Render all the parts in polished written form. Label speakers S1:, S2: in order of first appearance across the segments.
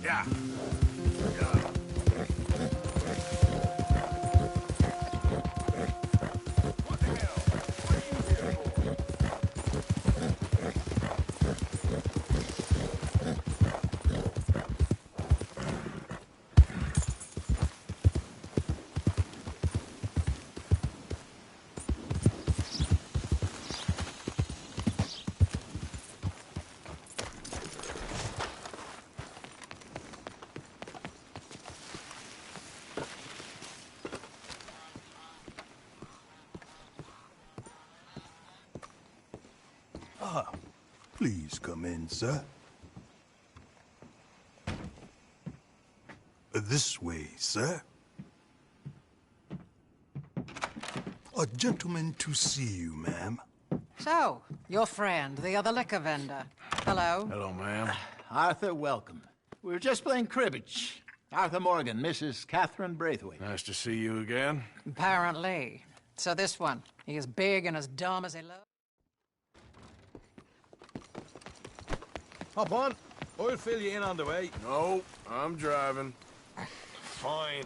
S1: Yeah.
S2: Please come in, sir. This way, sir. A gentleman to see you, ma'am.
S3: So, your friend, the other liquor vendor. Hello.
S1: Hello, ma'am.
S4: Arthur, welcome. We were just playing cribbage. Arthur Morgan, Mrs. Catherine Braithwaite.
S1: Nice to see you again.
S3: Apparently. So this one, he is big and as dumb as he looks.
S5: Hop on. I'll fill you in on the way.
S1: No, I'm driving.
S5: Fine.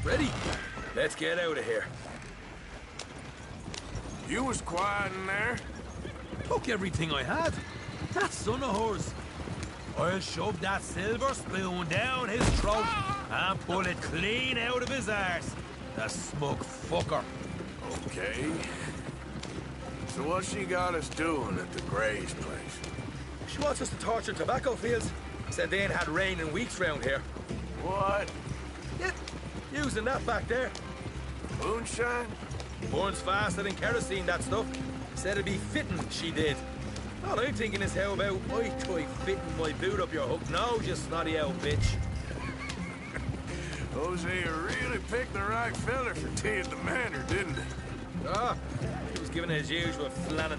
S5: Ready? Let's get out of here.
S1: You was quiet in there.
S5: Took everything I had. That son of hers. I'll shove that silver spoon down his throat and pull it clean out of his arse. The smug fucker.
S1: Okay. So what she got us doing at the Gray's place?
S5: She wants us to torture tobacco fields. Said they ain't had rain in weeks round here.
S1: What?
S5: Yeah, using that back there.
S1: Moonshine?
S5: Burns faster than kerosene, that stuff. Said it'd be fitting, she did. All I'm thinking is how about I try fitting my boot up your hook now, you snotty old bitch.
S1: Hosea really picked the right fella for tea at the manor, didn't he?
S5: Ah, he was giving his usual flannin'.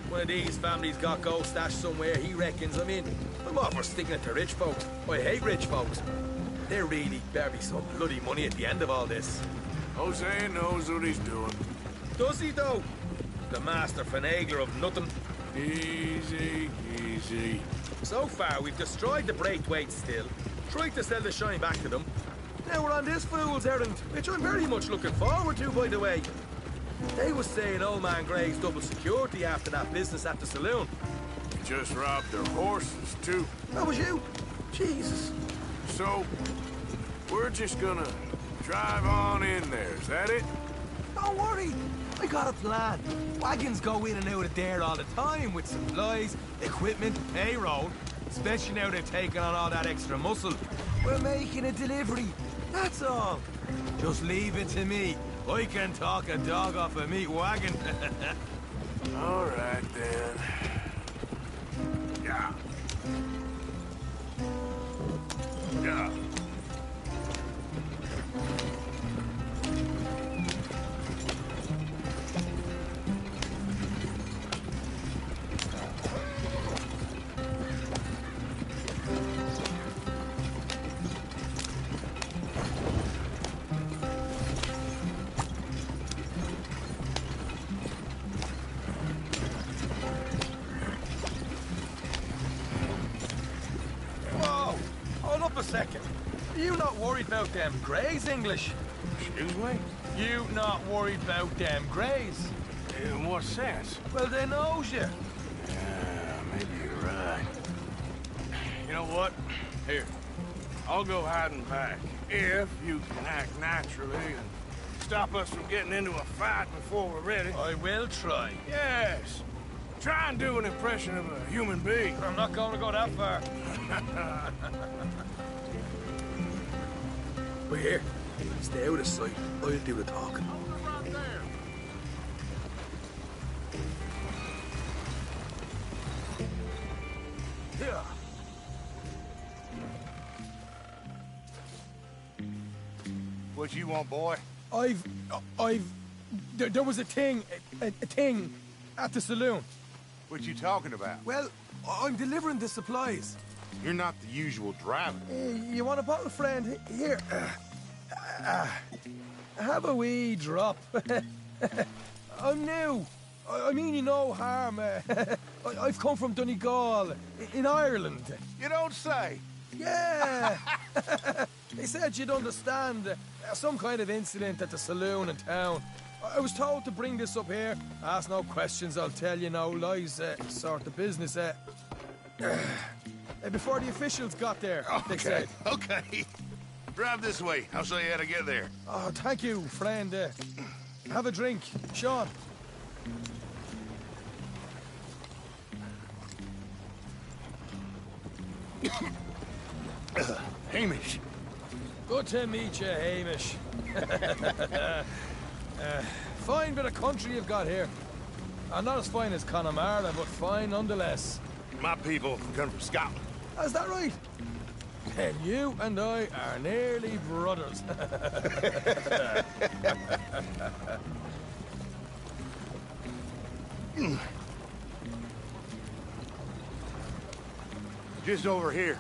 S5: One of these families got gold stashed somewhere, he reckons. I mean, I'm all for sticking it to rich folks. I hate rich folks. There really better be some bloody money at the end of all this.
S1: Hosea knows what he's doing.
S5: Does he, though? The master finagler of nothing.
S1: Easy, easy.
S5: So far, we've destroyed the Braithwaite still, tried to sell the shine back to them. Now we're on this fool's errand, which I'm very much looking forward to, by the way. They was saying old man Gray's double security after that business at the saloon.
S1: Just robbed their horses, too.
S5: That was you? Jesus.
S1: So, we're just gonna drive on in there, is that it?
S5: Don't worry, I got a plan. Wagons go in and out of there all the time with supplies, equipment, payroll. Especially now they're taking on all that extra muscle. We're making a delivery, that's all. Just leave it to me. I can talk a dog off a meat wagon.
S1: All right, then. Yeah. Yeah.
S5: Whoa! Hold up a second. Are you not worried about them Greys, English?
S1: Excuse me?
S5: You not worried about them Greys?
S1: In what sense?
S5: Well, they knows you.
S1: Yeah, maybe you're right. You know what? Here, I'll go hiding back. If you can act naturally and stop us from getting into a fight before we're ready.
S5: I will try.
S1: Yes. Try and do an impression of a human being.
S5: I'm not going to go that far. But here, stay out of sight. I'll do the talking.
S1: Right there.
S5: Yeah.
S1: What you want, boy?
S5: There was a thing at the saloon.
S6: What you talking about?
S5: Well, I'm delivering the supplies.
S6: You're not the usual driver.
S5: You want a bottle, friend? Here. Have a wee drop. I'm new. I mean you no harm. I've come from Donegal, in Ireland.
S6: You don't say.
S5: Yeah! They said you'd understand. Some kind of incident at the saloon in town. I was told to bring this up here. Ask no questions, I'll tell you no lies. Sort of business. Before the officials got there, they said.
S6: Okay. Drive this way. I'll show you how to get there.
S5: Oh, thank you, friend. Have a drink. Sean.
S1: Hamish.
S5: Good to meet you, Hamish. Fine bit of country you've got here. Not as fine as Connemara, but fine nonetheless.
S6: My people come from Scotland.
S5: Is that right? And you and I are nearly brothers.
S6: Just over here.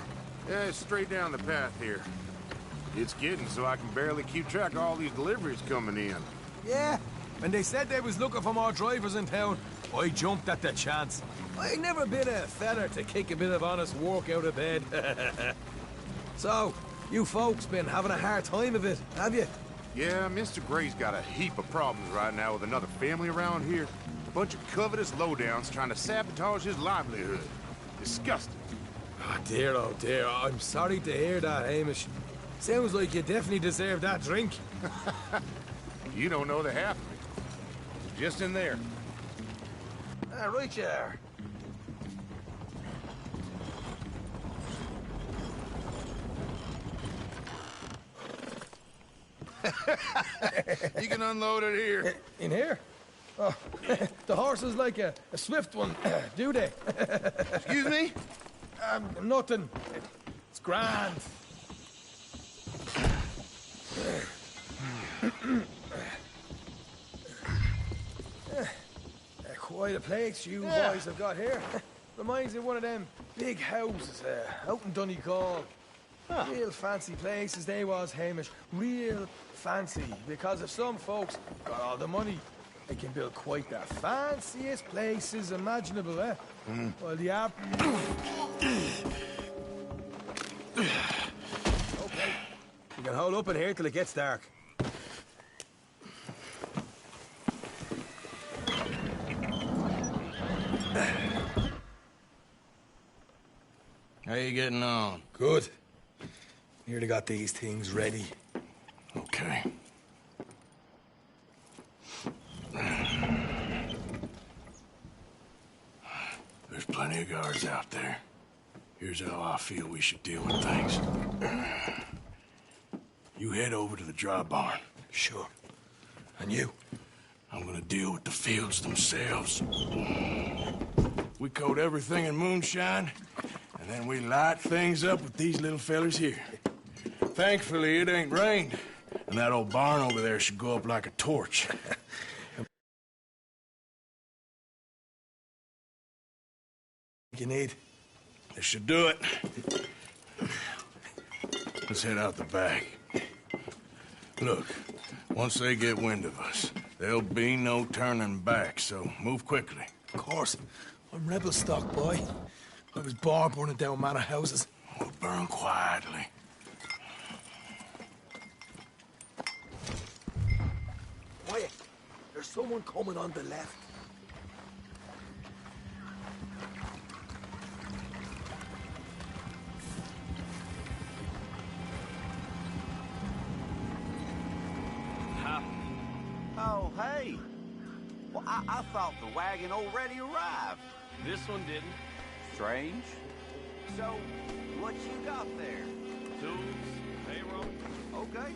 S6: Yeah, it's straight down the path here. It's getting so I can barely keep track of all these deliveries coming in.
S5: Yeah, when they said they was looking for more drivers in town, I jumped at the chance. I never been a feather to kick a bit of honest work out of bed. So, you folks been having a hard time of it, have you?
S6: Yeah, Mr. Gray's got a heap of problems right now with another family around here. A bunch of covetous lowdowns trying to sabotage his livelihood. Disgusting.
S5: Oh dear, I'm sorry to hear that, Hamish. Sounds like you definitely deserve that drink.
S6: You don't know the half of it. Just in there.
S5: Right you are.
S6: You can unload it here.
S5: In here? Oh, the horse is like a swift one, do they?
S6: Excuse me?
S5: Nothing. It's grand. Quite a place you boys have got here. Reminds me of one of them big houses out in Donegal. Real fancy places they was, Hamish. Real fancy. Because if some folks got all the money, they can build quite the fanciest places imaginable, eh? Well, the app... Okay. You can hold up in here till it gets dark.
S1: How you getting on?
S5: Good. Nearly got these things ready.
S1: Okay. There's plenty of guards out there. Here's how I feel we should deal with things. You head over to the dry barn.
S5: Sure. And you?
S1: I'm gonna deal with the fields themselves. We coat everything in moonshine, and then we light things up with these little fellers here. Thankfully, it ain't rained, and that old barn over there should go up like a torch.
S5: You need?
S1: This should do it. Let's head out the back. Look, once they get wind of us, there'll be no turning back, so move quickly.
S5: Of course. I'm rebel stock, boy. I was born burning down manor houses.
S1: We'll burn quietly.
S5: Quiet. There's someone coming on the left.
S7: Oh, hey. Well, I thought the wagon already arrived.
S8: This one didn't.
S7: Strange. So, what you got there?
S8: Tools, payroll.
S7: Okay.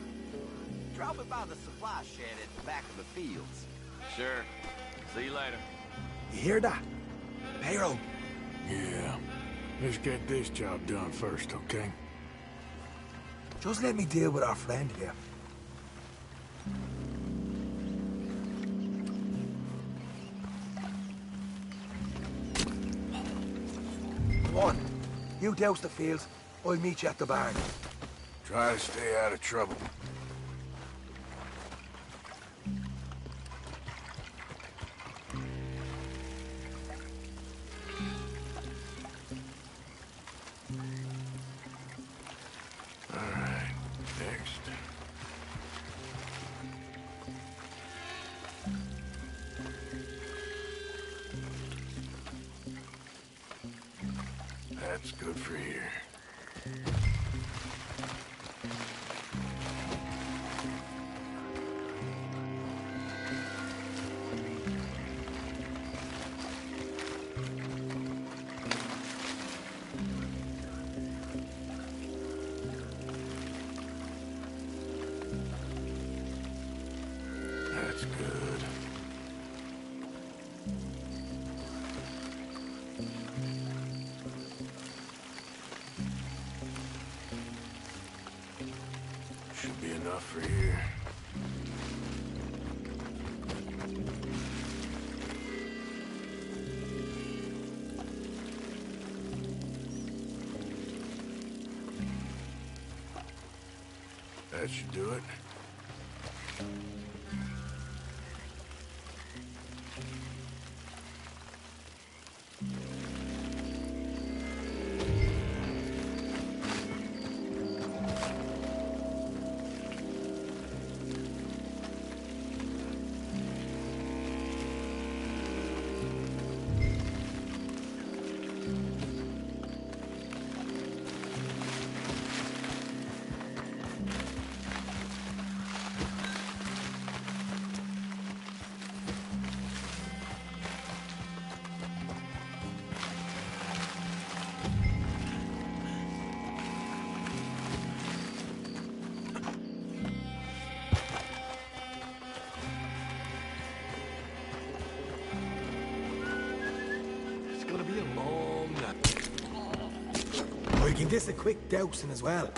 S7: Drop it by the supply shed at the back of the fields.
S8: Sure. See you later.
S5: You hear that? Payroll.
S1: Yeah. Let's get this job done first, okay?
S5: Just let me deal with our friend here. Come on. You douse the fields. I'll meet you at the barn.
S1: Try to stay out of trouble. That's good for here. That's good. Should be enough for here. That should do it.
S5: It's gonna be a long night. We can get a quick dousing as well.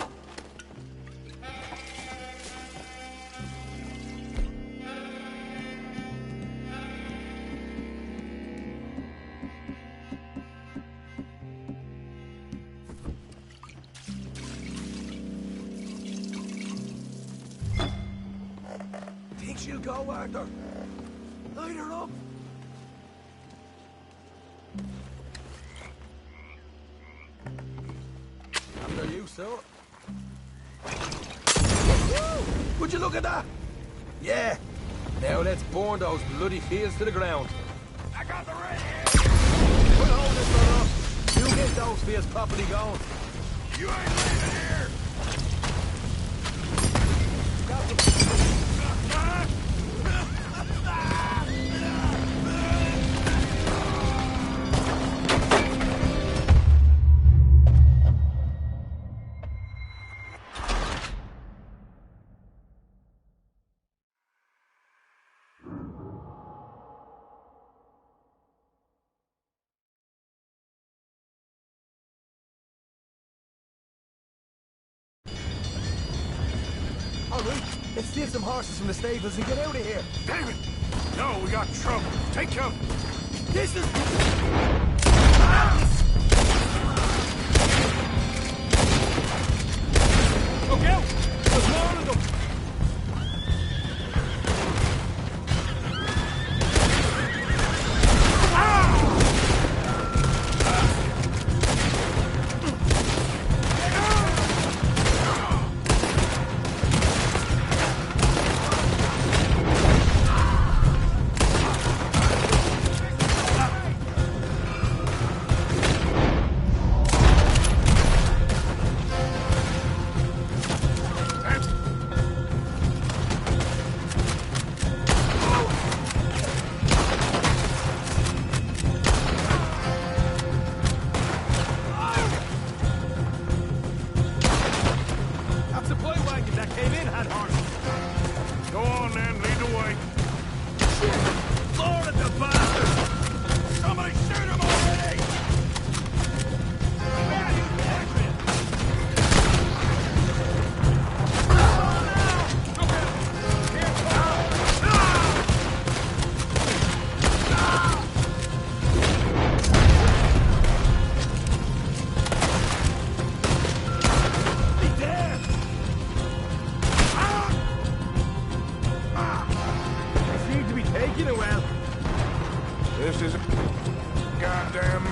S5: Think she'll go, Arthur? Light her up. After you, sir. Woo! Would you look at that? Yeah. Now let's burn those bloody fields to the ground.
S1: I got the red here!
S5: We'll hold this one up. You get those fields properly going.
S1: You ain't leaving here!
S5: All right, let's steal some horses from the stables and get out of here.
S1: David! No, we got trouble. Take cover.
S5: This is... Look out! There's more of them! That supply wagon that came in had horses.
S1: Go on then, lead the way.
S5: Lord of the bastards!
S1: Somebody shoot him already!
S5: They seem to be taking it well.
S1: This is a goddamn...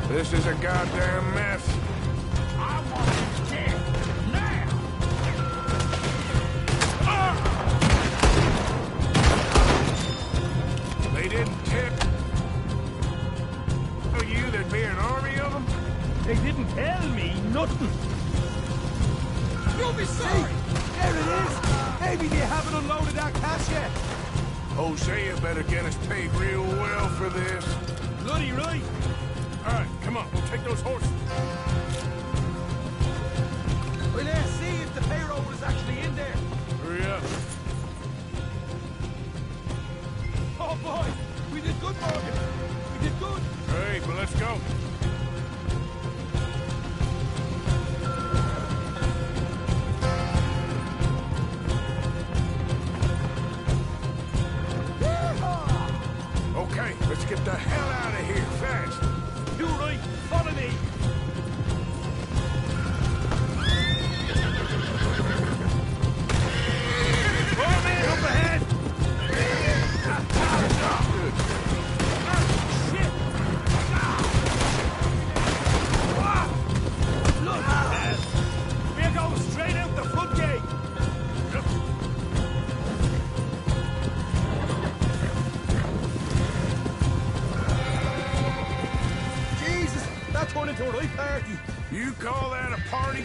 S1: This is a goddamn mess. I want this kid now! They didn't tip. Hosea better get us paid real well for this.
S5: Bloody right!
S1: All right, come on, we'll take those horses.
S5: Well, let's see if the payroll is actually in there.
S1: Hurry up.
S5: Oh boy, we did good, Morgan. We did good.
S1: Hey, but let's go. Okay, let's get the hell out of here fast.
S5: You right, follow me. Oh man, up ahead. Shit. Look, we're going straight out the front gate. Jesus, that turned into a right party.
S1: You call that a party?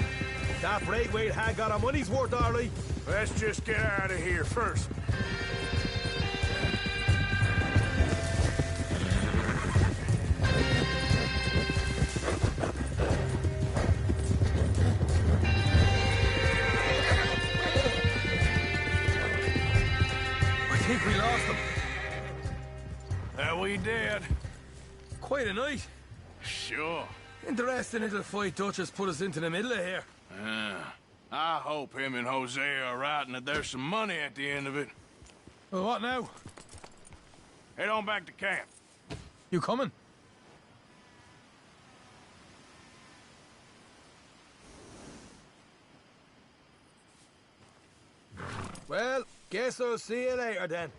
S5: That Braithwaite had got our money's worth, all right.
S1: Let's just get out of here first.
S5: I think we lost them.
S1: That we did.
S5: Quite a night.
S1: Sure.
S5: Interesting little fight Dutchess put us into the middle of here.
S1: I hope him and Hosea are right and that there's some money at the end of it.
S5: Well, what now?
S1: Head on back to camp.
S5: You coming? Well, guess I'll see you later then.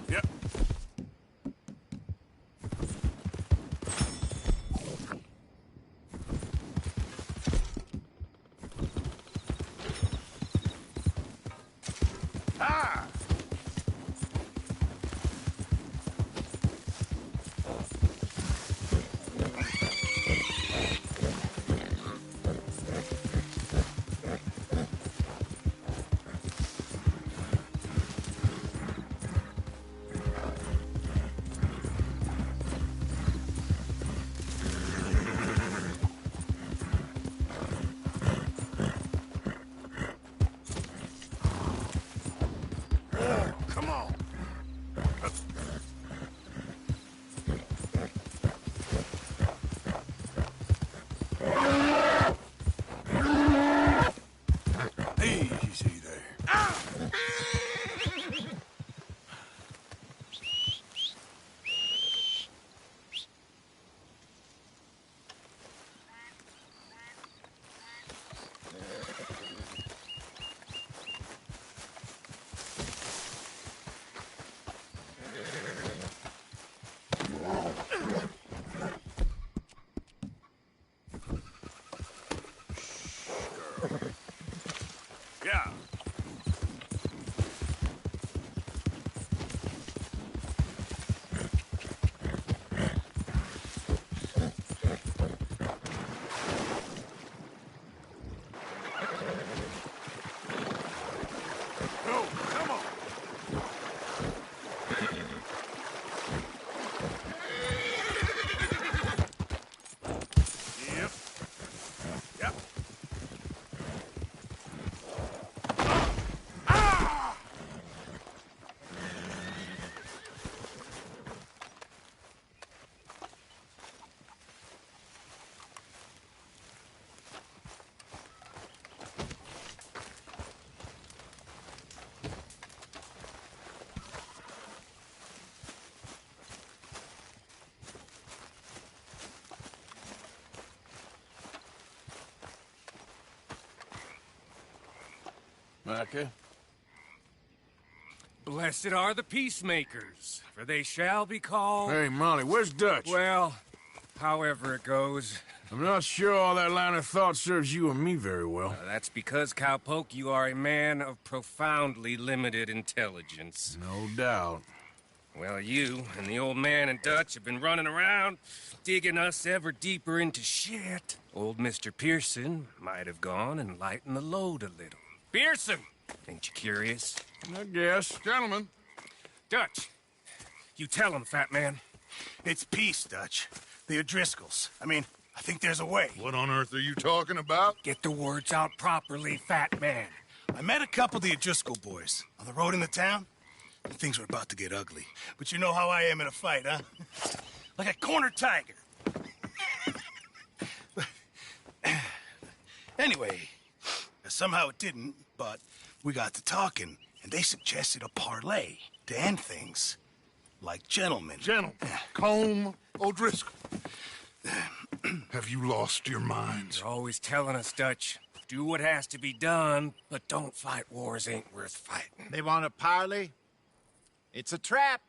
S1: Yep. Ah! Come on. Easy there. Yeah. Go, come on. Yep. Yep. Ah! Micah?
S9: Blessed are the peacemakers, for they shall be called...
S1: Hey, Molly, where's Dutch?
S9: Well, however it goes.
S1: I'm not sure all that line of thought serves you or me very well.
S9: That's because, Cowpoke, you are a man of profoundly limited intelligence.
S1: No doubt.
S9: Well, you and the old man and Dutch have been running around, digging us ever deeper into shit. Old Mr. Pearson might have gone and lightened the load a little. Pearson! Ain't you curious?
S1: I guess. Gentlemen.
S9: Dutch, you tell him, fat man.
S10: It's peace, Dutch. The O'Driscolls. I mean, I think there's a way.
S6: What on earth are you talking about?
S9: Get the words out properly, fat man.
S10: I met a couple of the O'Driscoll boys on the road in the town, and things were about to get ugly. But you know how I am in a fight, huh? Like a cornered tiger. Anyway, somehow it didn't, but we got to talking, and they suggested a parlay to end things. Like gentlemen.
S6: Gentlemen. Colm O'Driscoll. Have you lost your minds?
S9: You're always telling us, Dutch. Do what has to be done, but don't fight wars ain't worth fighting.
S4: They want a parley? It's a trap.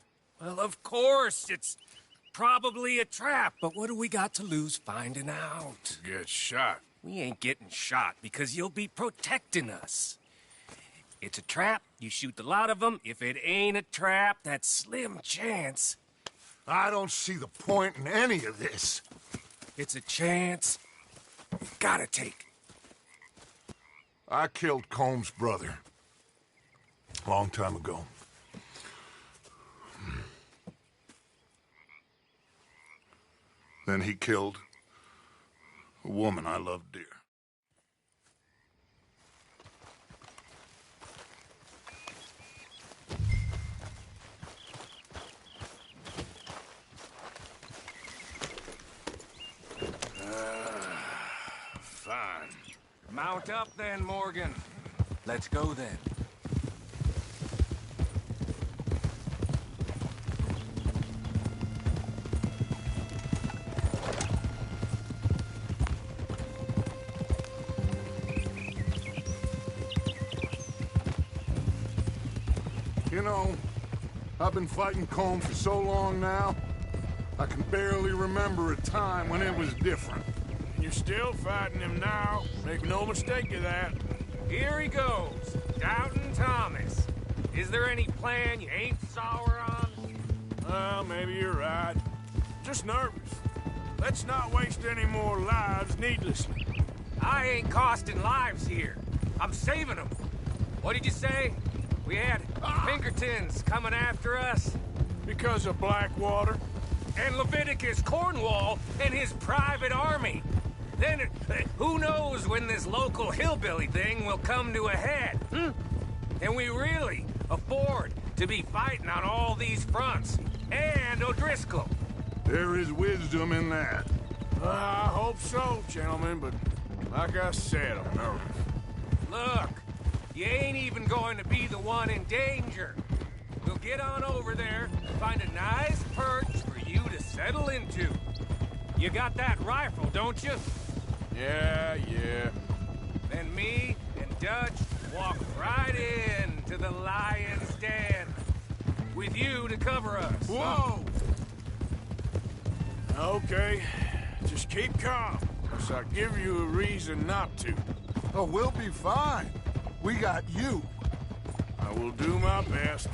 S9: Well, of course, it's probably a trap, but what do we got to lose finding out?
S1: Get shot.
S9: We ain't getting shot because you'll be protecting us. It's a trap, you shoot the lot of them. If it ain't a trap, that's slim chance.
S6: I don't see the point in any of this.
S9: It's a chance you gotta take.
S6: I killed Colm's brother. A long time ago. Then he killed a woman I loved dear.
S1: Fine.
S9: Mount up then, Morgan. Let's go then.
S6: You know, I've been fighting Colm for so long now, I can barely remember a time when it was different.
S1: You're still fighting him now. Make no mistake of that.
S9: Here he goes, Doubting Thomas. Is there any plan you ain't sour on?
S1: Well, maybe you're right. Just nervous. Let's not waste any more lives needlessly.
S9: I ain't costing lives here. I'm saving them. What did you say? We had Pinkertons coming after us?
S1: Because of Blackwater?
S9: And Leviticus Cornwall and his private army. Then, who knows when this local hillbilly thing will come to a head, Can we really afford to be fighting on all these fronts? And O'Driscoll.
S6: There is wisdom in that.
S1: I hope so, gentlemen, but like I said, I'm nervous.
S9: Look, you ain't even going to be the one in danger. We'll get on over there, find a nice perch for you to settle into. You got that rifle, don't you?
S1: Yeah.
S9: Then me and Dutch walk right in to the lion's den. With you to cover us.
S1: Whoa! Okay, just keep calm, else I'll give you a reason not to.
S6: Oh, we'll be fine. We got you.
S1: I will do my best.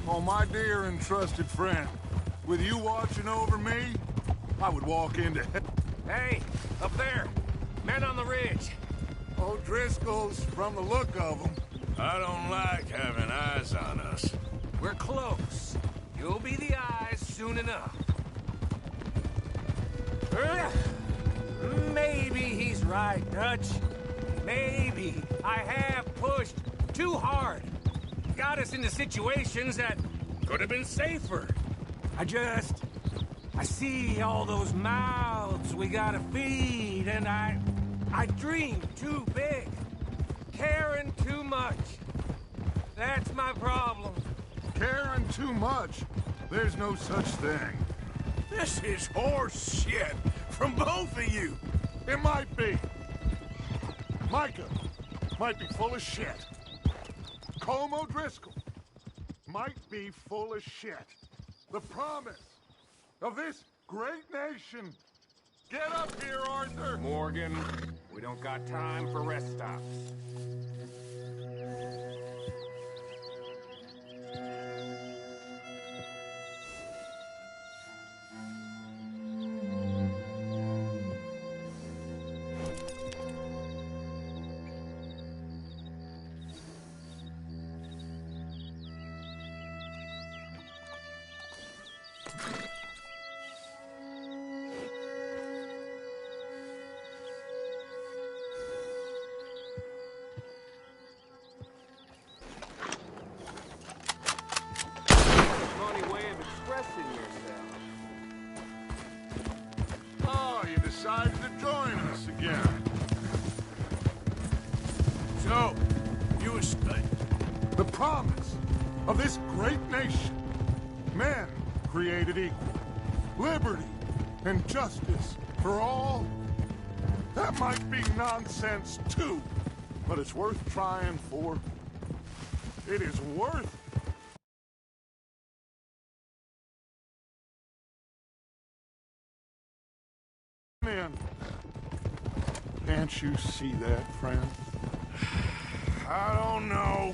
S6: Oh, my dear and trusted friend. With you watching over me, I would walk into hell.
S9: Hey, up there. Men on the ridge.
S6: O'Driscoll's, from the look of them.
S1: I don't like having eyes on us.
S9: We're close. You'll be the eyes soon enough. Maybe he's right, Dutch. Maybe I have pushed too hard. Got us into situations that could have been safer. I see all those mouths we gotta feed, and I dream too big. Caring too much. That's my problem.
S6: Caring too much? There's no such thing.
S1: This is horse shit from both of you.
S6: It might be. Micah might be full of shit. Colm O'Driscoll might be full of shit. The promise of this great nation. Get up here, Arthur!
S9: Morgan, we don't got time for rest stops.
S6: decided to join us again.
S1: So, you was...
S6: The promise of this great nation. Men created equal. Liberty and justice for all. That might be nonsense too, but it's worth trying for. It is worth. Man, can't you see that, friend?
S1: I don't know.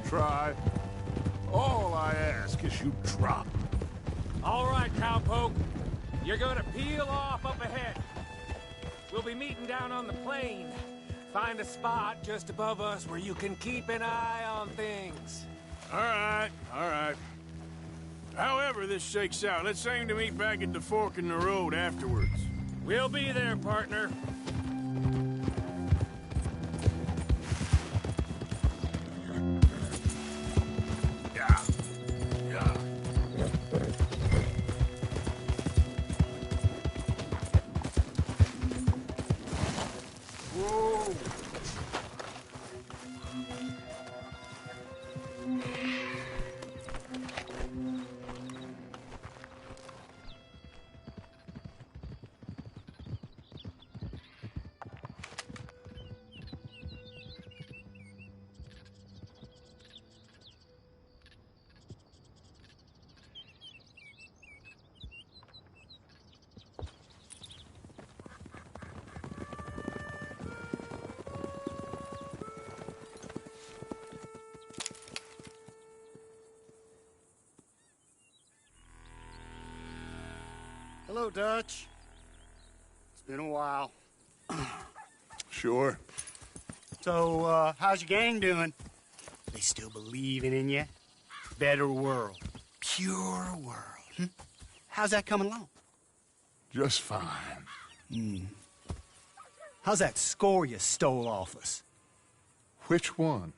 S6: Try. All I ask is you drop.
S9: All right, cowpoke. You're gonna peel off up ahead. We'll be meeting down on the plain. Find a spot just above us where you can keep an eye on things.
S1: All right, all right. However this shakes out, let's aim to meet back at the fork in the road afterwards.
S9: We'll be there, partner.
S1: Yeah. Yeah.
S6: Whoa!
S11: Hello, Dutch. It's been a while.
S6: Sure.
S11: So, how's your gang doing? They still believing in you? Better world. Pure world. How's that coming along?
S6: Just fine.
S11: How's that score you stole off us?
S6: Which one?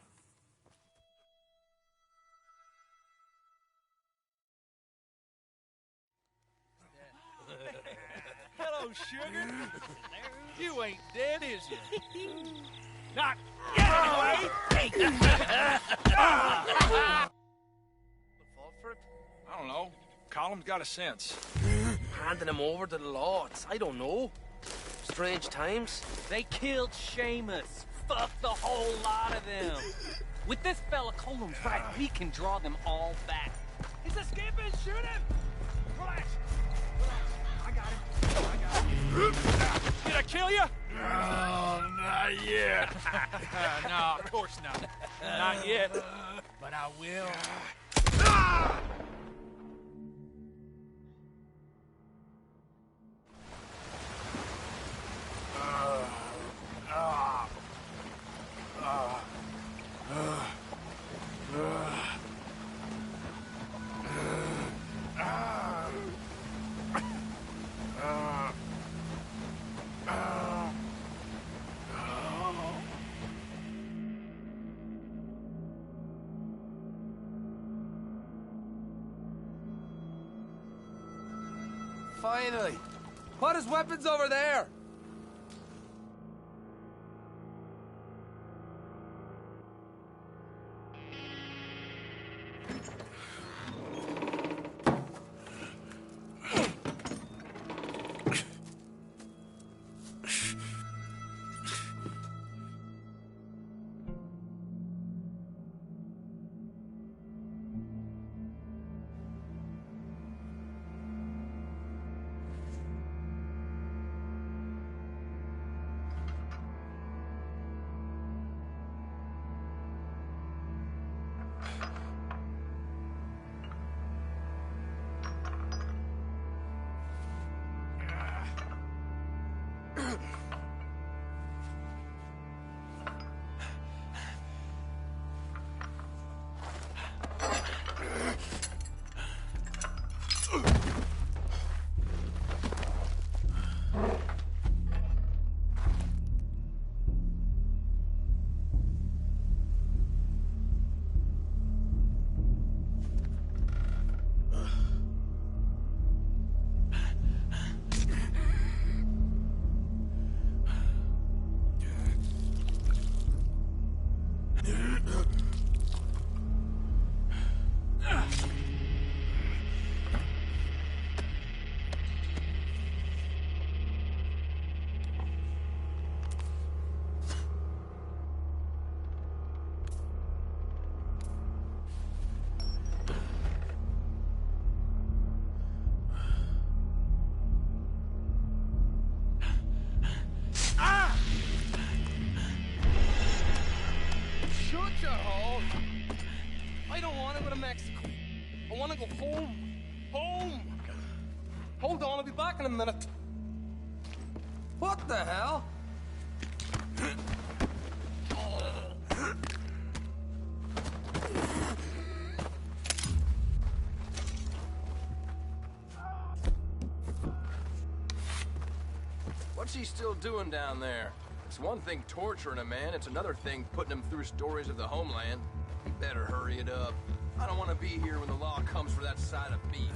S8: Hello, sugar. You ain't dead, is you?
S9: Not yet, anyway!
S12: Fall for it? I don't know. Colum's got a sense.
S13: Handing him over to the lords. I don't know. Strange times.
S14: They killed Seamus. Fuck the whole lot of them. With this fella Colum's right, we can draw them all back.
S9: He's escaping! Shoot him! Relax! I got him.
S12: Did I kill you?
S1: Oh, not yet.
S12: No, of course not. Not yet.
S9: But I will.
S5: Finally. Put his weapons over there.
S13: I don't want to go to Mexico. I want to go home. Home! Hold on, I'll be back in a minute. What the hell?
S15: What's he still doing down there? It's one thing torturing a man, it's another thing putting him through stories of the homeland. You better hurry it up. I don't want to be here when the law comes for that side of beef.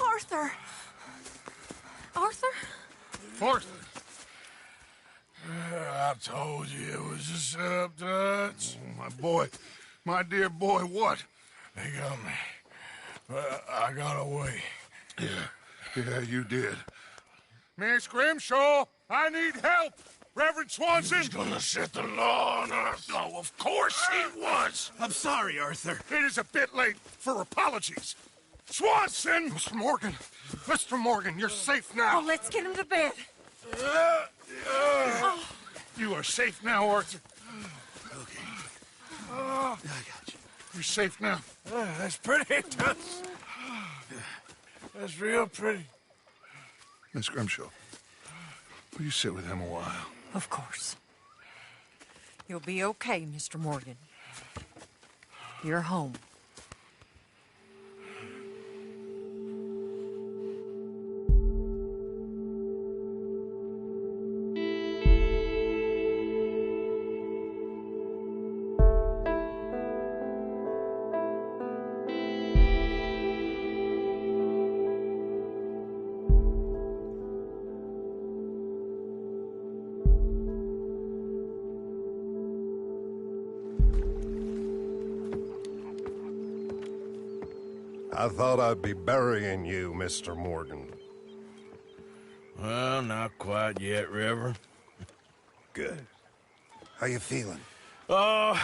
S16: Arthur! Arthur?
S1: Arthur! I told you it was a setup, Dutch.
S6: Oh, my boy. My dear boy, what?
S1: They got me. But I got away.
S6: Yeah, you did. Miss Grimshaw, I need help! Reverend Swanson!
S1: He's gonna set the law on us.
S6: Oh, of course he was!
S10: I'm sorry, Arthur.
S6: It is a bit late for apologies. Swanson!
S1: Mr. Morgan! Mr. Morgan, you're safe now.
S16: Oh, let's get him to bed.
S6: You are safe now, Arthur.
S10: Okay. I got you.
S6: You're safe now.
S1: That's pretty, Dutch. That's real pretty.
S6: Miss Grimshaw, will you sit with him a while?
S16: Of course. You'll be okay, Mr. Morgan. You're home.
S17: I thought I'd be burying you, Mr. Morgan.
S1: Well, not quite yet, Reverend.
S17: Good. How you feeling?
S1: Oh,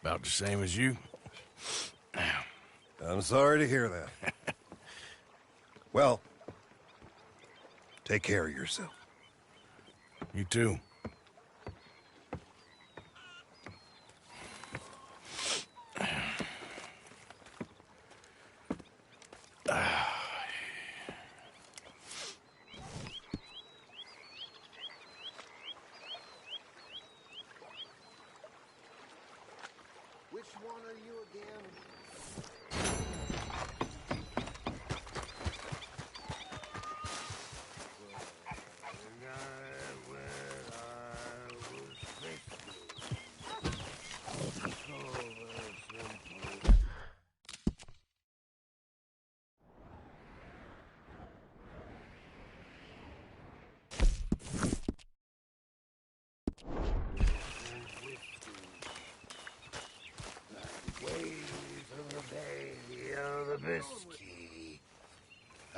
S1: about the same as you.
S17: I'm sorry to hear that. Well, take care of yourself.
S1: You too.
S7: one are you again?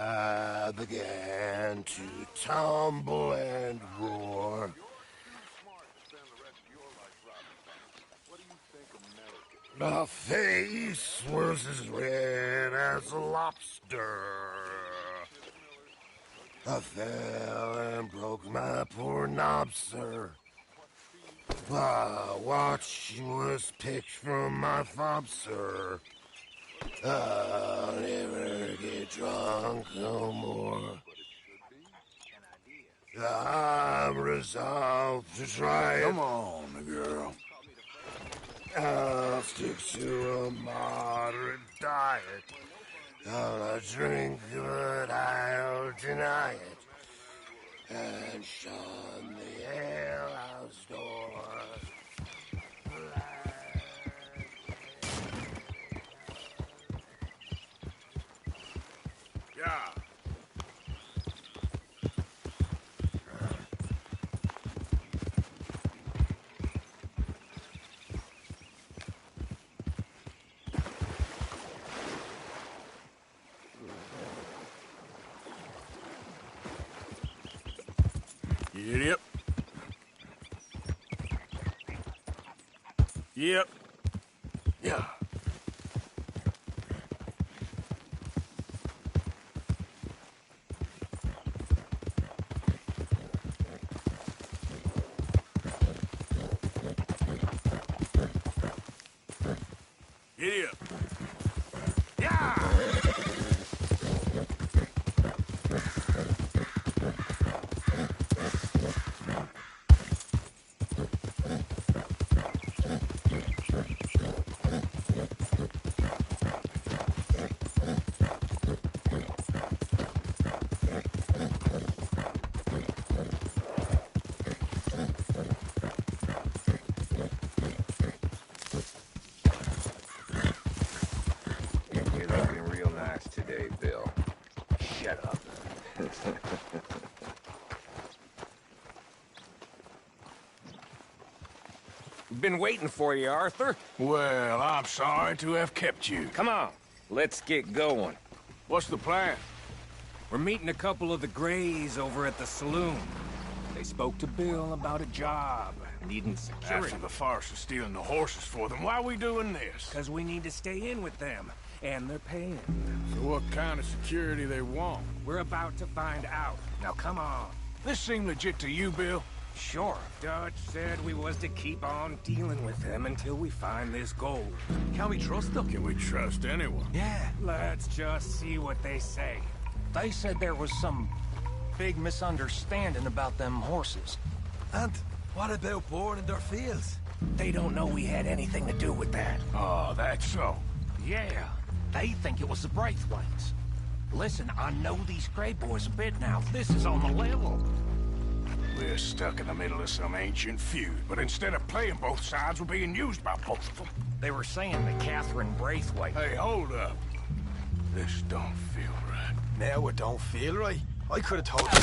S18: I began to tumble and roar. My face was as red as a lobster. I fell and broke my poor knob, sir. My watch was picked from my fob, sir. I'll never get drunk no more. I'm resolved to try it.
S1: Come on, girl.
S18: I'll stick to a moderate diet. I'll drink, but I'll deny it. And shun the alehouse door.
S1: Yeah. Yep. Yep. Yeah. Giddy up. Yeah!
S9: Today, Bill. Shut up. Been waiting for you, Arthur.
S1: Well, I'm sorry to have kept you.
S9: Come on, let's get going.
S1: What's the plan?
S9: We're meeting a couple of the Greys over at the saloon. They spoke to Bill about a job, needing security.
S1: After the farce of stealing the horses for them, why are we doing this?
S9: Because we need to stay in with them, and they're paying.
S1: So what kind of security they want?
S9: We're about to find out. Now come on.
S1: This seem legit to you, Bill?
S9: Sure. Dutch said we was to keep on dealing with them until we find this gold.
S5: Can we trust them?
S1: Can we trust anyone?
S5: Yeah.
S9: Let's just see what they say.
S19: They said there was some big misunderstanding about them horses.
S5: And what about boarding their fields?
S19: They don't know we had anything to do with that.
S1: Oh, that's so.
S19: Yeah, they think it was the Braithwaites. Listen, I know these Grey boys a bit now. This is on the level.
S1: We're stuck in the middle of some ancient feud, but instead of playing both sides, we're being used by both of them.
S19: They were saying that Catherine Braithwaite...
S1: Hey, hold up. This don't feel right.
S5: Now it don't feel right? I could have told you.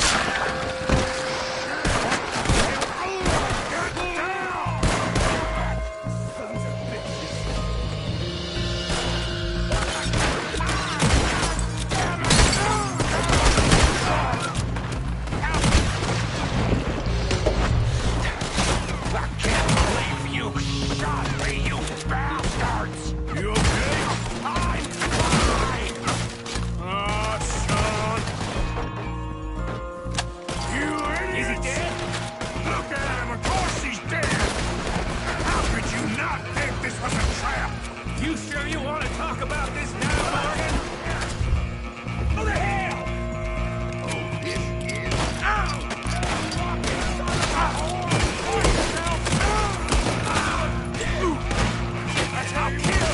S1: That's how kids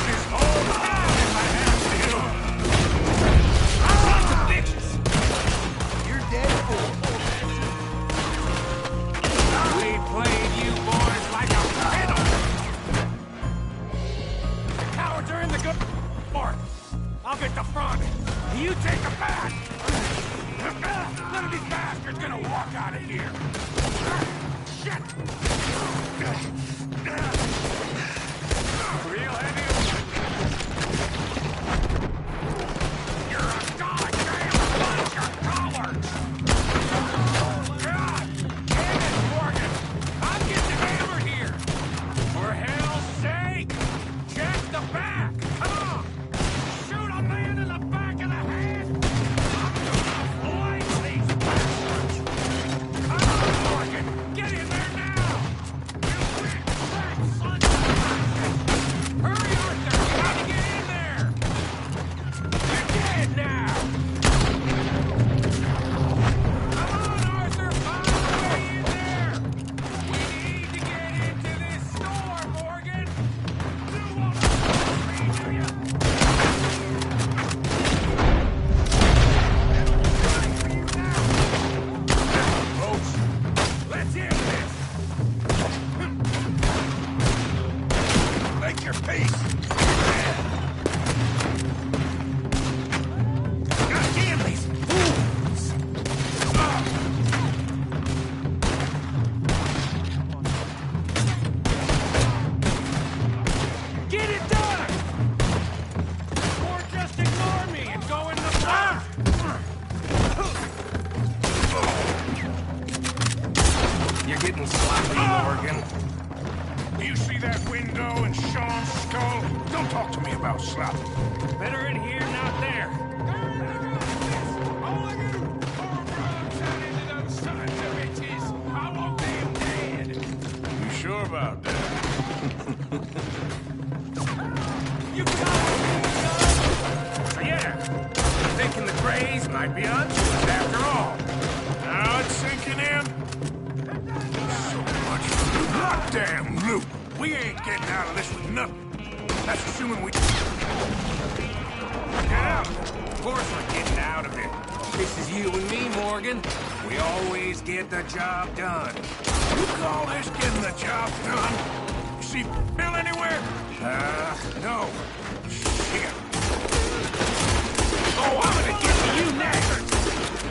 S9: cowards are in the good part. I'll get the front. You take the back. None of these bastards gonna walk out of here. Shit! Real heavy. You're a goddamn bunch of cowards! God damn it, Morgan! I'm getting hammered here! For hell's sake! Check the back! Come on! Shoot a man in the back of the head! I'm gonna flame these bastards! Come on, Morgan! Get in there now! You weak fat son of a bitch! Hurry, Arthur! You gotta get in there! You're dead now! Come on, Arthur! Find a way in there! We need to get into this store, Morgan! You won't follow me, do you? Folks, let's end this! Make your peace! Goddamn these fools! Get it done! Or just ignore me and go in the front! You're getting sloppy, Morgan.
S1: Do you see that window and Sean's skull? Don't talk to me about sloppy.
S9: Better in here, not there.
S1: All of you! Cornrows out into those sons of bitches! I want them dead! You sure about that?
S9: You got it! So yeah, thinking the Greys might be onto us after all.
S1: Now it's sinking in. So much goddamn loot. We ain't getting out of this with nothing. That's assuming we... Get out!
S9: Of course we're getting out of it. This is you and me, Morgan. We always get the job done.
S1: You call this getting the job done? You see Bill anywhere?
S9: No.
S1: Shit. Oh, I'm gonna get to you next!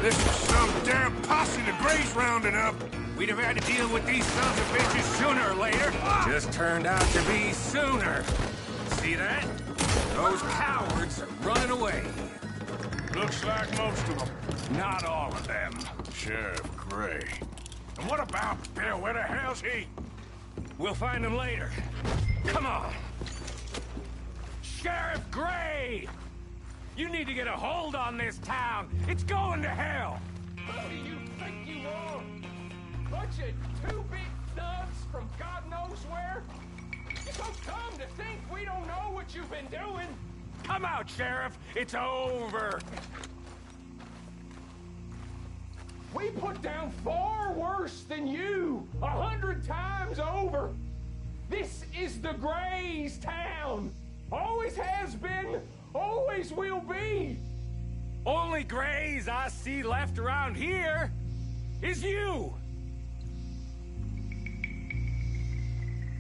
S1: This is some damn posse the Greys rounding up.
S9: We'd have had to deal with these sons of bitches sooner or later. Just turned out to be sooner. See that? Those cowards are running away.
S1: Looks like most of them.
S9: Not all of them.
S1: Sheriff Gray. And what about Bill? Where the hell's he?
S9: We'll find him later. Come on. Sheriff Gray! You need to get a hold on this town. It's going to hell.
S13: Who do you think you are? Bunch of two-bit nuts from God knows where? You're so dumb to think we don't know what you've been doing.
S9: Come out, Sheriff. It's over.
S13: We put down far worse than you, 100 times over. This is the Greys' town. Always has been, always will be.
S9: Only Greys I see left around here is you.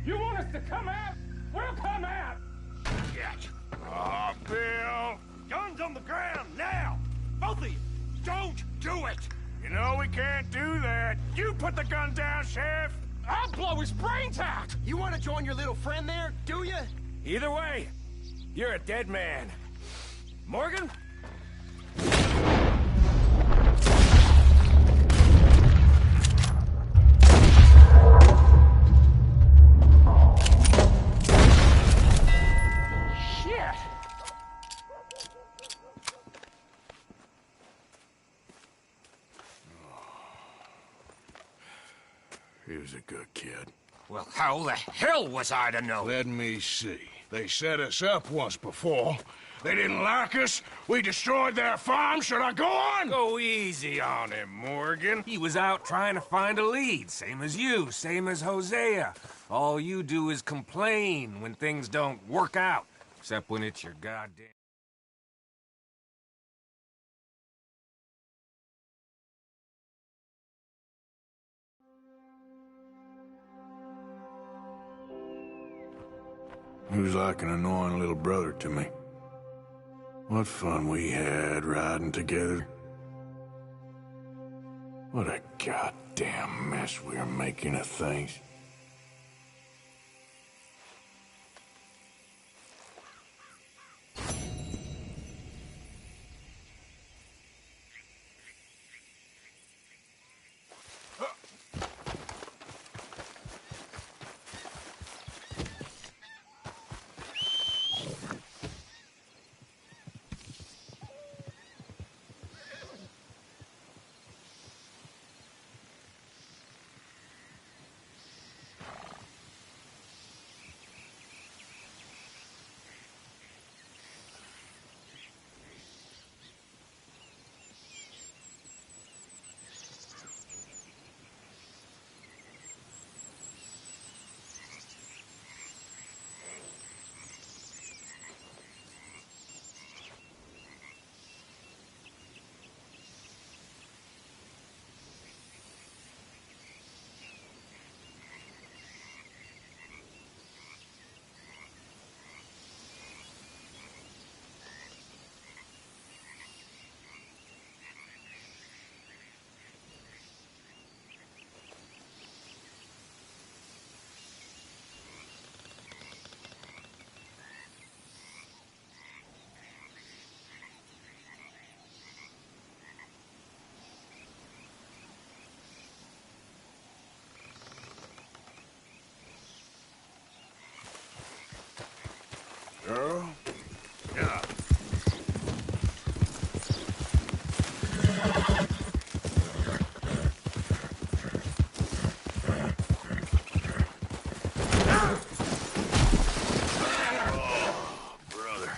S13: You want us to come out? We'll come out.
S1: Shit. Oh, Bill. Guns on the ground, now. Both of you. Don't do it. You know we can't do that. You put the gun down, Sheriff.
S13: I'll blow his brains out.
S20: You want to join your little friend there, do you?
S9: Either way, you're a dead man. Morgan?
S13: Shit!
S1: He was a good kid.
S19: Well, how the hell was I to know?
S1: Let me see. They set us up once before. They didn't like us. We destroyed their farm. Should I go on?
S9: Go easy on him, Morgan. He was out trying to find a lead. Same as you, same as Hosea. All you do is complain when things don't work out. Except when it's your goddamn...
S1: He was like an annoying little brother to me. What fun we had riding together. What a goddamn mess we are making of things. Girl? Yeah. Oh, brother.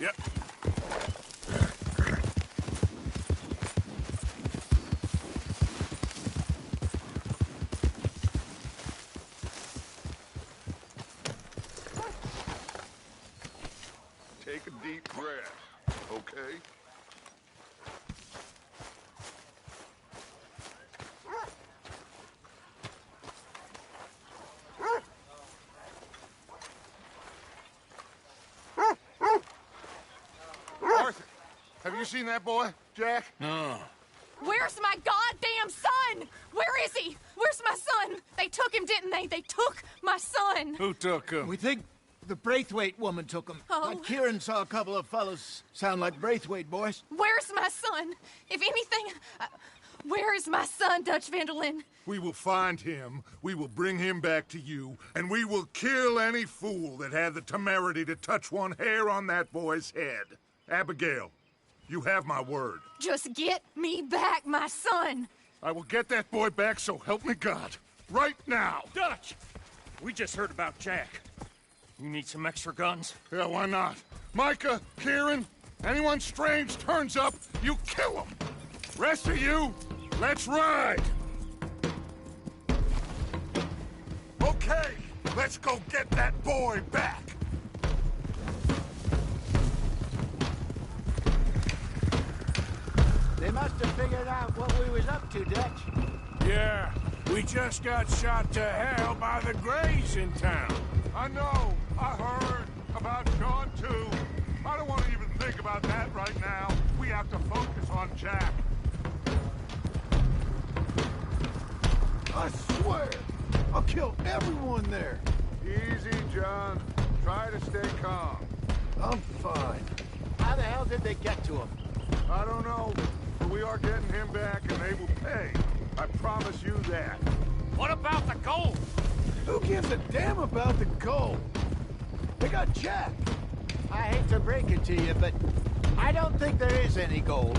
S1: Yep.
S6: Take a deep breath, okay? Arthur, have you seen that boy, Jack?
S1: No.
S21: Where's my goddamn son? Where is he? Where's my son? They took him, didn't they? They took my son.
S1: Who took him?
S4: We think the Braithwaite woman took him.
S21: Oh.
S4: But Kieran saw a couple of fellows sound like Braithwaite boys.
S21: Where's my son? If anything, where is my son, Dutch Van der Linde?
S6: We will find him, we will bring him back to you, and we will kill any fool that had the temerity to touch one hair on that boy's head. Abigail, you have my word.
S21: Just get me back, my son.
S6: I will get that boy back, so help me God. Right now.
S12: Dutch! We just heard about Jack. You need some extra guns?
S6: Yeah, why not? Micah, Kieran, anyone strange turns up, you kill them. Rest of you, let's ride. Okay, let's go get that boy back.
S4: They must have figured out what we was up to, Dutch.
S1: Yeah, we just got shot to hell by the Greys in town.
S6: I know, I heard about Sean too. I don't want to even think about that right now. We have to focus on Jack.
S2: I swear, I'll kill everyone there.
S6: Easy, John. Try to stay calm.
S2: I'm fine.
S4: How the hell did they get to him?
S6: I don't know, but we are getting him back and they will pay. I promise you that.
S12: What about the gold?
S2: Who gives a damn about the gold? They got Jack.
S4: I hate to break it to you, but I don't think there is any gold.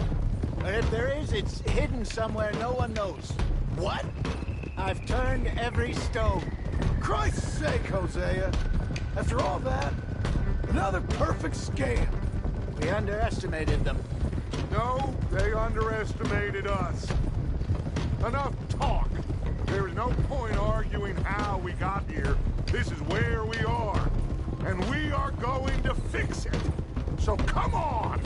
S4: And if there is, it's hidden somewhere no one knows.
S2: What?
S4: I've turned every stone.
S2: Christ's sake, Hosea. After all that, another perfect scam.
S4: We underestimated them.
S6: No, they underestimated us. Enough talk. There is no point arguing how we got here. This is where we are. And we are going to fix it. So come on!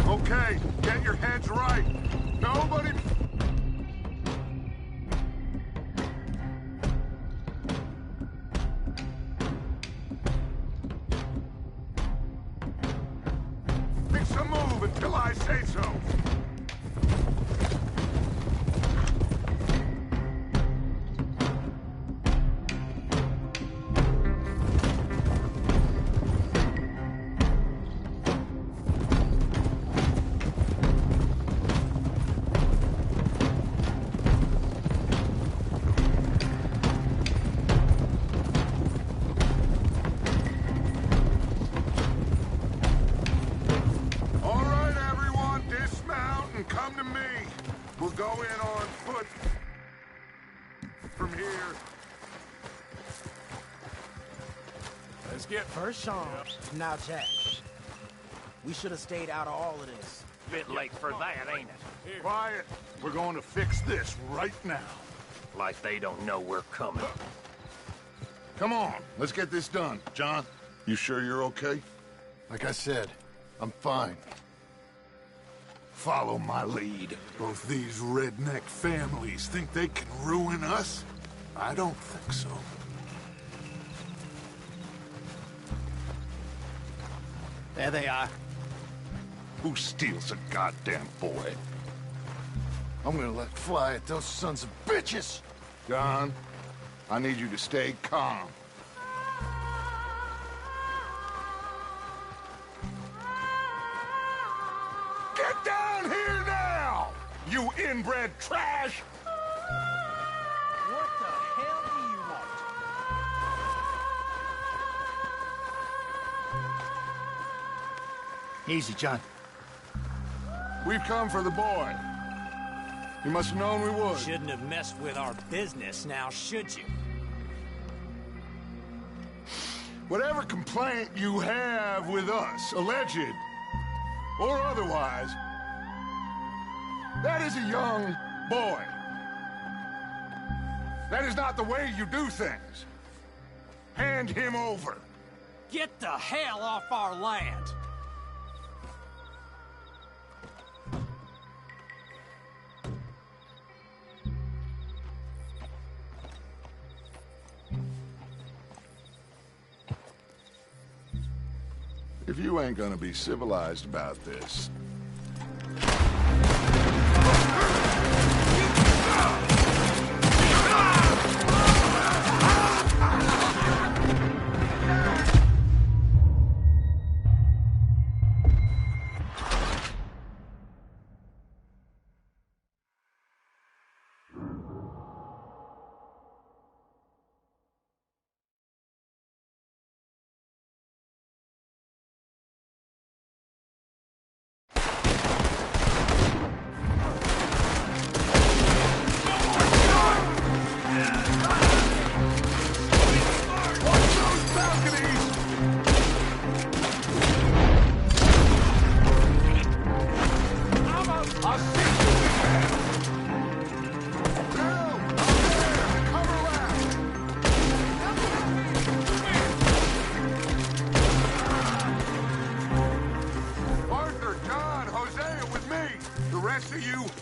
S6: Okay, get your heads right. Nobody... Make some move until I say so.
S20: First Sean, now Jack. We should have stayed out of all of this.
S19: Bit late for that, ain't it?
S6: Quiet. We're going to fix this right now.
S19: Like they don't know we're coming.
S6: Come on, let's get this done. John, you sure you're okay?
S2: Like I said, I'm fine.
S6: Follow my lead. Both these redneck families think they can ruin us? I don't think so.
S4: There they are.
S6: Who steals a goddamn boy?
S2: I'm gonna let fly at those sons of bitches!
S6: John, I need you to stay calm. Get down here now! You inbred trash!
S20: What the hell do you want?
S4: Easy, John.
S6: We've come for the boy. You must have known we would.
S3: Shouldn't have messed with our business now, should you?
S6: Whatever complaint you have with us, alleged or otherwise, that is a young boy. That is not the way you do things. Hand him over.
S3: Get the hell off our land!
S6: If you ain't gonna be civilized about this...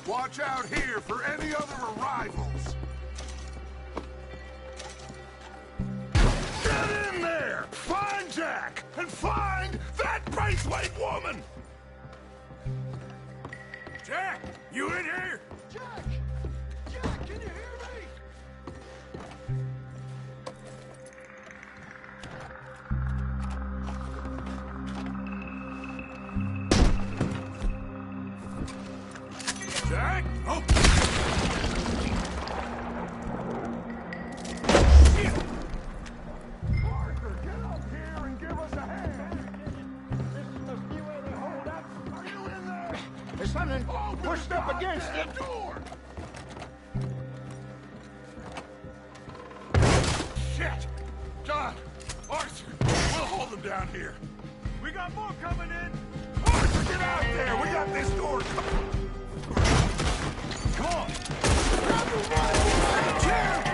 S6: Watch out here for any other arrivals. Get in there! Find Jack! And find that Braithwaite woman! Jack! You in here?
S2: Jack! Jack, can you hear me?
S6: Jack? Oh! Shit!
S2: and pushed up against it.
S6: Shit! John! Arthur! We'll hold them down here. We got more coming in! Arthur, get out there! We got this door covered! Come on! Grab the right chair!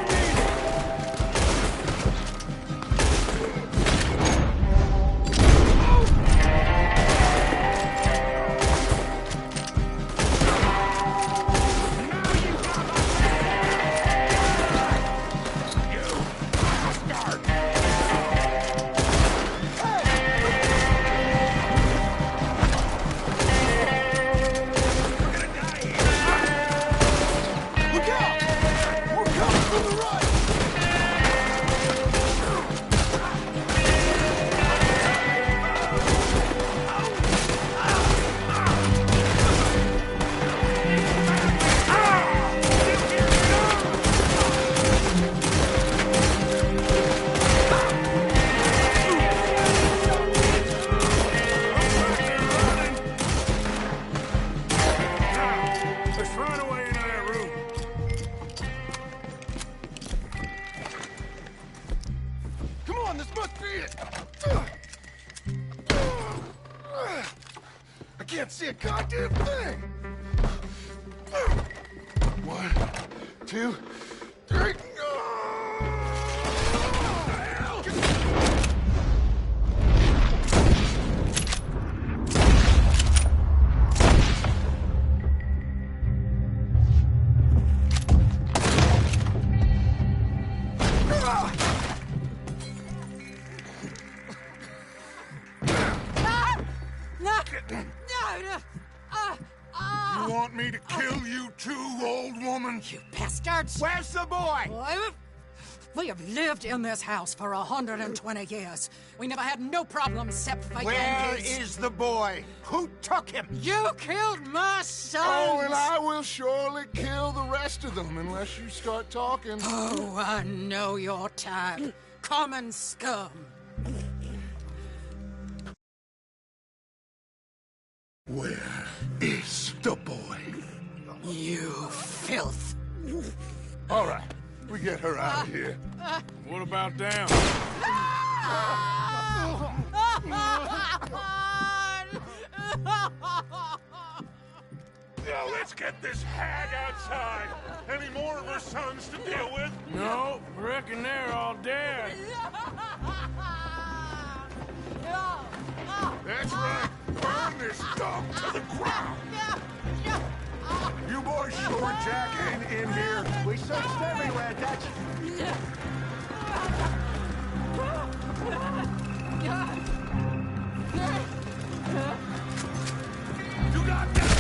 S6: Can't see a goddamn thing! 1, 2, 3. You want me to kill you too, old woman?
S11: You bastards!
S4: Where's the boy?
S11: We have lived in this house for 120 years. We never had no problems except for
S4: Where
S11: Yankees.
S4: is the boy? Who took him?
S11: You killed my son!
S6: Oh, and I will surely kill the rest of them unless you start talking.
S11: Oh, I know your type. Common scum.
S6: Where is the boy?
S11: You filth.
S6: All right, we get her out of here.
S1: What about down?
S6: Now let's get this hag outside. Any more of her sons to deal with?
S1: No, reckon they're all dead.
S6: That's right. Burn this dump to the ground. You boys sure Jack ain't in here?
S4: We searched everywhere, Dutch.
S6: You got that,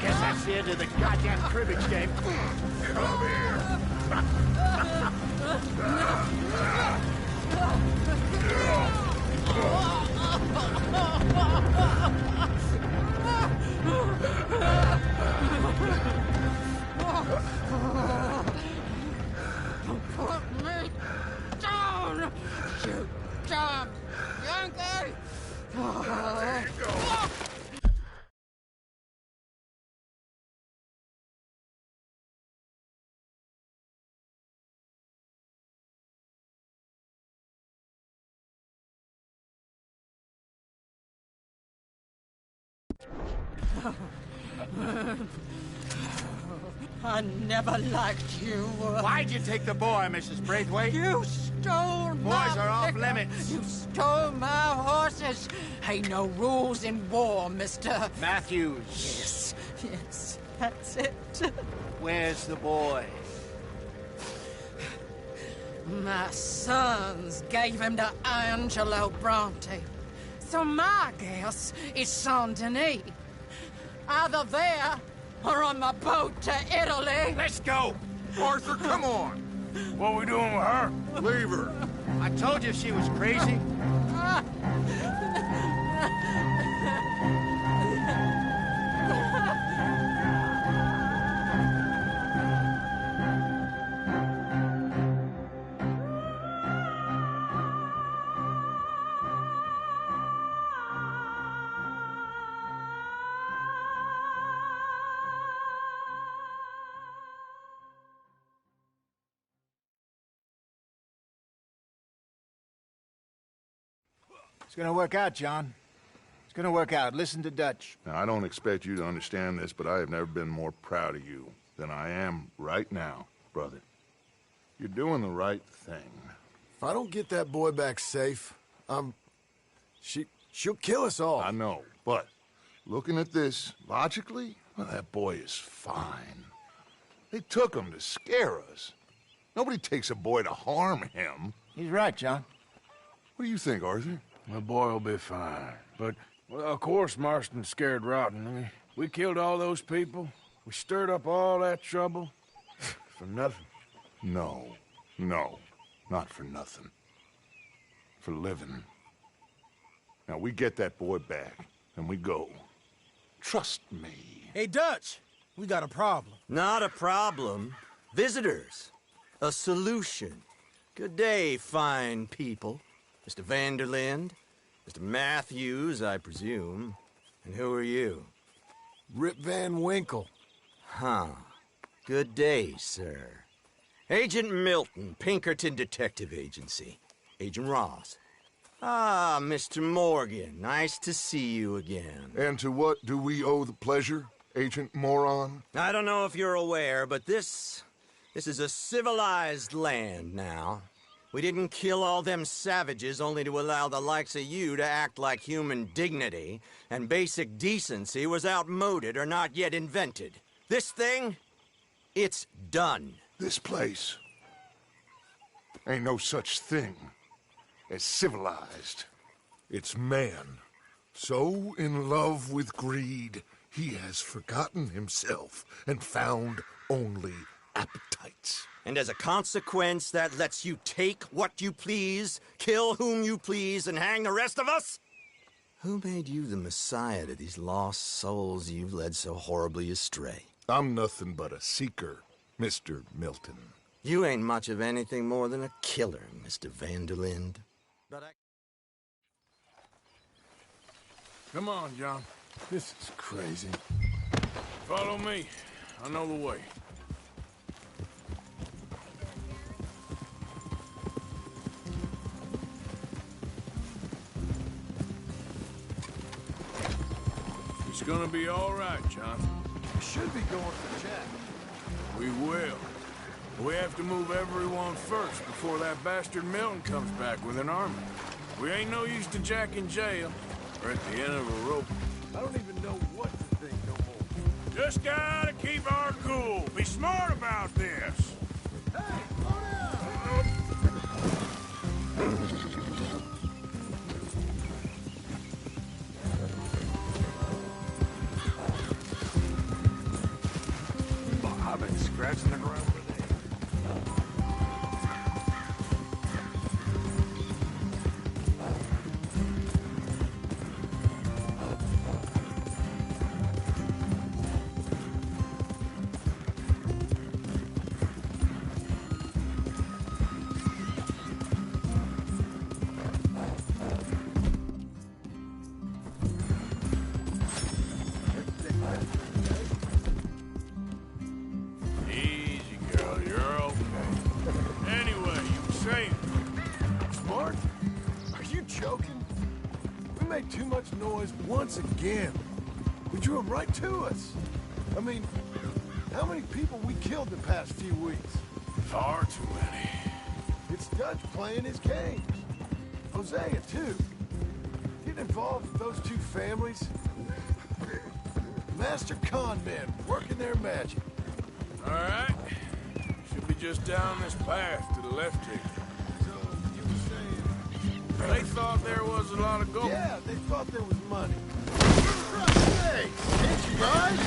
S4: Guess that's the end of the goddamn cribbage game.
S6: Come here.
S11: Put me down, you damn Yankee!
S6: There you go.
S11: I never liked you.
S4: Why'd you take the boy, Mrs. Braithwaite?
S11: You stole my
S4: Boys are off
S11: liquor.
S4: limits.
S11: You stole my horses. Ain't no rules in war, mister.
S4: Matthews.
S11: Yes, that's it.
S4: Where's the boy?
S11: My sons gave him to Angelo Bronte. So my guess is Saint-Denis. Either there or on the boat to Italy.
S4: Let's go!
S6: Arthur, come on.
S1: What are we doing with her?
S6: Leave her.
S4: I told you she was crazy. It's gonna work out, John. It's gonna work out. Listen to Dutch.
S6: Now, I don't expect you to understand this, but I have never been more proud of you than I am right now, brother. You're doing the right thing.
S2: If I don't get that boy back safe, she'll kill us all.
S6: I know, but looking at this logically, well, that boy is fine. They took him to scare us. Nobody takes a boy to harm him.
S4: He's right, John.
S6: What do you think, Arthur?
S1: The boy will be fine. But, well, of course Marston's scared rotten. I mean, we killed all those people. We stirred up all that trouble. For nothing.
S6: No, not for nothing. For living. Now, we get that boy back, and we go. Trust me.
S20: Hey, Dutch, we got a problem.
S8: Not a problem. Visitors. A solution. Good day, fine people. Mr. Vanderlinde, Mr. Matthews, I presume. And who are you?
S2: Rip Van Winkle.
S8: Huh. Good day, sir. Agent Milton, Pinkerton Detective Agency. Agent Ross. Ah, Mr. Morgan, nice to see you again.
S6: And to what do we owe the pleasure, Agent Moron?
S8: I don't know if you're aware, but this is a civilized land now. We didn't kill all them savages only to allow the likes of you to act like human dignity, and basic decency was outmoded or not yet invented. This thing, it's done.
S6: This place ain't no such thing as civilized. It's man, so in love with greed, he has forgotten himself and found only appetites.
S8: And as a consequence, that lets you take what you please, kill whom you please, and hang the rest of us? Who made you the messiah to these lost souls you've led so horribly astray?
S6: I'm nothing but a seeker, Mr. Milton.
S8: You ain't much of anything more than a killer, Mr. Vanderlinde. But
S1: Come on, John.
S2: This is crazy.
S1: Follow me. I know the way. It's gonna be all right, John.
S2: We should be going for Jack.
S1: We will. We have to move everyone first before that bastard Milton comes back with an army. We ain't no use to Jack in jail or at the end of a rope.
S2: I don't even know what to think no more.
S1: Just gotta keep our cool. Be smart about this.
S2: Hey, slow
S1: I've been scratching the ground for days.
S2: once again. We drew him right to us. I mean, how many people we killed the past few weeks?
S1: Far too many.
S2: It's Dutch playing his game. Hosea, too. Getting involved with those two families. Master con men working their magic.
S1: All right. Should be just down this path to the left here.
S2: So, you were saying...
S1: They thought there was a lot of gold.
S2: Yeah, they thought there was money. Hey, can't you ride?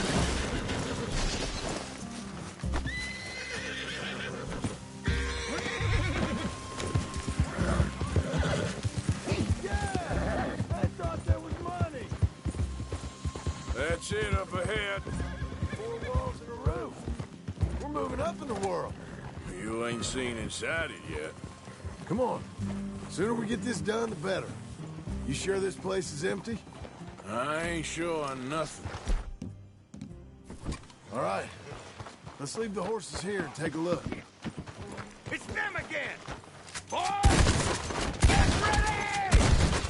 S2: Yeah, I thought there was money.
S1: That's it up ahead.
S2: 4 walls and a roof. We're moving up in the world.
S1: You ain't seen inside it yet.
S2: Come on. The sooner we get this done, the better. You sure this place is empty?
S1: I ain't sure on nothing.
S2: All right. Let's leave the horses here and take a look.
S9: It's them again! Boys! Get ready!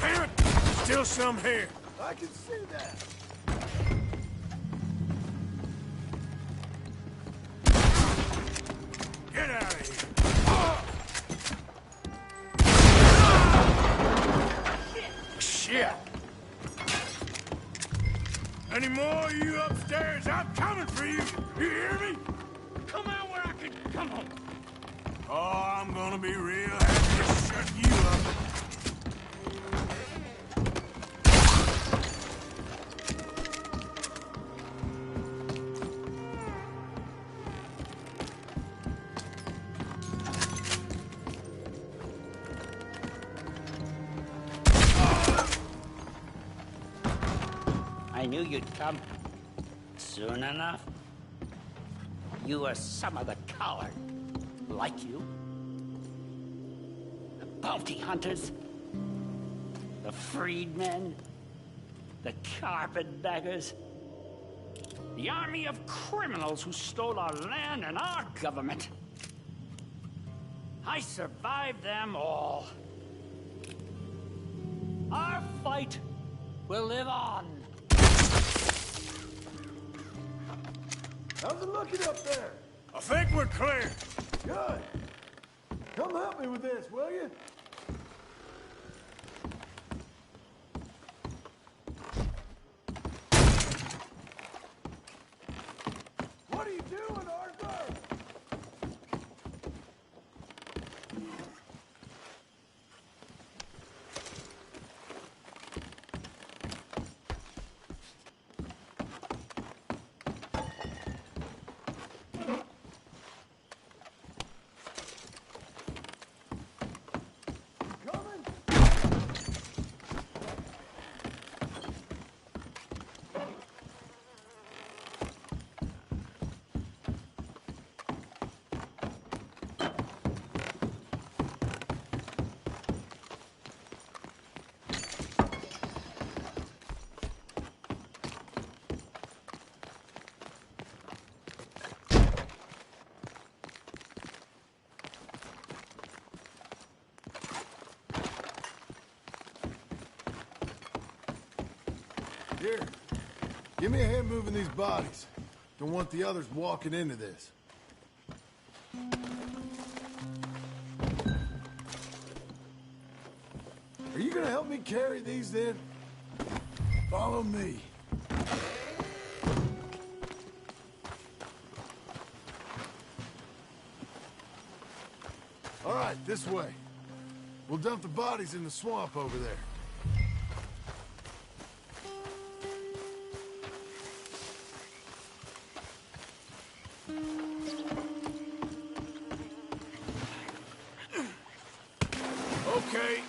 S1: Damn it! Still some here.
S2: I can see that.
S1: Get out of here. Shit. Any more of you upstairs? I'm coming for you. You hear me?
S12: Come out where I can come on.
S1: Oh, I'm gonna be real happy to shut you up.
S14: I knew you'd come. Soon enough. You were some of the coward. Like you. The bounty hunters. The freedmen. The carpetbaggers. The army of criminals who stole our land and our government. I survived them all. Our fight will live on.
S2: How's it looking up there?
S1: I think we're clear.
S2: Good. Come help me with this, will you? What are you doing, Arthur? Here, give me a hand moving these bodies. Don't want the others walking into this. Are you gonna help me carry these then? Follow me. All right, this way. We'll dump the bodies in the swamp over there.
S1: Okay,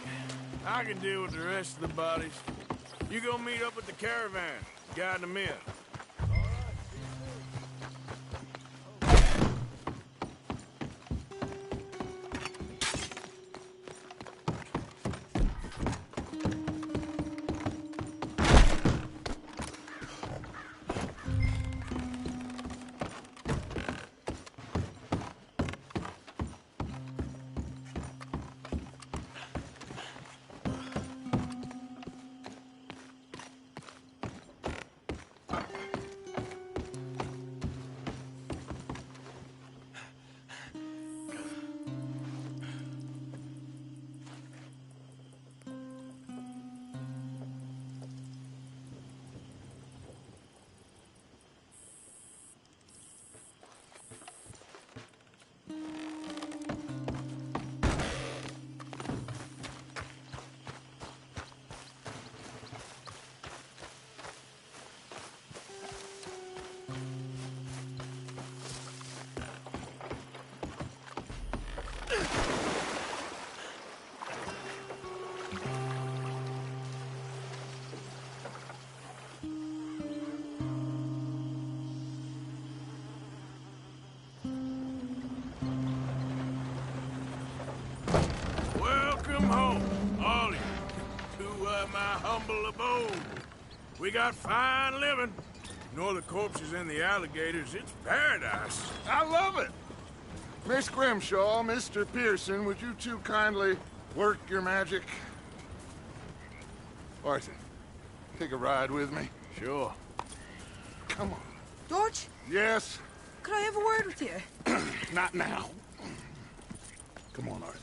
S1: I can deal with the rest of the bodies. You go meet up with the caravan, guide them in. Humble abode. We got fine living. Ignore the corpses and the alligators. It's paradise.
S6: I love it. Miss Grimshaw, Mr. Pearson, would you two kindly work your magic? Arthur, take a ride with me?
S1: Sure.
S6: Come on.
S15: George?
S6: Yes?
S15: Could I have a word with you?
S6: Not now. Come on, Arthur.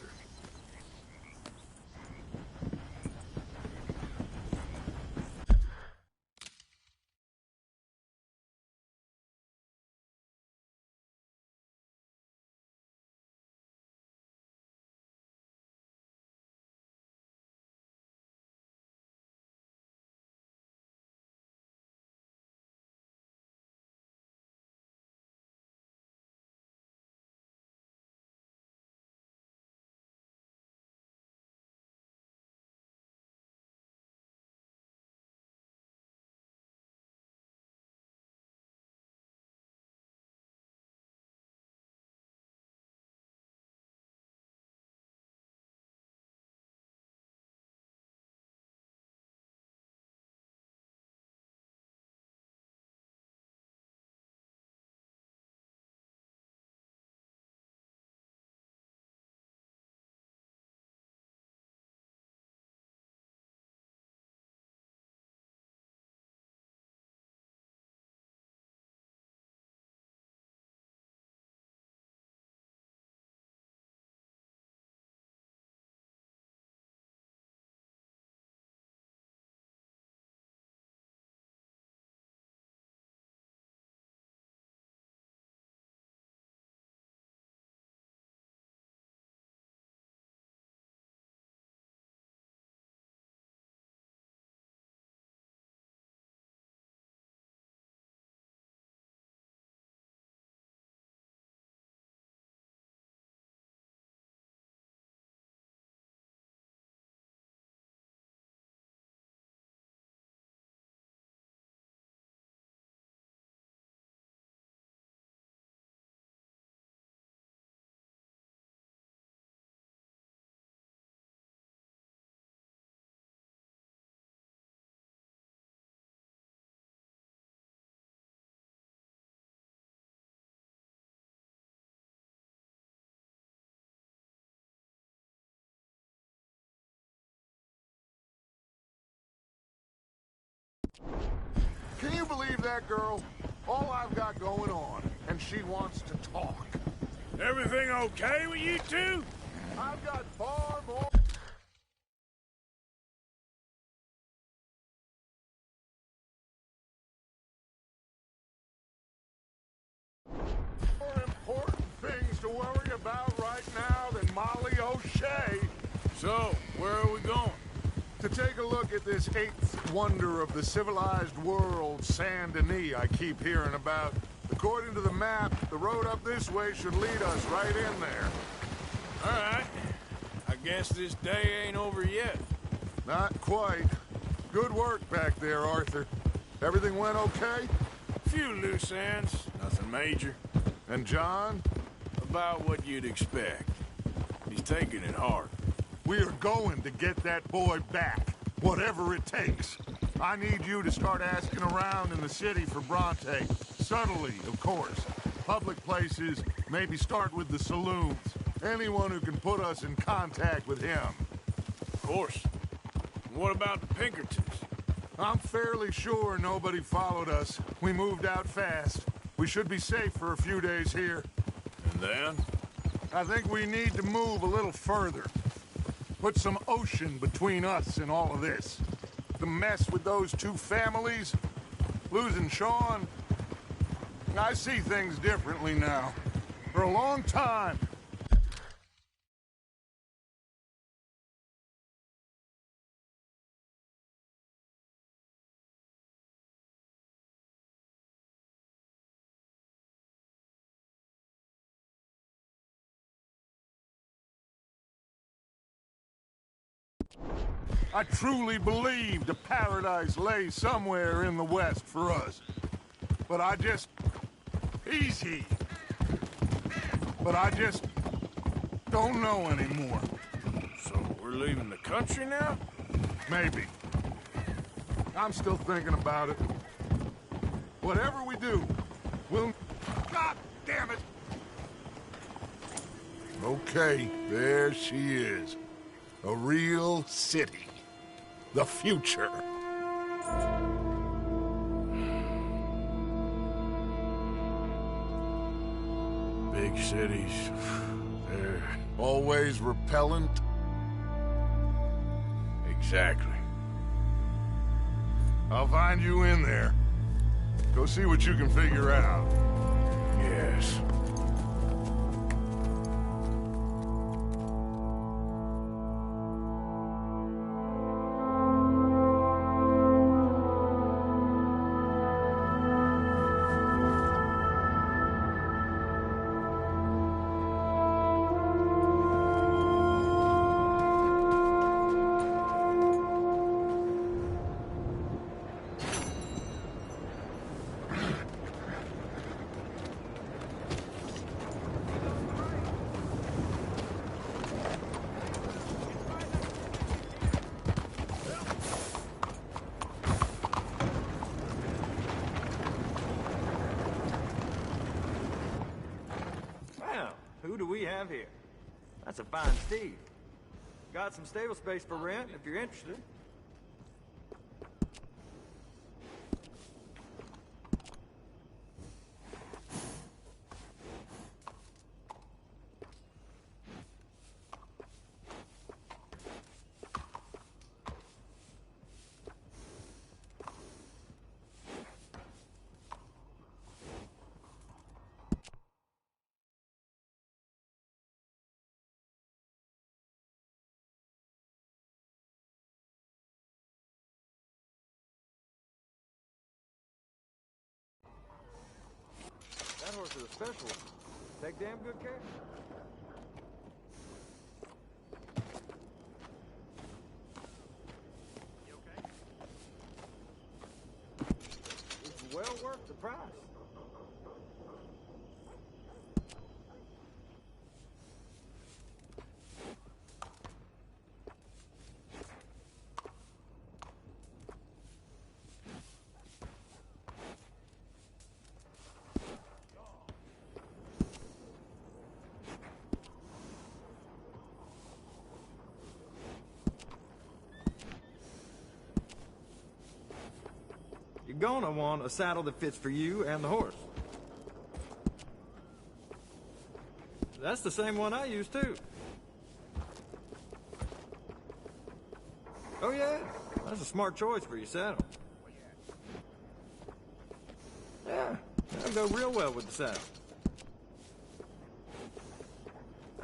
S6: Can you believe that girl? All I've got going on, and she wants to talk.
S1: Everything okay with you two?
S6: I've got far more... more important things to worry about right now than Molly O'Shea.
S1: So, where are we going?
S6: To take a look at this eighth wonder of the civilized world, Saint Denis, I keep hearing about. According to the map, the road up this way should lead us right in there.
S1: All right. I guess this day ain't over yet.
S6: Not quite. Good work back there, Arthur. Everything went okay?
S1: Few loose ends, nothing major.
S6: And John?
S1: About what you'd expect. He's taking it hard.
S6: We are going to get that boy back, whatever it takes. I need you to start asking around in the city for Bronte. Subtly, of course. Public places, maybe start with the saloons. Anyone who can put us in contact with him.
S1: Of course. What about the Pinkertons?
S6: I'm fairly sure nobody followed us. We moved out fast. We should be safe for a few days here.
S1: And then?
S6: I think we need to move a little further. Put some ocean between us and all of this. The mess with those two families, losing Sean. I see things differently now. For a long time. I truly believed a paradise lay somewhere in the West for us. But I just... Easy. But I just... don't know anymore.
S1: So we're leaving the country now?
S6: Maybe. I'm still thinking about it. Whatever we do, we'll... God damn it! Okay, there she is. A real city. the future.
S1: Big cities, they're...
S6: Always repellent?
S1: Exactly.
S6: I'll find you in there. Go see what you can figure out.
S1: Yes.
S10: Who do we have here? That's a fine Steve. Got some stable space for rent if you're interested. That horse is a special one. Take damn good care. You okay? It's well worth the price. You're gonna want a saddle that fits for you and the horse. That's the same one I use too. Oh yeah, that's a smart choice for your saddle. Yeah, that'll go real well with the saddle.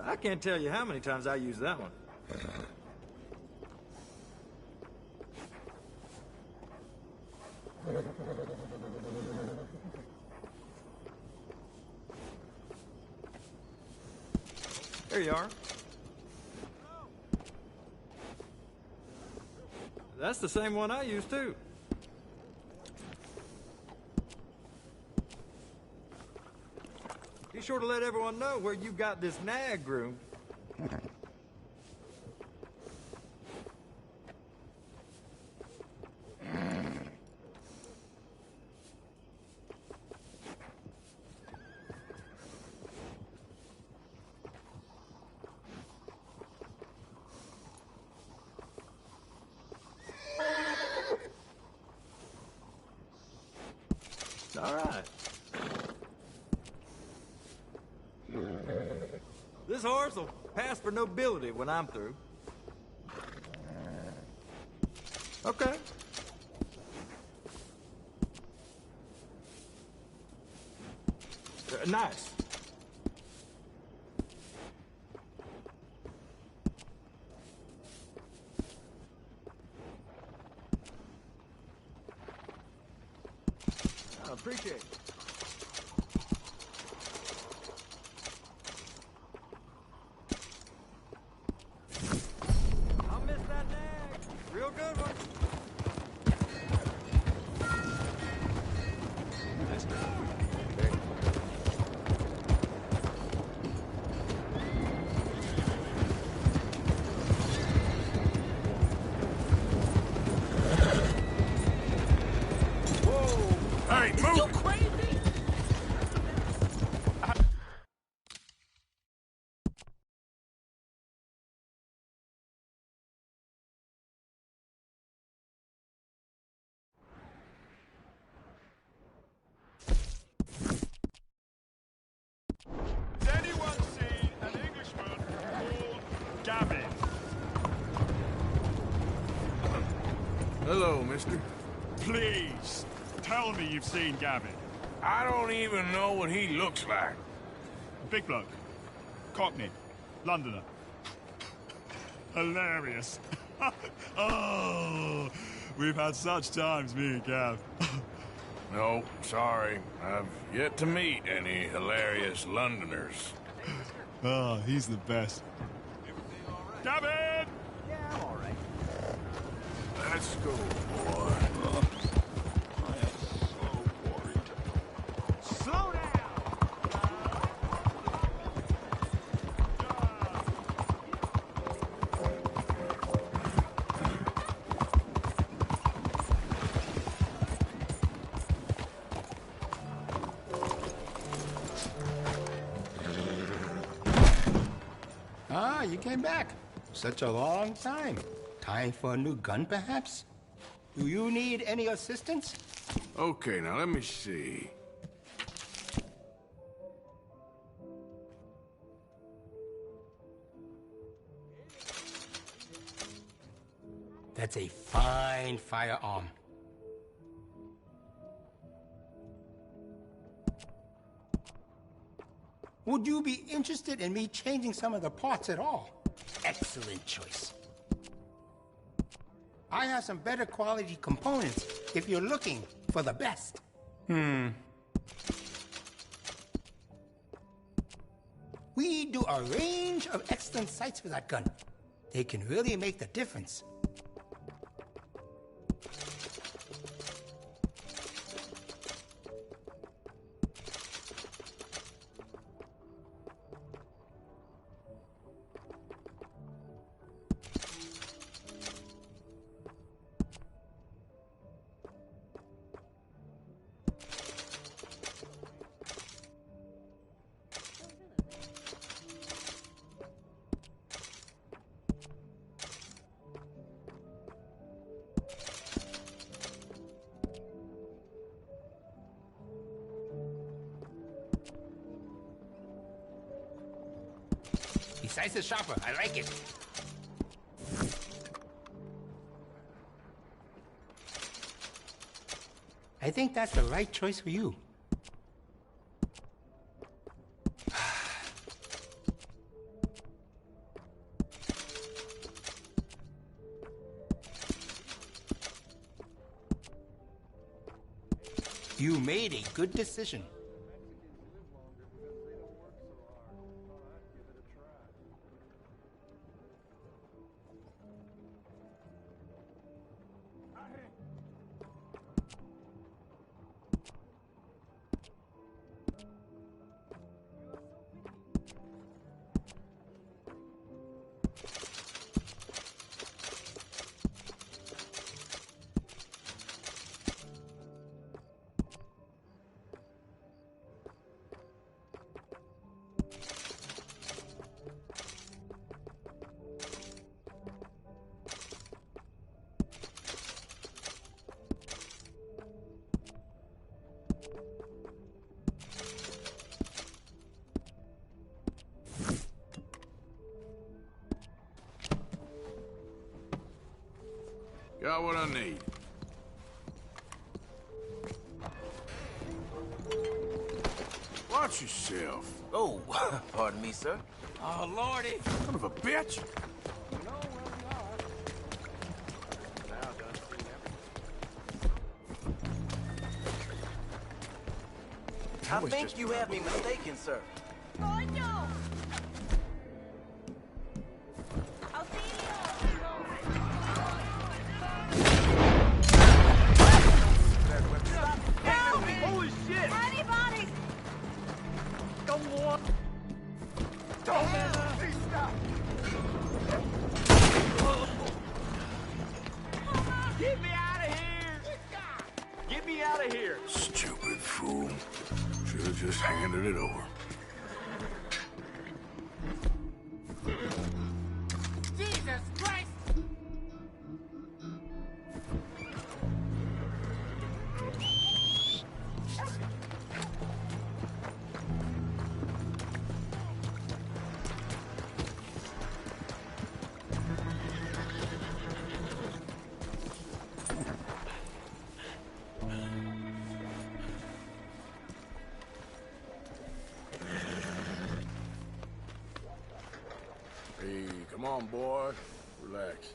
S10: I can't tell you how many times I use that one. There you are. That's the same one I use too. Be sure to let everyone know where you got this nag groomed. All right. This horse will pass for nobility when I'm through. Okay. Nice. I appreciate it. I'll miss that nag. Real good one. Let's go.
S6: Hey, move!
S13: You crazy?
S16: Has anyone seen an Englishman called Gavin?
S1: Hello, mister.
S16: Please, tell me you've seen Gavin.
S1: I don't even know what he looks like.
S16: Big bloke. Cockney. Londoner. Hilarious. Oh, we've had such times, me and Gav.
S1: No, sorry. I've yet to meet any hilarious Londoners.
S16: Oh, he's the best. Gavin!
S7: Yeah, I'm all right.
S1: Let's go, boy.
S16: Slow down!
S22: Ah, you came back. Such a long time. Time for a new gun, perhaps? Do you need any assistance?
S1: Okay, now let me see.
S22: That's a fine firearm. Would you be interested in me changing some of the parts at all? Excellent choice. I have some better quality components if you're looking for the best. We do a range of excellent sights for that gun. They can really make the difference. Besides the shopper, I like it. I think that's the right choice for you. You made a good decision.
S1: Got what I need. Watch yourself.
S20: Oh, pardon me, sir.
S3: Oh, Lordy.
S1: Son of a bitch.
S20: I think you have me mistaken, sir.
S13: Holy shit!
S21: Anybody!
S13: Don't want. Don't please stop! Get me out of here! Get me out of here!
S1: Stupid fool. Should have just handed it over.
S13: Jesus Christ!
S1: Hey, come on, boy. Relax.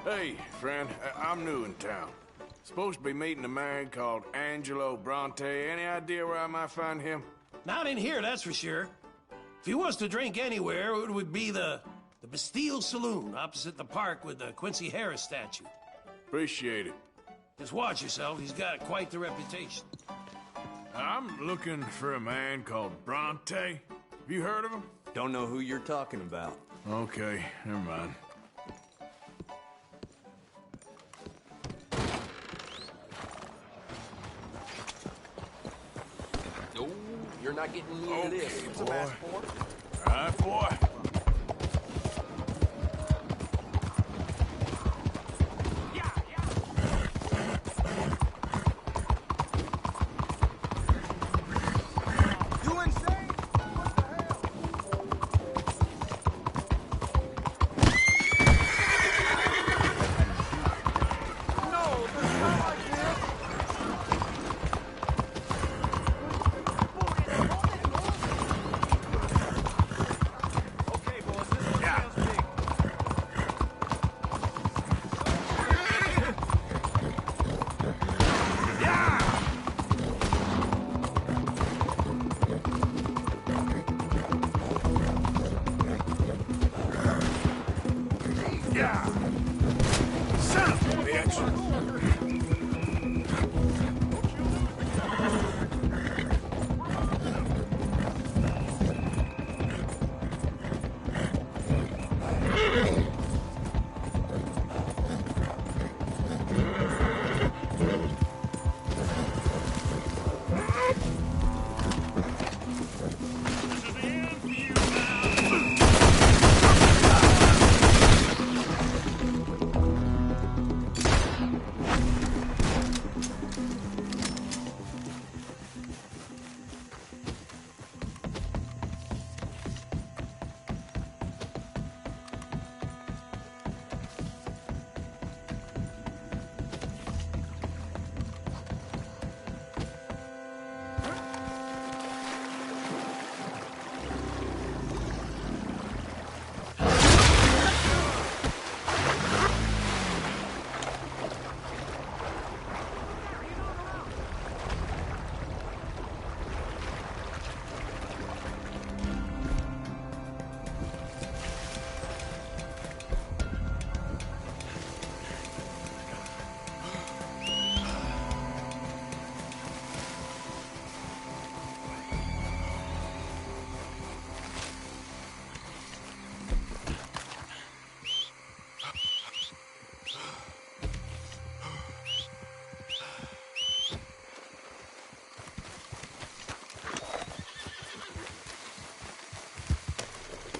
S1: Hey, friend, I'm new in town. Supposed to be meeting a man called Angelo Bronte. Any idea where I might find him?
S17: Not in here, that's for sure. If he wants to drink anywhere, it would be the Bastille Saloon, opposite the park with the Quincy Harris statue.
S1: Appreciate it.
S17: Just watch yourself, he's got quite the reputation.
S1: I'm looking for a man called Bronte. Have you heard of him?
S8: Don't know who you're talking about.
S1: Okay, never mind.
S18: No, you're not getting me into this. What's
S1: boy.
S18: a match for?
S1: All right, boy.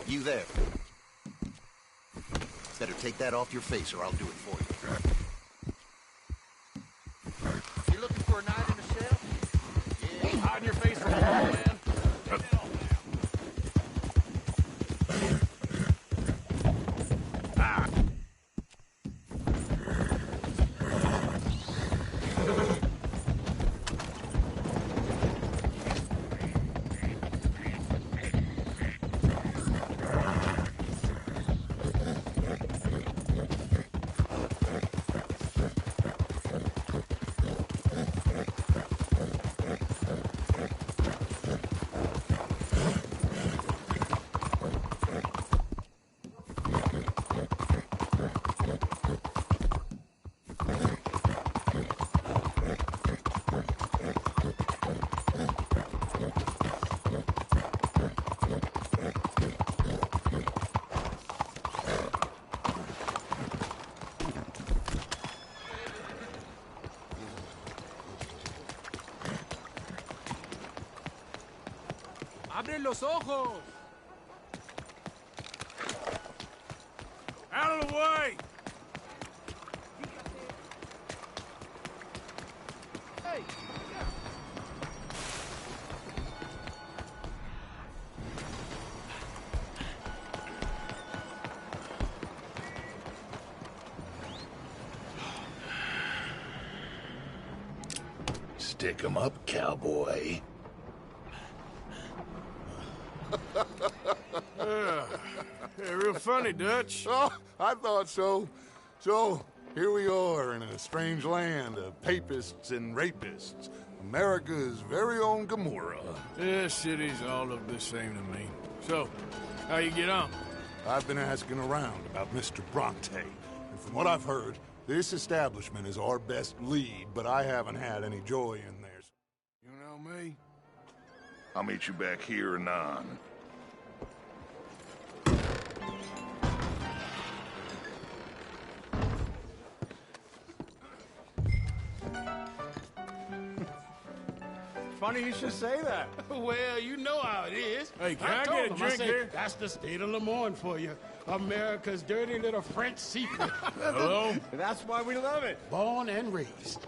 S5: You there. Better take that off your face or I'll do it for you.
S1: You looking for a night in the shell? Yeah. Hiding your face from the wall, man. Take it off now. Ah.
S13: ¡Abre los ojos!
S1: Out of the way!
S13: Hey!
S2: Stick 'em up, cowboy.
S1: Yeah, real funny, Dutch.
S6: Oh, I thought so. So, here we are in a strange land of papists and rapists. America's very own Gomorrah.
S1: This cities all look the same to me. So, how you get on?
S6: I've been asking around about Mr. Bronte. And from what I've heard, this establishment is our best lead, but I haven't had any joy in theirs.
S1: You know me?
S2: I'll meet you back here anon.
S1: Funny you should say that.
S17: Well, you know how it is.
S1: Hey, can I
S17: told
S1: get a
S17: him,
S1: drink
S17: said,
S1: here?
S17: That's the state of Lemoyne for you. America's dirty little French secret.
S1: Hello?
S10: That's why we love it.
S17: Born and raised.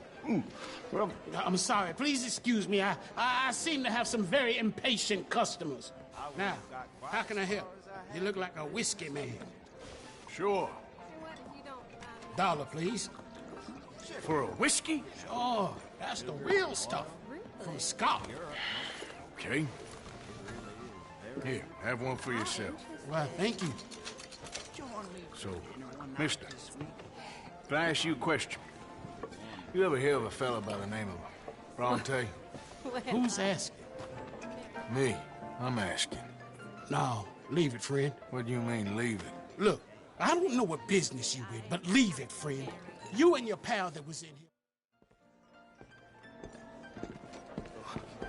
S17: Well, I'm sorry. Please excuse me. I seem to have some very impatient customers. Now, how can I help? You look like a whiskey man.
S1: Sure.
S17: $1, please.
S1: For a whiskey?
S17: Sure. That's the real stuff. From Scotland.
S1: Okay. Here, have one for yourself.
S17: Well, thank you.
S1: So, mister, can I ask you a question? You ever hear of a fella by the name of Bronte?
S17: Who's asking?
S1: Me. I'm asking.
S17: No, leave it, friend.
S1: What do you mean, leave it?
S17: Look, I don't know what business you in, but leave it, friend. You and your pal that was in here.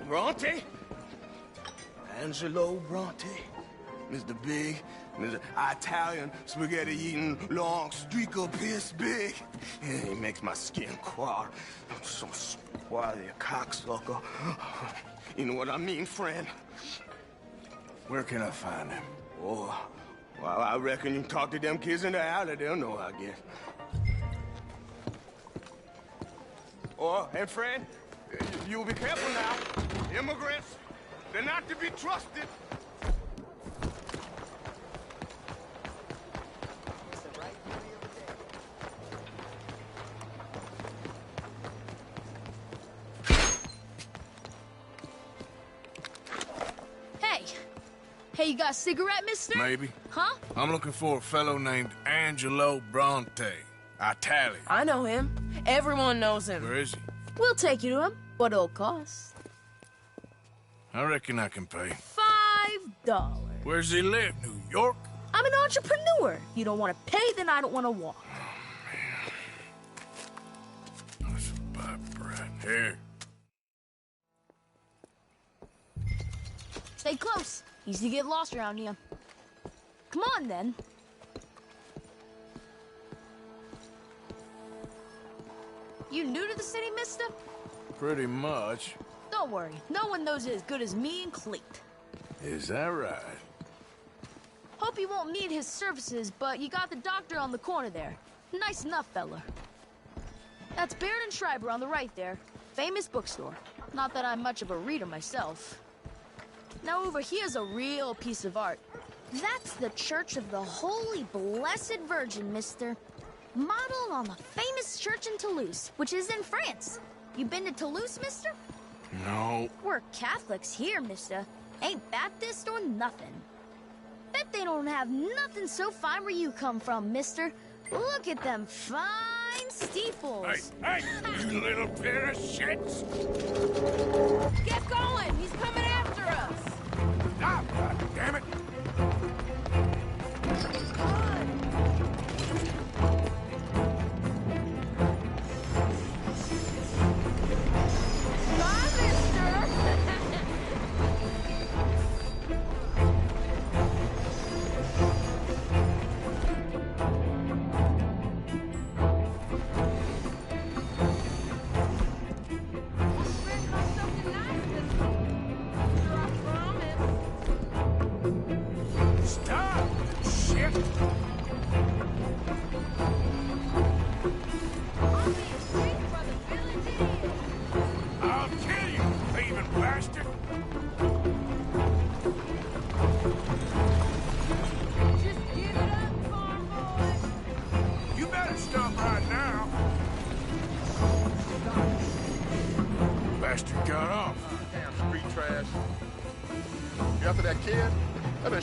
S19: Bronte? Angelo Bronte? Mr. Big, Mr. Italian spaghetti-eating long streak of piss big. Yeah, he makes my skin crawl. I'm so squally a cocksucker. You know what I mean, friend?
S1: Where can I find him?
S19: Oh, well, I reckon you can talk to them kids in the alley. They'll know, I guess. Oh, and friend, you'll be careful now. Immigrants, they're not to be trusted.
S23: Hey, you got a cigarette, mister?
S1: Maybe.
S23: Huh?
S1: I'm looking for a fellow named Angelo Bronte. Italian.
S24: I know him. Everyone knows him.
S1: Where is he?
S23: We'll take you to him. What it'll cost?
S1: I reckon I can pay.
S23: $5.
S1: Where's he live? New York?
S23: I'm an entrepreneur. You don't want to pay, then I don't want to walk.
S1: That's a bad brat. Here.
S23: Stay close. Easy to get lost around here. Come on, then. You new to the city, mister?
S1: Pretty much.
S23: Don't worry. No one knows it as good as me and Cleet.
S1: Is that right?
S23: Hope hope you won't need his services, but you got the doctor on the corner there. Nice enough, fella. That's Baird and Schreiber on the right there. Famous bookstore. Not that I'm much of a reader myself. Now over here's a real piece of art. That's the Church of the Holy Blessed Virgin, mister. Modeled on the famous church in Toulouse, which is in France. You been to Toulouse, mister?
S1: No.
S23: We're Catholics here, mister. Ain't Baptist or nothing. Bet they don't have nothing so fine where you come from, mister. Look at them fine steeples.
S1: Hey, you little pair of shits!
S23: Get going! He's coming after us!
S1: Stop! God damn it!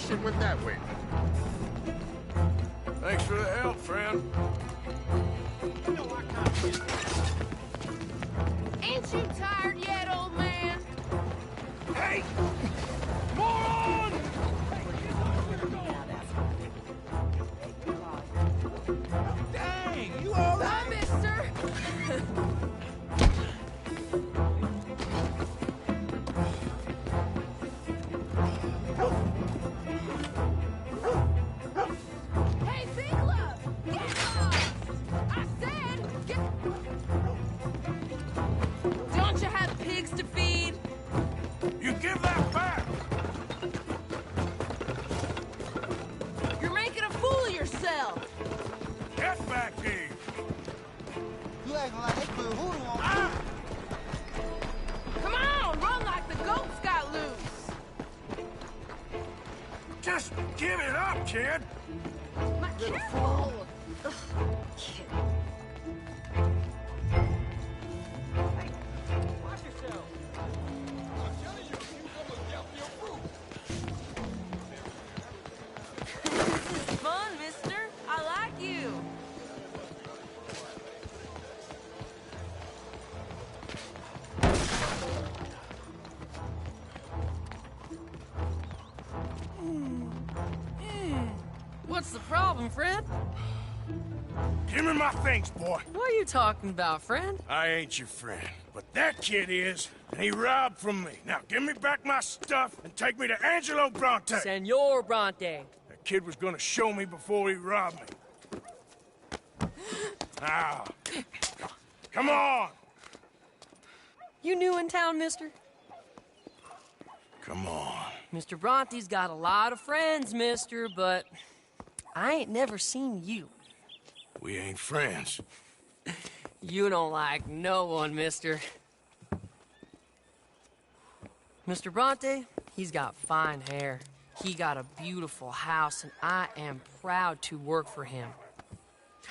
S6: Shit went that way.
S1: Thanks for the help, friend.
S21: Ain't you tired yet, old man?
S1: Hey! Moron!
S3: Dang, you all right?
S21: Bye, mister! Come on, run like the goats got loose.
S1: Just give it up, kid.
S21: Careful. Ugh, kid.
S3: Watch yourself. I'm telling you, you almost got me a fruit.
S24: This is fun, mister. I like you.
S4: What's the problem, friend?
S1: Give me my things, boy.
S4: What are you talking about, friend?
S1: I ain't your friend, but that kid is, and he robbed from me. Now give me back my stuff and take me to Angelo Bronte.
S4: Senor Bronte.
S1: That kid was gonna show me before he robbed me. Now, come on.
S4: You new in town, mister?
S1: Come on.
S4: Mr. Bronte's got a lot of friends, mister, but I ain't never seen you.
S1: We ain't friends.
S4: You don't like no one, mister. Mr. Bronte, he's got fine hair. He got a beautiful house, and I am proud to work for him.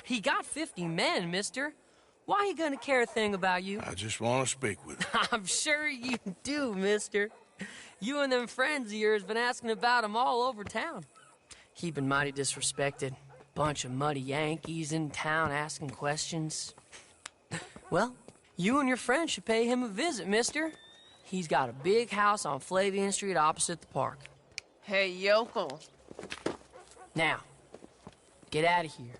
S4: He got 50 men, mister. Why he gonna care a thing about you?
S1: I just want to speak with him.
S4: I'm sure you do, mister. You and them friends of yours been asking about him all over town. He been mighty disrespected. Bunch of muddy Yankees in town asking questions. Well, you and your friend should pay him a visit, mister. He's got a big house on Flavian Street opposite the park.
S24: Hey, yokel.
S4: Now, get out of here.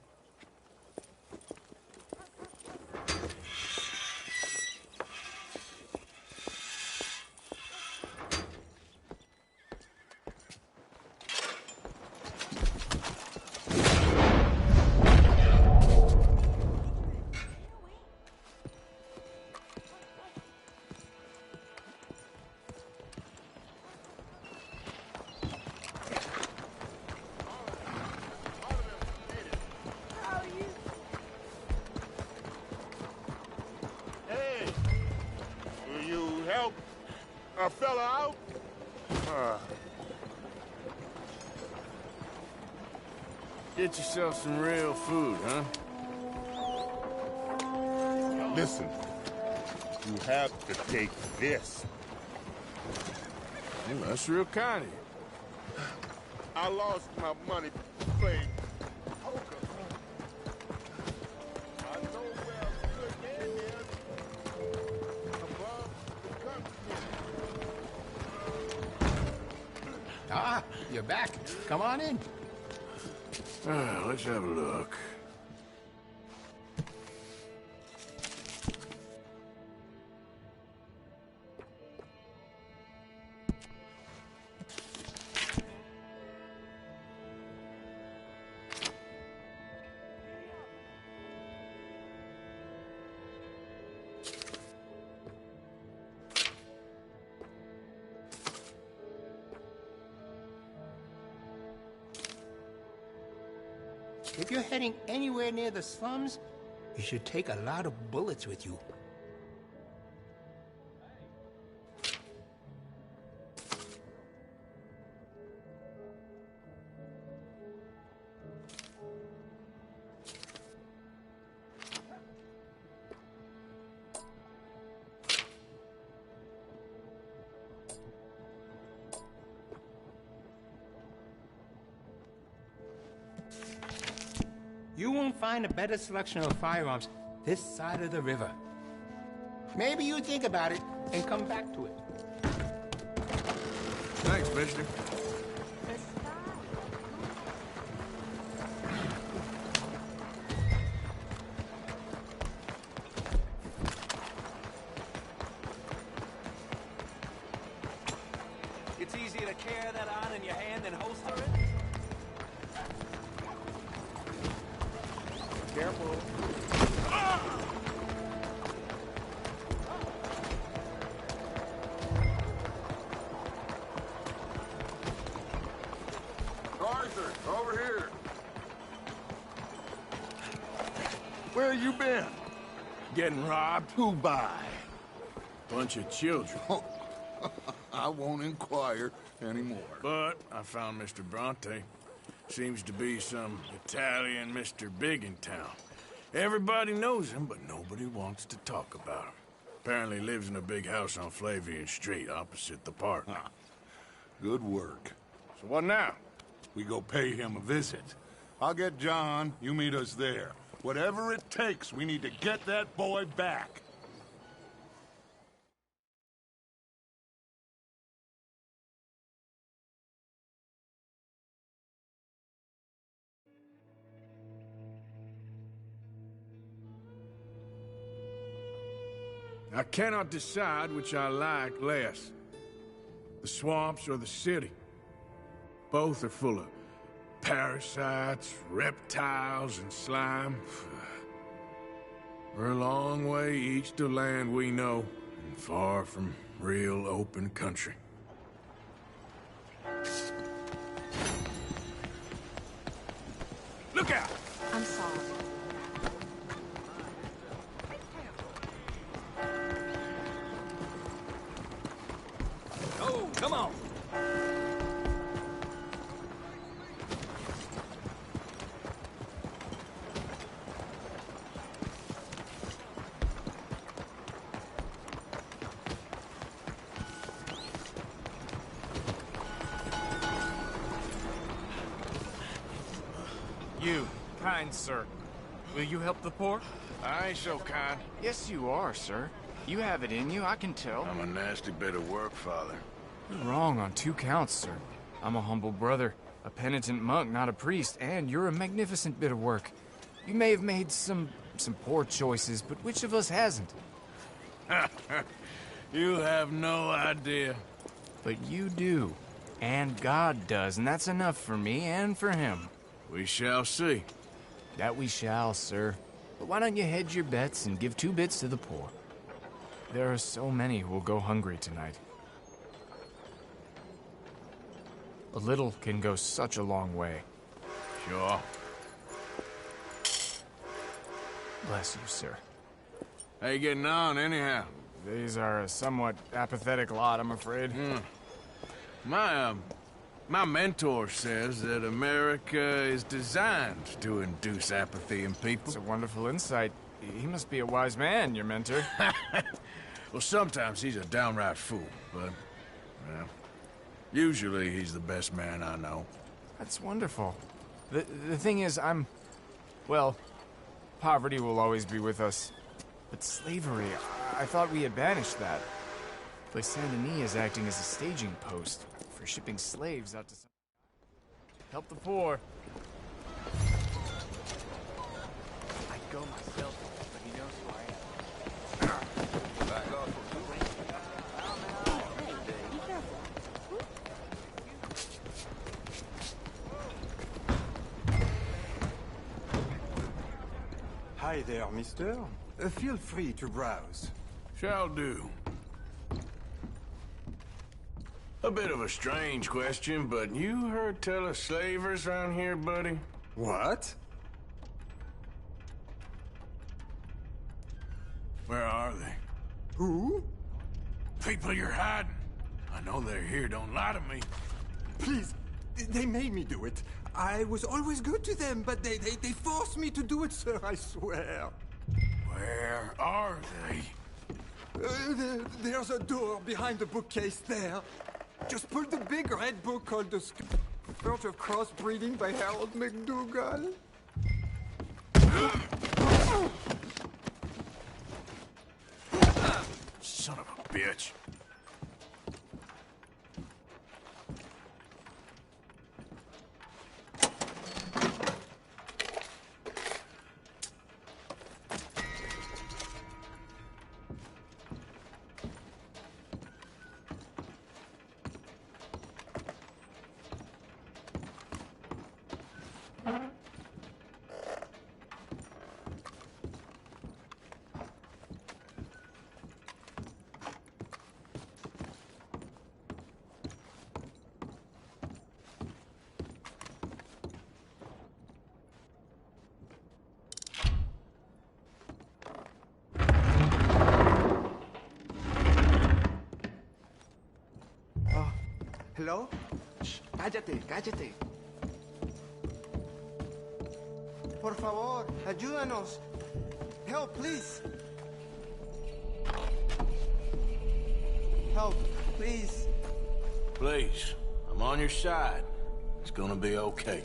S6: help a fella out?
S1: Get yourself some real food, huh?
S6: Listen, you have to take this.
S1: Hey, that's real kind of you.
S6: I lost my money playing poker. I know where a good man is. Above the country.
S22: Ah, you're back. Come on in.
S1: Let's have a look.
S22: If you're heading anywhere near the slums, you should take a lot of bullets with you. You won't find a better selection of firearms this side of the river. Maybe you think about it and come back to it.
S1: Thanks, mister.
S10: It's easier to carry that on in your hand than holster it. Careful.
S6: Arthur, over here. Where you been?
S1: Getting robbed?
S6: Who by?
S1: Bunch of children.
S6: I won't inquire anymore.
S1: But I found Mr. Bronte. Seems to be some Italian Mr. Big in town. Everybody knows him, but nobody wants to talk about him. Apparently lives in a big house on Flavian Street, opposite the park.
S6: Good work.
S1: So what now?
S6: We go pay him a visit. I'll get John, you meet us there. Whatever it takes, we need to get that boy back.
S1: I cannot decide which I like less. The swamps or the city. Both are full of parasites, reptiles, and slime. We're a long way east of land we know, and far from real open country. Look out!
S21: I'm sorry.
S10: Oh, come on.
S9: You, kind sir, will you help the poor?
S1: I ain't so kind.
S9: Yes, you are, sir. You have it in you, I can tell.
S1: I'm a nasty bit of work, Father.
S9: You're wrong on 2 counts, sir. I'm a humble brother, a penitent monk, not a priest, and you're a magnificent bit of work. You may have made some poor choices, but which of us hasn't?
S1: You have no idea.
S9: But you do. And God does, and that's enough for me and for him.
S1: We shall see.
S9: That we shall, sir. But why don't you hedge your bets and give 2 bits to the poor? There are so many who will go hungry tonight. A little can go such a long way.
S1: Sure.
S9: Bless you, sir.
S1: How you getting on, anyhow?
S9: These are a somewhat apathetic lot, I'm afraid.
S1: My mentor says that America is designed to induce apathy in people.
S9: It's a wonderful insight. He must be a wise man, your mentor.
S1: Well, sometimes he's a downright fool, but, well, usually he's the best man I know.
S9: That's wonderful. The thing is, well, poverty will always be with us. But slavery, I thought we had banished that. Place Saint-Denis is acting as a staging post for shipping slaves out to help the poor.
S10: I'd go myself, but he knows who I am. Back off.
S22: Hi there, mister. Feel free to browse.
S1: Shall do. A bit of a strange question, but you heard tell of slavers around here, buddy?
S22: What?
S1: Where are they?
S22: Who?
S1: People you're hiding. I know they're here, don't lie to me.
S22: Please, they made me do it. I was always good to them, but they forced me to do it, sir, I swear.
S1: Where are they?
S22: There's a door behind the bookcase there. Just pull the big red book called The Scourge of Crossbreeding by Harold McDougall.
S1: Son of a bitch.
S22: Hello?
S10: Shh, cállate, cállate.
S22: Por favor, ayúdanos. Help, please. Help, please.
S1: Please, I'm on your side. It's gonna be okay.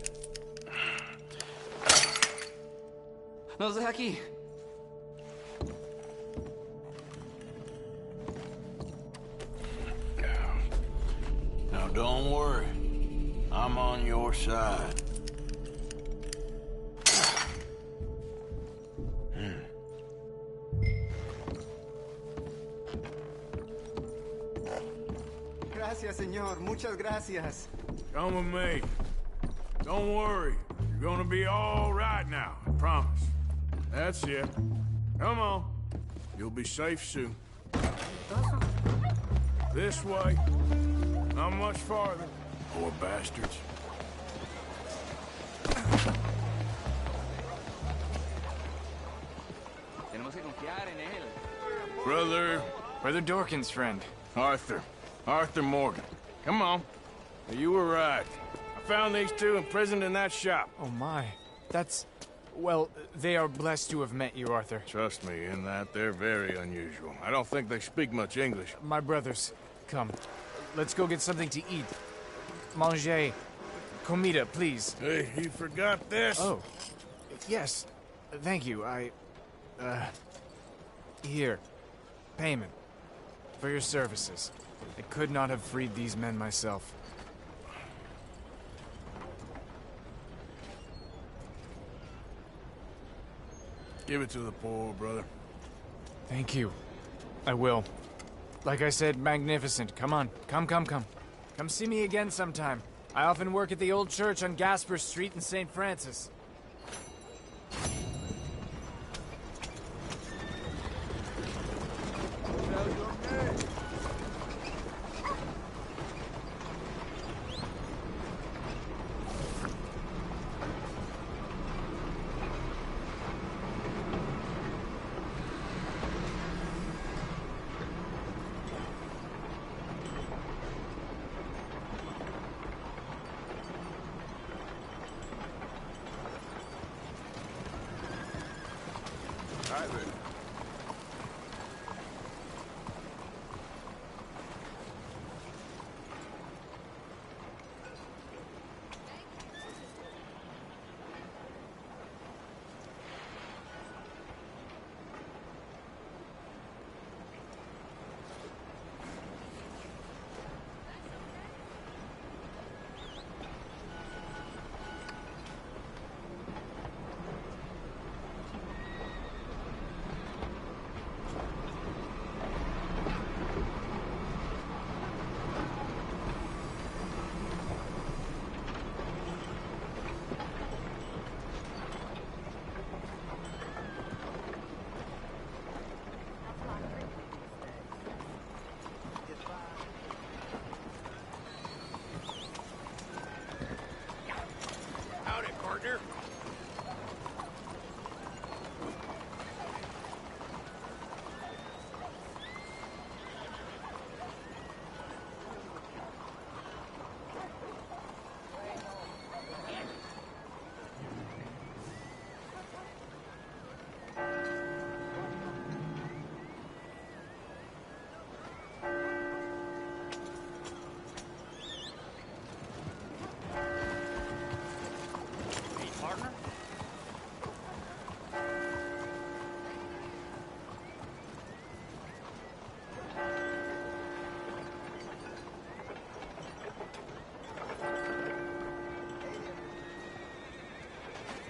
S10: Nos deja aquí.
S1: Now don't worry. I'm on your side.
S22: Gracias, señor. Muchas gracias.
S1: Come with me. Don't worry. You're gonna be all right now, I promise. That's it. Come on. You'll be safe soon. This way. Not much farther. Poor bastards.
S10: Tenemos que confiar en él.
S1: Brother
S9: Dorkin's friend.
S1: Arthur Morgan. Come on. You were right. I found these two imprisoned in that shop.
S9: Oh my. That's... Well, they are blessed to have met you, Arthur.
S1: Trust me, in that they're very unusual. I don't think they speak much English.
S9: My brothers, come. Let's go get something to eat. Manger. Comida, please.
S1: Hey, you forgot this?
S9: Oh. Yes. Thank you. Here. Payment. For your services. I could not have freed these men myself.
S1: Give it to the poor, brother.
S9: Thank you. I will. Like I said, magnificent. Come on. Come. Come see me again sometime. I often work at the old church on Gasper Street in St. Francis.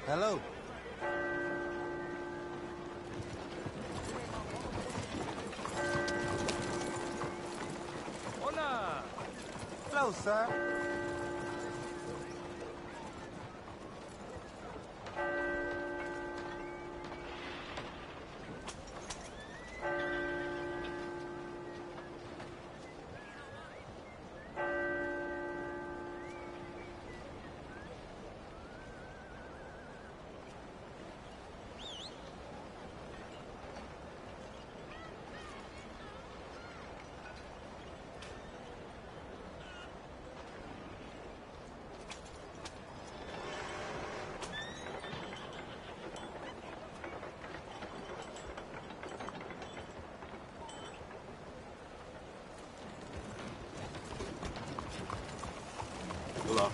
S22: Hello.
S3: Hola.
S22: Hello, sir.
S1: Good luck.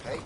S5: Hey.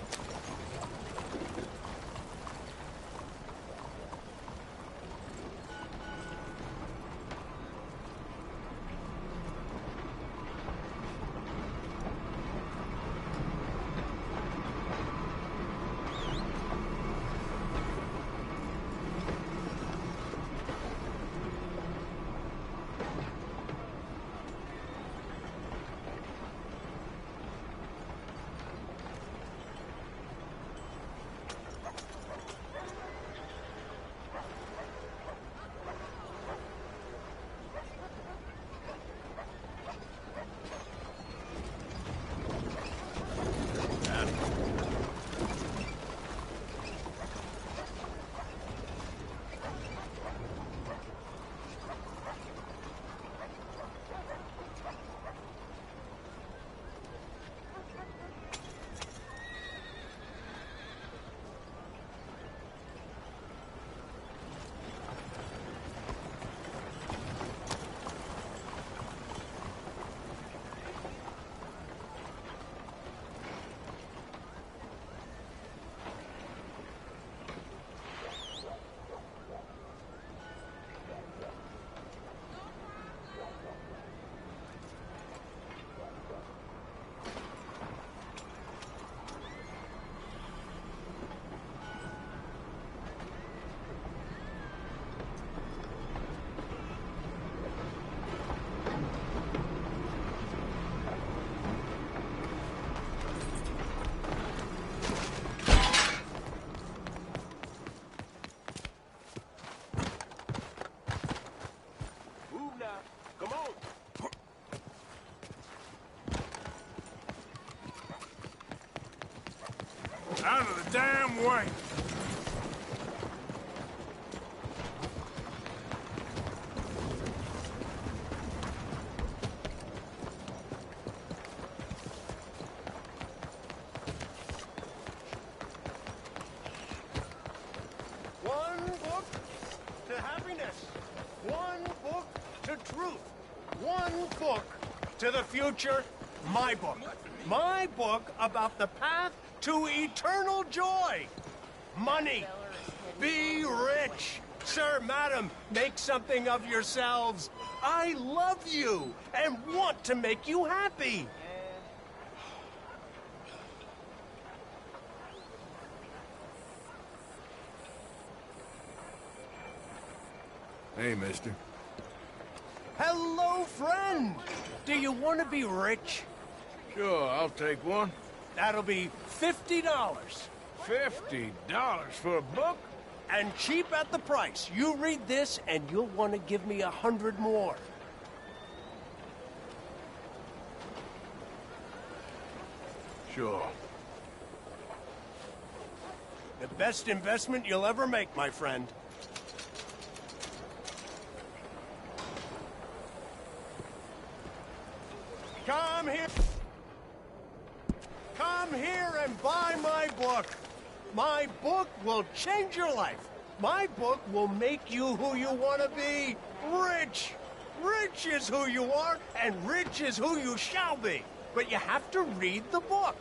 S1: Out of the damn way!
S11: truth. One book to the future, my book. My book about the path to eternal joy. Money. Be rich. Sir, madam, make something of yourselves. I love you and want to make you happy.
S1: Hey, mister.
S11: Hello, friend. Do you want to be rich?
S1: Sure, I'll take one.
S11: That'll be $50.
S1: $50 for a book?
S11: And cheap at the price. You read this and you'll want to give me 100 more.
S1: Sure.
S11: The best investment you'll ever make, my friend. Come here. Come here and buy my book. My book will change your life. My book will make you who you want to be. Rich. Rich is who you are, and rich is who you shall be. But you have to read the book.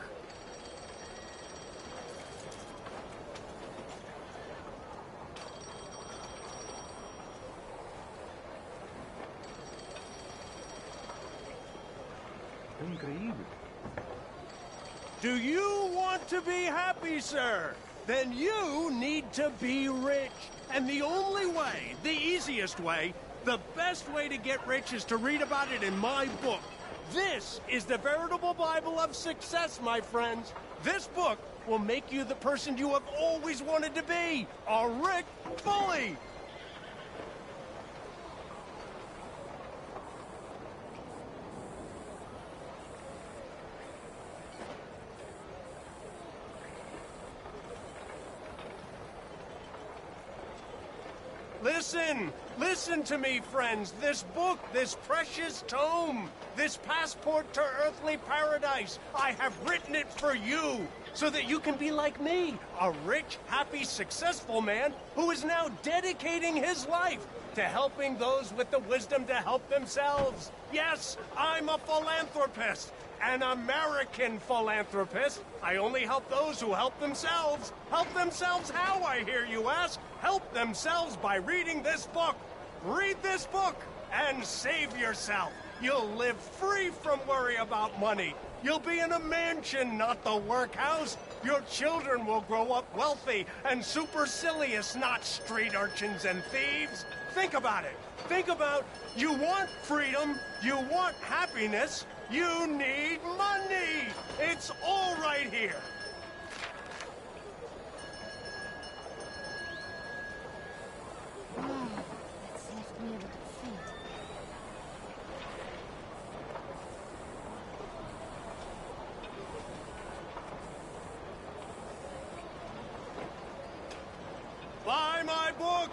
S10: Increíble.
S11: Do you want to be happy, sir? Then you need to be rich. And the only way, the easiest way, the best way to get rich is to read about it in my book. This is the veritable Bible of success, my friends. This book will make you the person you have always wanted to be, a rich bully. Listen to me, friends. This book, this precious tome, this passport to earthly paradise, I have written it for you, so that you can be like me, a rich, happy, successful man who is now dedicating his life to helping those with the wisdom to help themselves. Yes, I'm a philanthropist. An American philanthropist. I only help those who help themselves. Help themselves how, I hear you ask? Help themselves by reading this book. Read this book and save yourself. You'll live free from worry about money. You'll be in a mansion, not the workhouse. Your children will grow up wealthy and supercilious, not street urchins and thieves. Think about it. Think about, you want freedom, you want happiness, you need money! It's all right here!
S23: Let's see if we ever defeat.
S11: Buy my book!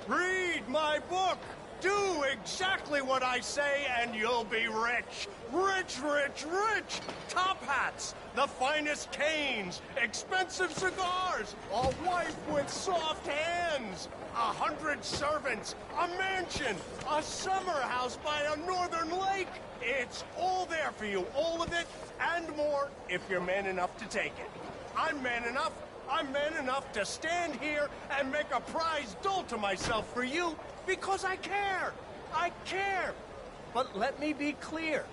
S11: Read my book! Do exactly what I say and you'll be rich. Rich, rich, rich! Top hats, the finest canes, expensive cigars, a wife with soft hands, 100 servants, a mansion, a summer house by a northern lake. It's all there for you, all of it, and more, if you're man enough to take it. I'm man enough. I'm man enough to stand here and make a prize dull to myself for you because I care. I care. But let me be clear.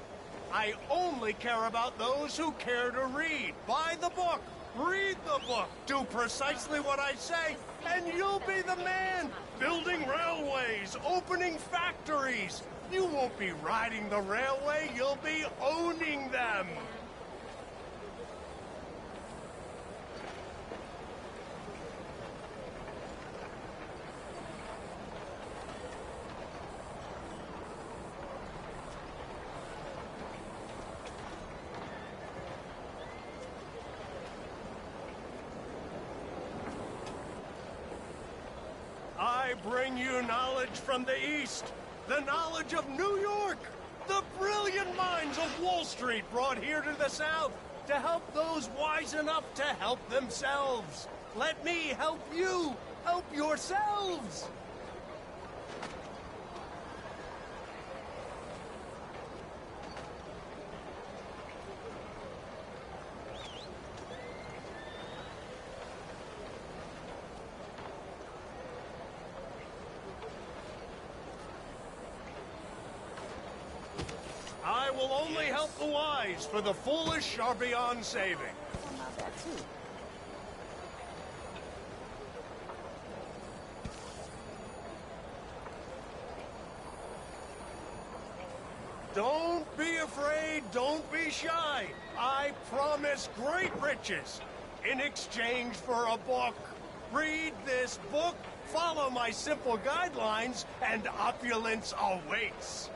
S11: I only care about those who care to read. Buy the book. Read the book. Do precisely what I say, and you'll be the man. Building railways, opening factories. You won't be riding the railway. You'll be owning them. I bring you knowledge from the East, the knowledge of New York, the brilliant minds of Wall Street brought here to the South to help those wise enough to help themselves. Let me help you help yourselves. will only help the wise, for the foolish are beyond saving.
S23: Not that too.
S11: Don't be afraid, don't be shy. I promise great riches in exchange for a book. Read this book, follow my simple guidelines, and opulence awaits.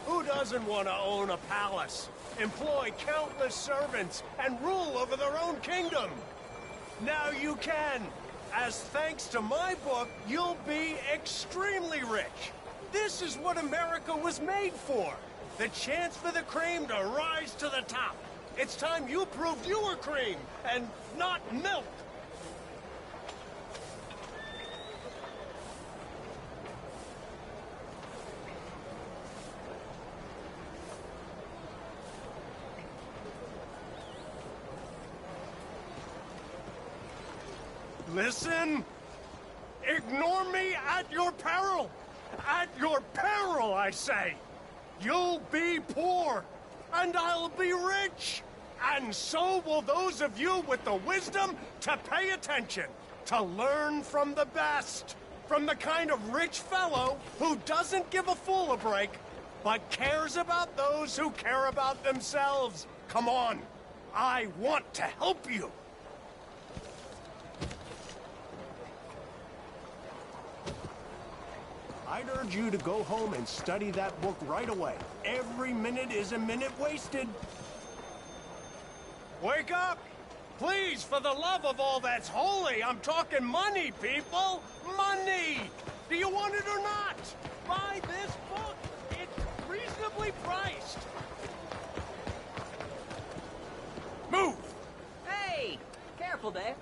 S11: Who doesn't want to own a palace, employ countless servants, and rule over their own kingdom? Now you can. As thanks to my book, you'll be extremely rich. This is what America was made for. The chance for the cream to rise to the top. It's time you proved you were cream, and not milk. Listen, ignore me at your peril. At your peril, I say. You'll be poor, and I'll be rich. And so will those of you with the wisdom to pay attention, to learn from the best. From the kind of rich fellow who doesn't give a fool a break, but cares about those who care about themselves. Come on, I want to help you. I'd urge you to go home and study that book right away. Every minute is a minute wasted. Wake up! Please, for the love of all that's holy, I'm talking money, people! Money! Do you want it or not? Buy this book! It's reasonably priced! Move!
S7: Hey! Careful there.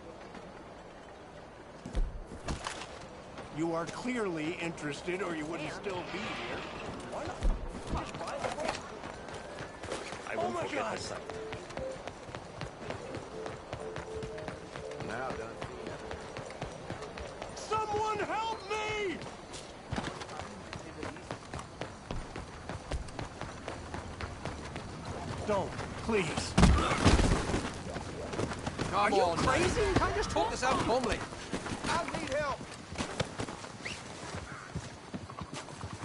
S11: You are clearly interested, or you wouldn't still be here. Why not? Just buy the book.
S10: I won't forget the sight.
S11: Now done. Someone help me! Don't, please.
S18: Are you crazy? You can't just talk this out calmly.
S11: I need help.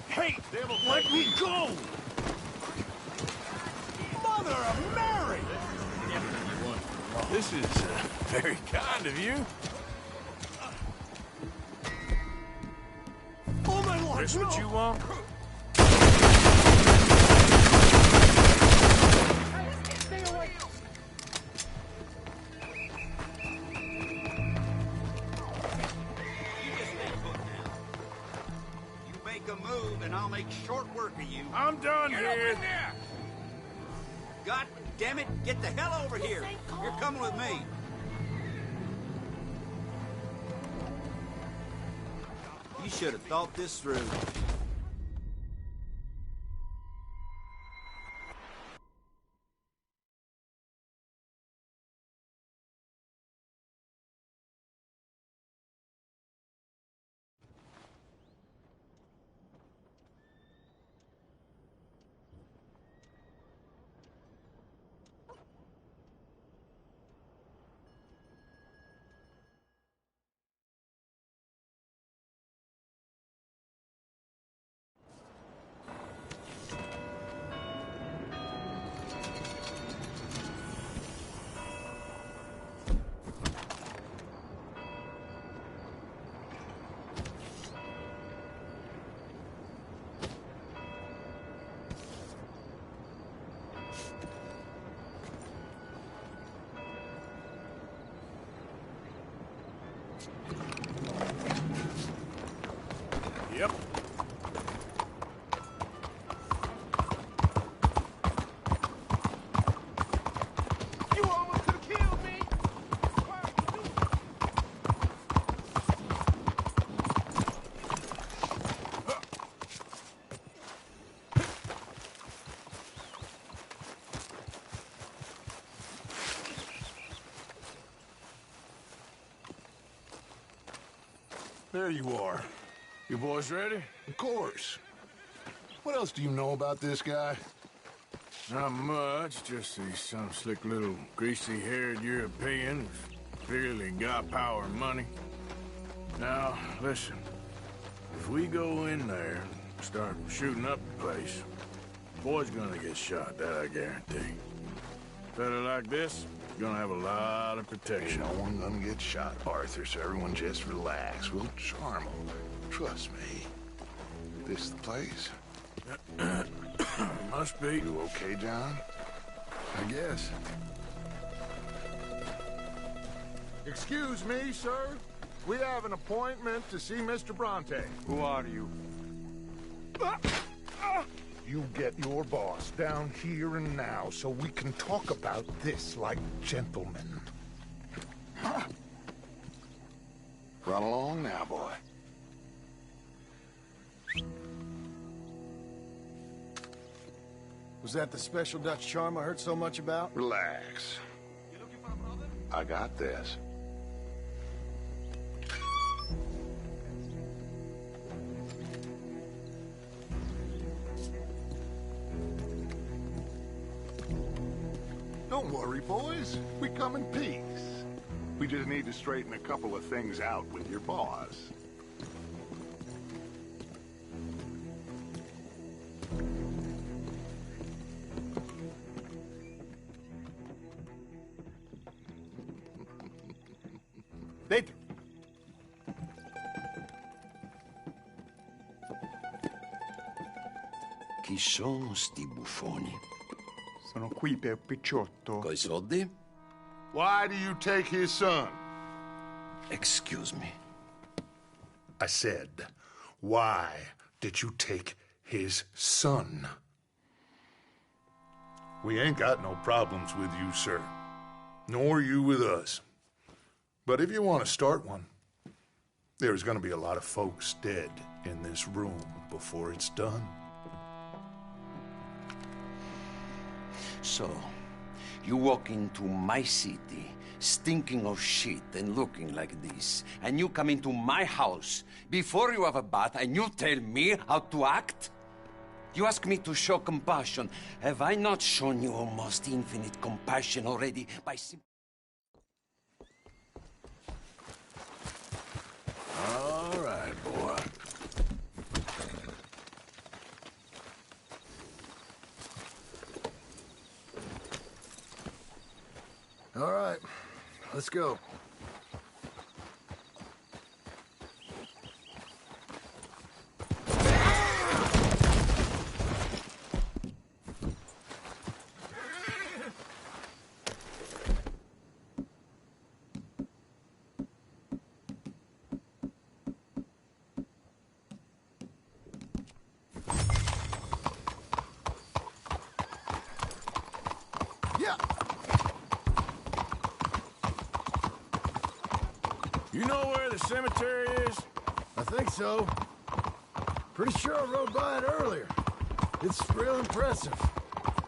S11: Hey, let me go! Mother of Mary!
S1: This is very kind of you.
S11: Oh my lord,
S1: This what you want?
S11: Stay away!
S12: Make a move and I'll make short work of you.
S1: I'm done here.
S12: God damn it, get the hell over here. You're coming with me. You should have thought this through.
S1: Yep.
S11: You almost could have killed me!
S6: There you are.
S1: You boys ready?
S6: Of course. What else do you know about this guy?
S1: Not much, just he's some slick little greasy-haired European who's clearly got power and money. Now, listen. If we go in there and start shooting up the place, boy's gonna get shot, that I guarantee. Fella like this is gonna have a lot of protection.
S6: Ain't no one gonna get shot, Arthur, so everyone just relax. We'll charm them. Trust me. This the place?
S1: Must be.
S6: You okay, John?
S2: I guess.
S6: Excuse me, sir. We have an appointment to see Mr. Bronte.
S11: Who are you?
S6: You get your boss down here and now so we can talk about this like gentlemen. Run along now, boy.
S2: Was that the special Dutch charm I heard so much about?
S6: Relax. I got this. Don't worry, boys. We come in peace. We just need to straighten a couple of things out with your boss.
S22: Dentro.
S14: Chi sono sti buffoni?
S6: Sono qui per Picciotto.
S14: Coi soldi?
S6: Why do you take his son?
S14: Excuse me.
S6: I said, why did you take his son? We ain't got no problems with you, sir. Nor you with us. But if you want to start one, there's gonna be a lot of folks dead in this room before it's done.
S14: So, you walk into my city, stinking of shit and looking like this, and you come into my house before you have a bath and you tell me how to act? You ask me to show compassion. Have I not shown you almost infinite compassion already by
S1: All right, boy.
S2: All right, let's go.
S1: Yeah. You know where the cemetery is?
S2: I think so. Pretty sure I rode by it earlier. It's real impressive.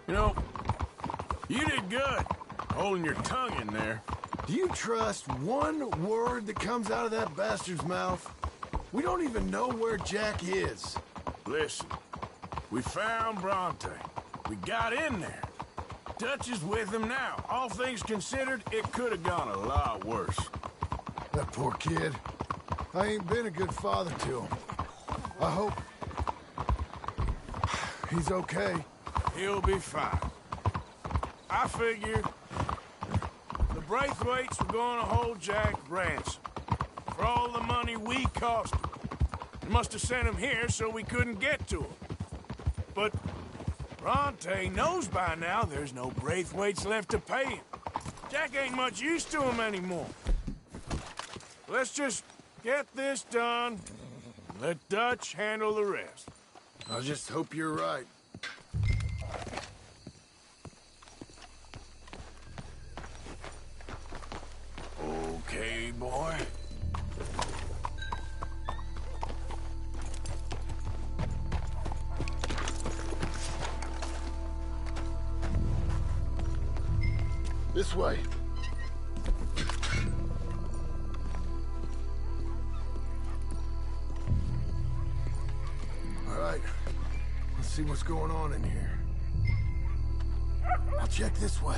S1: You know, you did good holding your tongue in there.
S2: Do you trust one word that comes out of that bastard's mouth? We don't even know where Jack is.
S1: Listen, we found Bronte. We got in there. Dutch is with him now. All things considered, it could have gone a lot worse.
S2: That poor kid. I ain't been a good father to him. I hope he's okay.
S1: He'll be fine. I figure the Braithwaites were going to hold Jack ransom for all the money we cost him. They must have sent him here so we couldn't get to him. But Bronte knows by now there's no Braithwaites left to pay him. Jack ain't much use to him anymore. Let's just get this done and let Dutch handle the rest.
S2: I just hope you're right.
S1: Okay, boy.
S2: This way. what's going on in here. I'll check this way.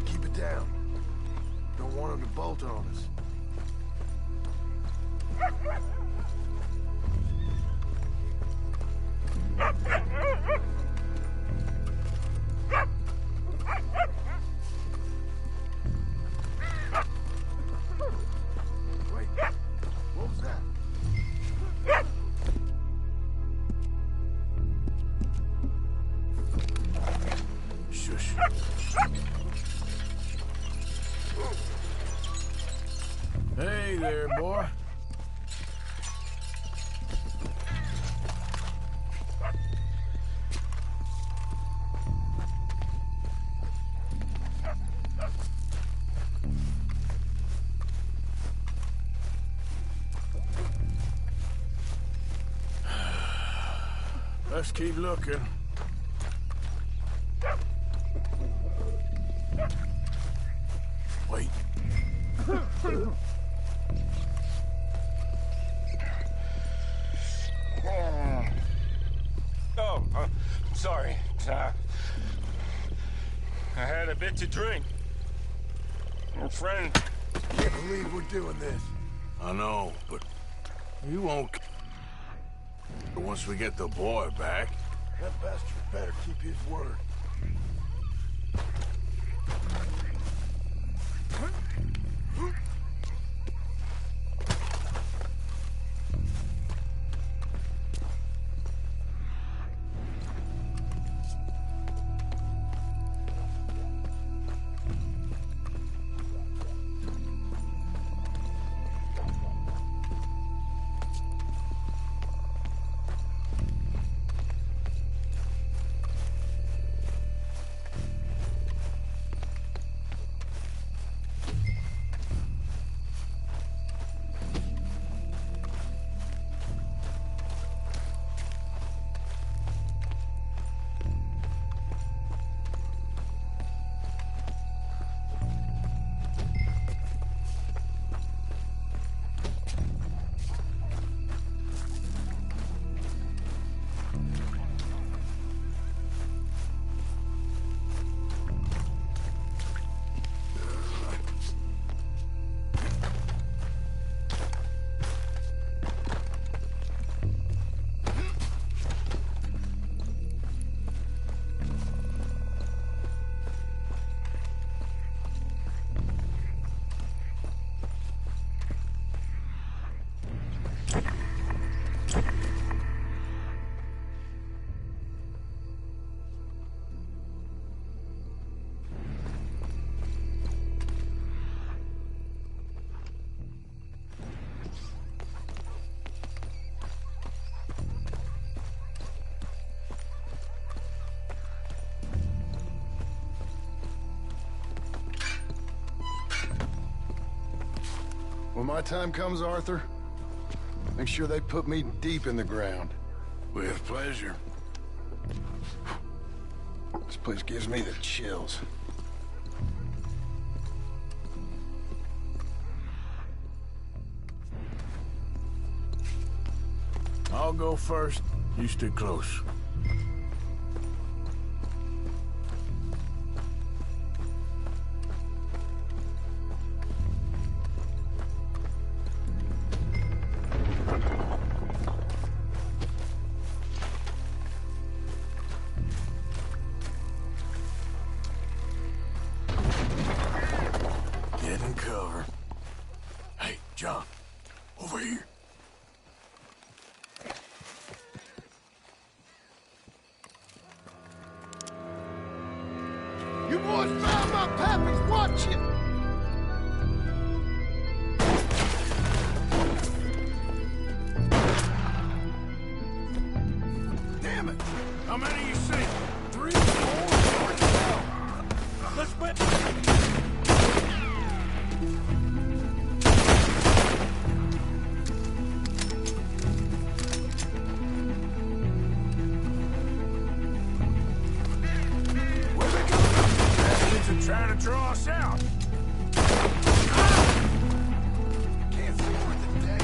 S2: Keep it down. Don't want them to bolt on us. Wait, what was that? Shush. Hey there, boy. Let's keep looking. Wait.
S11: Oh, sorry. I had a bit to drink. Your friend.
S2: Can't believe we're doing this.
S1: I know, but you won't. Once we get the boy back.
S2: That bastard better keep his word. When my time comes, Arthur, make sure they put me deep in the ground.
S1: With pleasure.
S2: This place gives me the chills.
S1: I'll go first. You stay close. Get in cover. Hey, John, over here.
S2: You boys found my pappy's watching!
S1: Damn it! How many you see? 3, 4, let's bet. Trying to draw us out.
S2: Can't see worth a damn.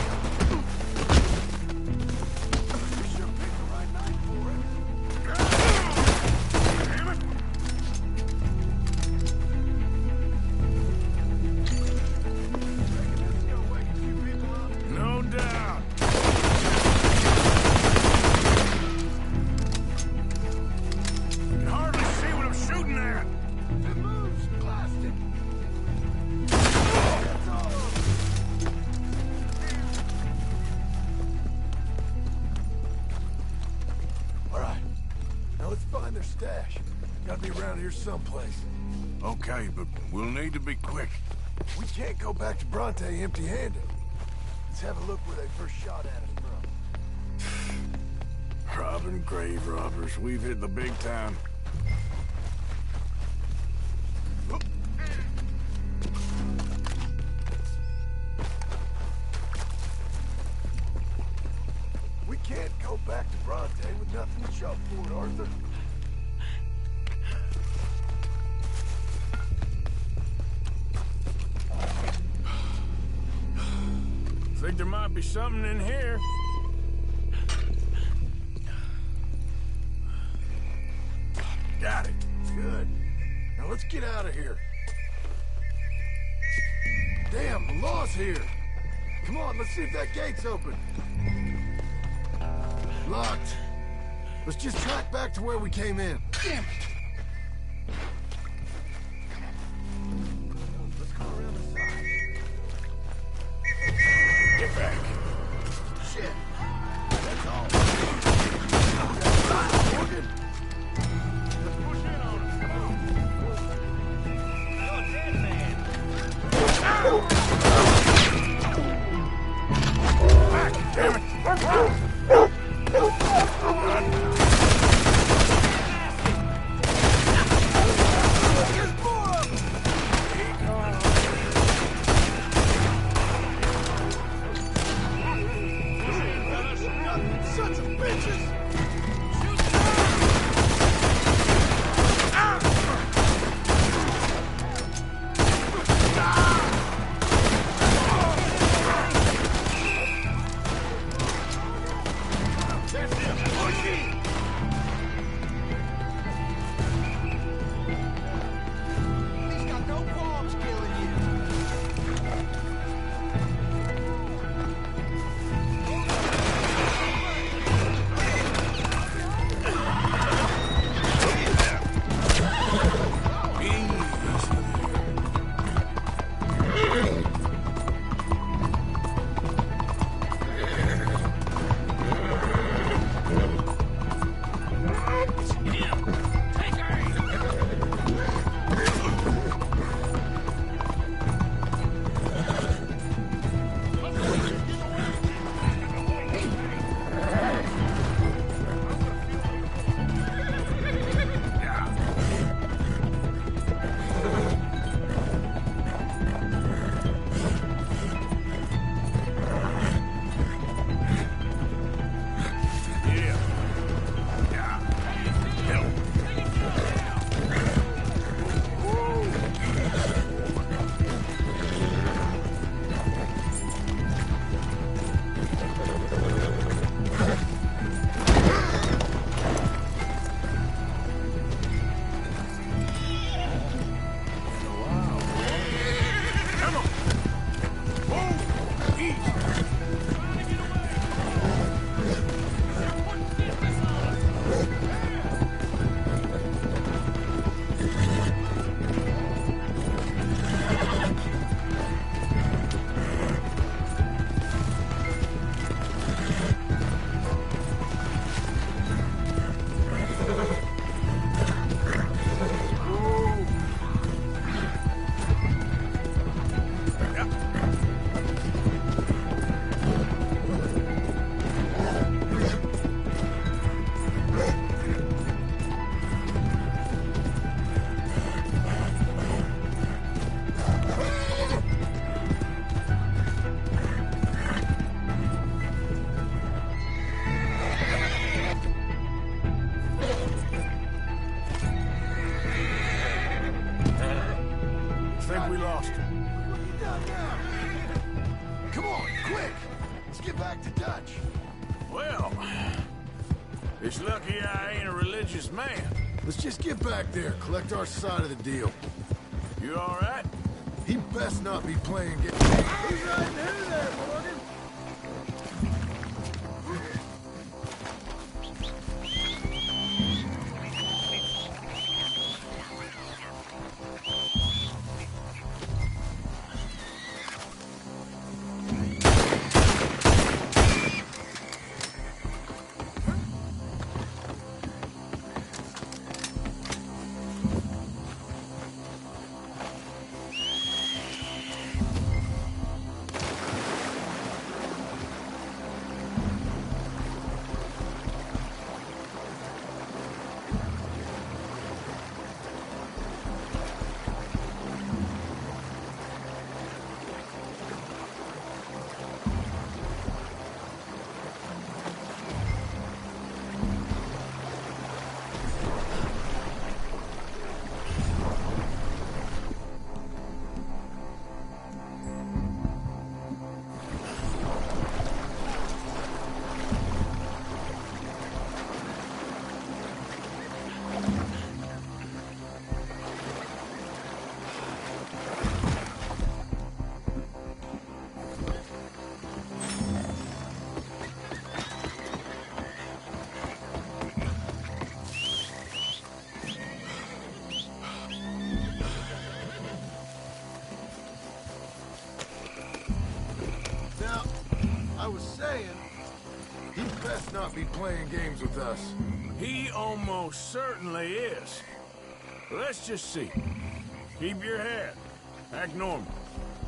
S2: stash. Gotta be around here someplace.
S1: Okay, but we'll need to be quick.
S2: We can't go back to Bronte empty-handed. Let's have a look where they first shot at us from.
S1: Robbing grave robbers. We've hit the big time.
S2: We can't go back to Bronte with nothing to show for it, Arthur.
S1: Think there might be something in here.
S2: Got it. Good. Now let's get out of here. Damn, the law's here. Come on, let's see if that gate's open. Locked. Let's just track back to where we came in. Damn it! Let's go around the side.
S1: Get back.
S2: Shit. That's all. Morgan.
S1: Let's push in on him. You're a dead man. Back, damn it.
S2: Sons of bitches!
S12: He's got no qualms killing you.
S1: Think we lost him.
S2: What have you done now? Come on, quick! Let's get back to Dutch.
S1: Well, it's lucky I ain't a religious man.
S2: Let's just get back there, collect our side of the deal.
S1: You all right?
S2: He best not be playing games. Who's riding who there, Morgan? Now, I was saying, he'd best not be playing games with us.
S1: He almost certainly is. Let's just see. Keep your head. Act normal.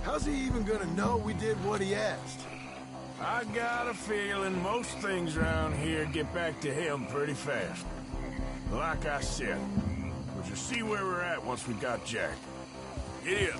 S2: How's he even gonna know we did what he asked?
S1: I got a feeling most things around here get back to him pretty fast. Like I said, we'll just see where we're at once we got Jack. Giddy up.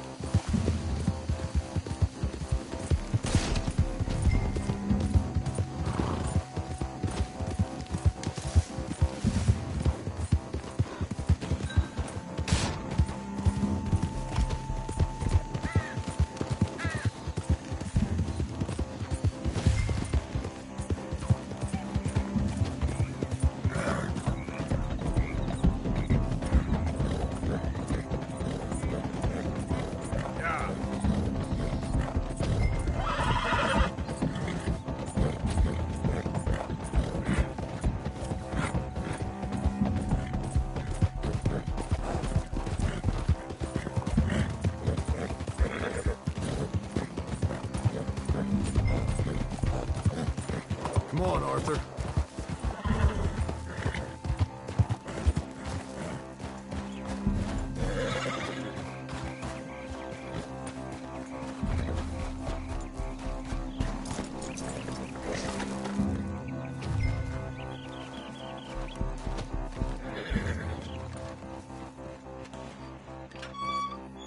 S2: Come on, Arthur.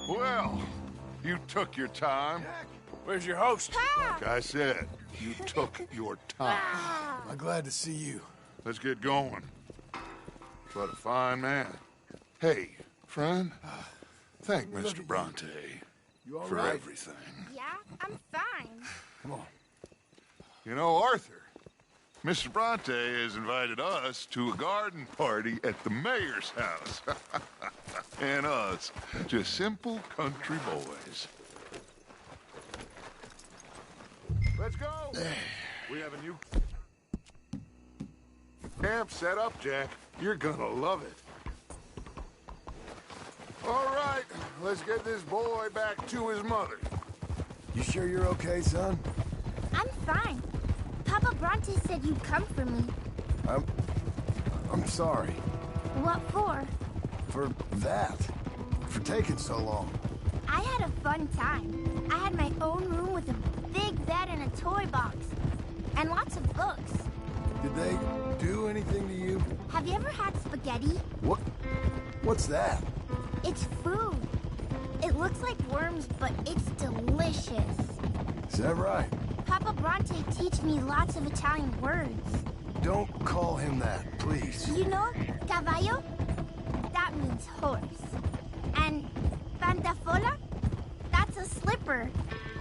S6: Well, you took your time.
S1: Where's your host?
S6: Like I said, you took your time.
S2: I'm glad to see you.
S6: Let's get going. What a fine man. Hey, friend, thank Mr. Bronte
S2: You all
S6: for
S2: right?
S6: everything.
S21: Yeah, I'm fine.
S2: Come on.
S6: You know, Arthur, Mr. Bronte has invited us to a garden party at the mayor's house. And us, just simple country boys. Let's go. We have a new camp set up, Jack. You're gonna love it. All right, let's get this boy back to his mother.
S2: You sure you're okay, son?
S21: I'm fine. Papa Bronte said you'd come for me.
S2: I'm sorry.
S21: What for?
S2: For that. For taking so long.
S21: I had a fun time. I had my own room with a big bed and a toy box. And lots of books.
S2: Did they do anything to you?
S21: Have you ever had spaghetti?
S2: What? What's that?
S21: It's food. It looks like worms, but it's delicious.
S2: Is that right?
S21: Papa Bronte teach me lots of Italian words.
S2: Don't call him that, please.
S21: You know, caballo? That means horse. And pantafola? That's a slipper.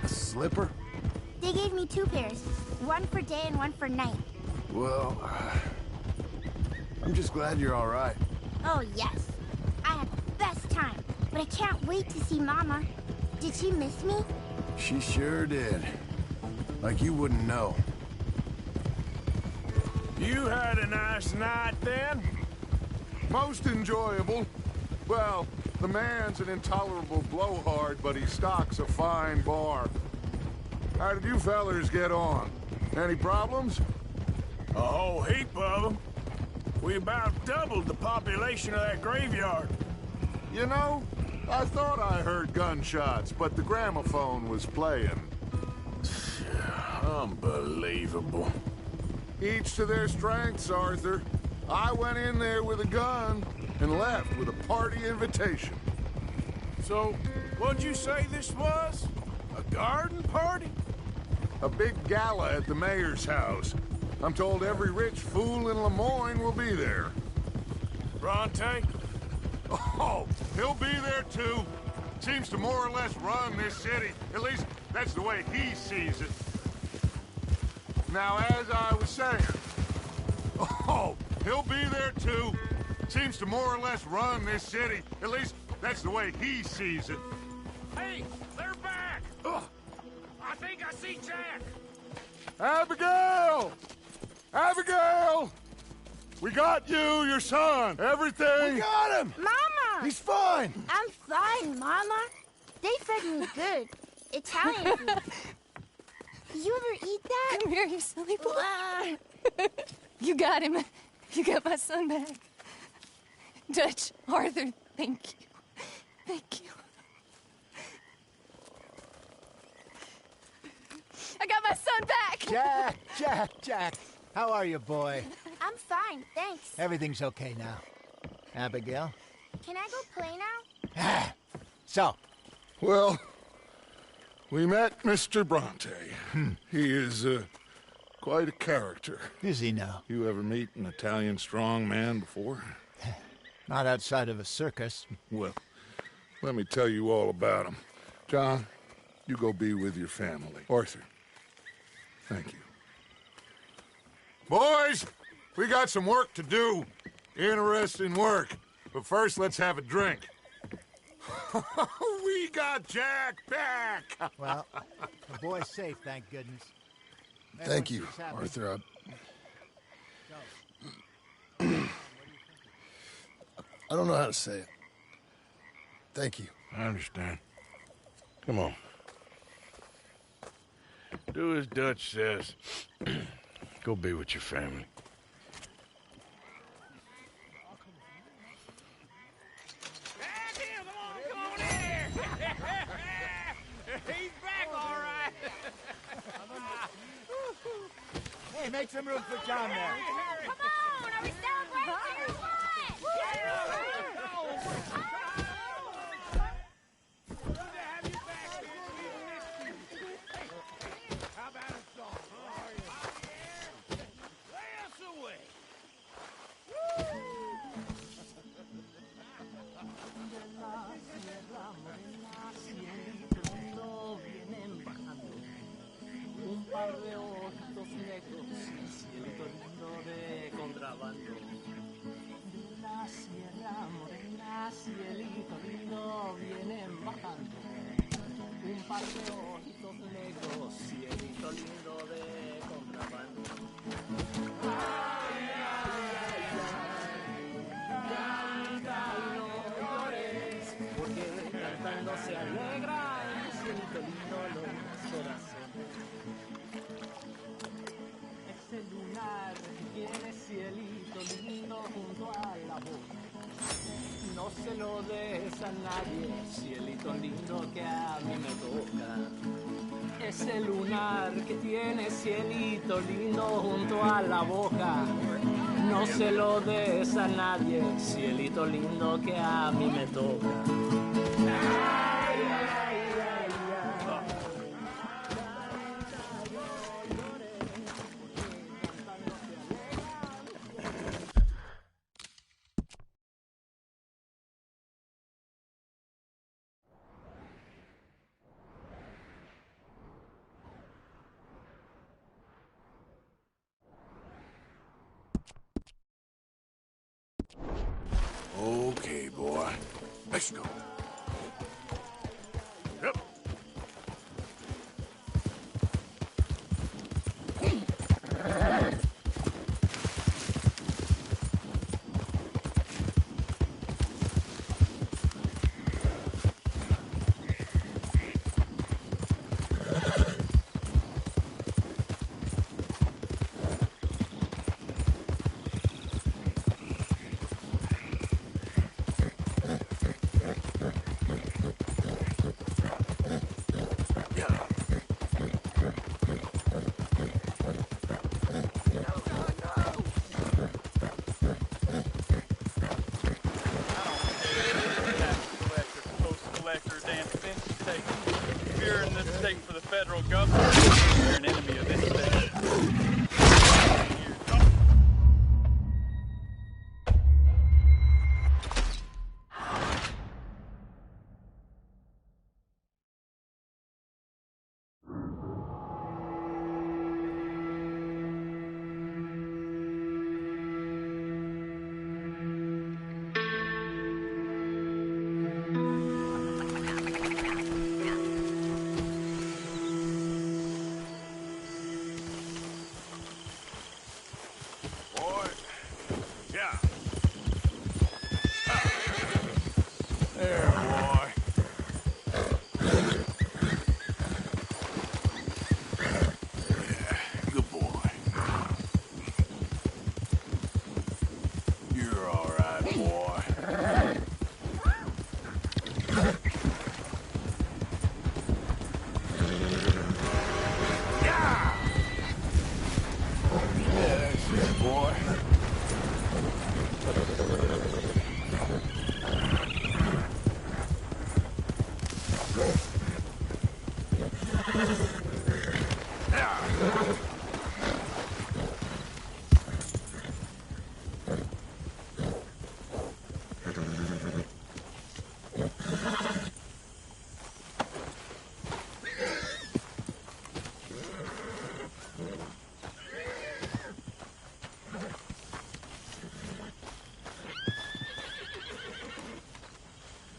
S2: A slipper?
S21: They gave me 2 pairs. One for day and one for night.
S2: Well, I'm just glad you're all right.
S21: Oh, yes. I had the best time. But I can't wait to see Mama. Did she miss me?
S2: She sure did. Like you wouldn't know.
S1: You had a nice night then?
S6: Most enjoyable. Well, the man's an intolerable blowhard, but he stocks a fine bar. How did you fellers get on? Any problems?
S1: A whole heap of them. We about doubled the population of that graveyard.
S6: You know, I thought I heard gunshots, but the gramophone was playing.
S1: Unbelievable.
S6: Each to their strengths, Arthur. I went in there with a gun and left with a party invitation.
S1: So, what'd you say this was? A garden party?
S6: A big gala at the mayor's house. I'm told every rich fool in Lemoyne will be there.
S1: Bronte?
S6: Oh, he'll be there too. Seems to more or less run this city. At least, that's the way he sees it. Now, as I was saying... Oh, he'll be there too. Seems to more or less run this city. At least, that's the way he sees it.
S1: Hey, they're back! Ugh. I think I see Jack!
S6: Abigail! Abigail! We got you, your son, everything!
S2: We got him!
S8: Mama!
S2: He's fine!
S8: I'm fine, Mama. They fed me good. Italian food. Did you ever eat that?
S21: Come here, you silly boy. You got him. You got my son back. Dutch, Arthur, thank you. Thank you. I got my son back!
S15: Jack. How are you, boy?
S8: I'm fine, thanks.
S15: Everything's okay now. Abigail?
S8: Can I go play now?
S15: So?
S6: Well, we met Mr. Bronte. He is, quite a character.
S15: Is he now?
S6: You ever meet an Italian strong man before?
S15: Not outside of a circus.
S6: Well, let me tell you all about him. John, you go be with your family. Arthur, thank you. Boys, we got some work to do. Interesting work. But first, let's have a drink. We got Jack back!
S15: Well, the boy's safe, thank goodness.
S2: Thank you, Arthur. I don't know how to say it. Thank you.
S1: I understand. Come on. Do as Dutch says. Go be with your family.
S11: He's back, all right.
S15: Hey, make some room for John there.
S8: Come on! Are we celebrating or what?
S11: How about a song? Lay us away.
S16: Un par de ojitos negros y cielito lindo de contrabando. De la sierra morena, cielito lindo, vienen bajando. Un par de ojitos negros, cielito lindo de contrabando. Ay, ay, ay, canta y no llores, porque cantando se alegra el cielito lindo los corazones. Ese lunar tiene cielito lindo junto a la boca. No se lo des a nadie, cielito lindo que a mí me toca. Ese lunar que tiene cielito lindo junto a la boca. No se lo des a nadie, cielito lindo que a mí me toca. Ay, ay, ay, ay.
S1: Okay, boy. Let's go. Yep.
S3: here in this state for the federal government. You're an enemy of this state.
S1: Boy. Yeah. There, boy. Yeah, good boy. You're all right, boy. Yeah, that's it, boy.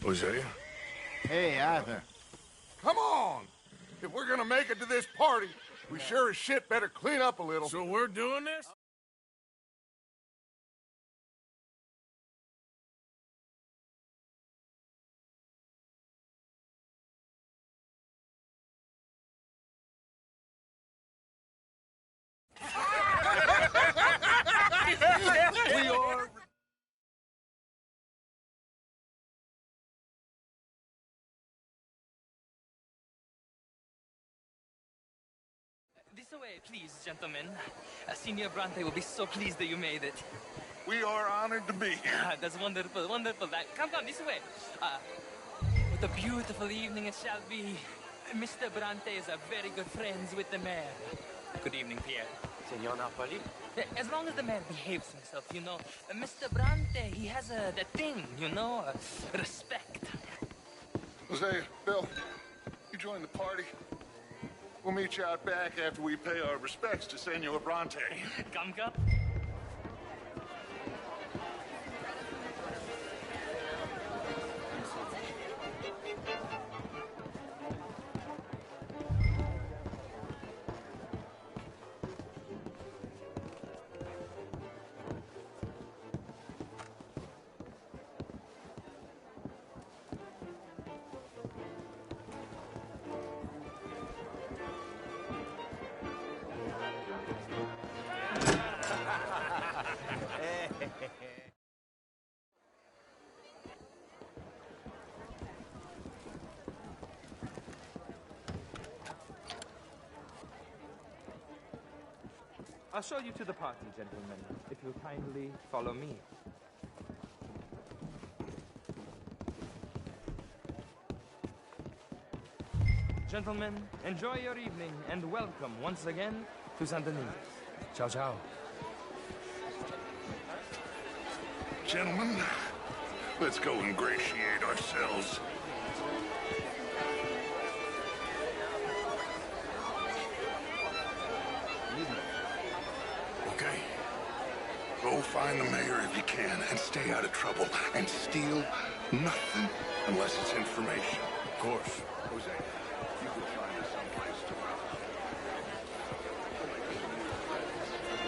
S1: Hosea?
S2: Hey, Arthur.
S6: Come on! If we're gonna make it to this party, we sure as shit better clean up a little.
S1: So we're doing this?
S6: We are...
S13: This way, please, gentlemen. Senior Bronte will be so pleased that you made it.
S6: We are honored to be here.
S13: That's wonderful, wonderful. Come this way. What a beautiful evening it shall be. Mr. Bronte is a very good friends with the mayor. Good evening, Pierre. Senor Napoli? As long as the man behaves himself, you know. Mr. Bronte, he has that thing, you know, respect.
S6: Hosea, Bill, you join the party. We'll meet you out back after we pay our respects to Senor Bronte.
S13: Come, come.
S17: I'll show you to the party, gentlemen, if you'll kindly follow me. Gentlemen, enjoy your evening and welcome once again to Santa Ynez. Ciao, ciao.
S6: Gentlemen, let's go ingratiate ourselves. Okay. Go find the mayor if you can and stay out of trouble and steal nothing unless it's information.
S1: Of course.
S6: Jose, you can find us someplace to run.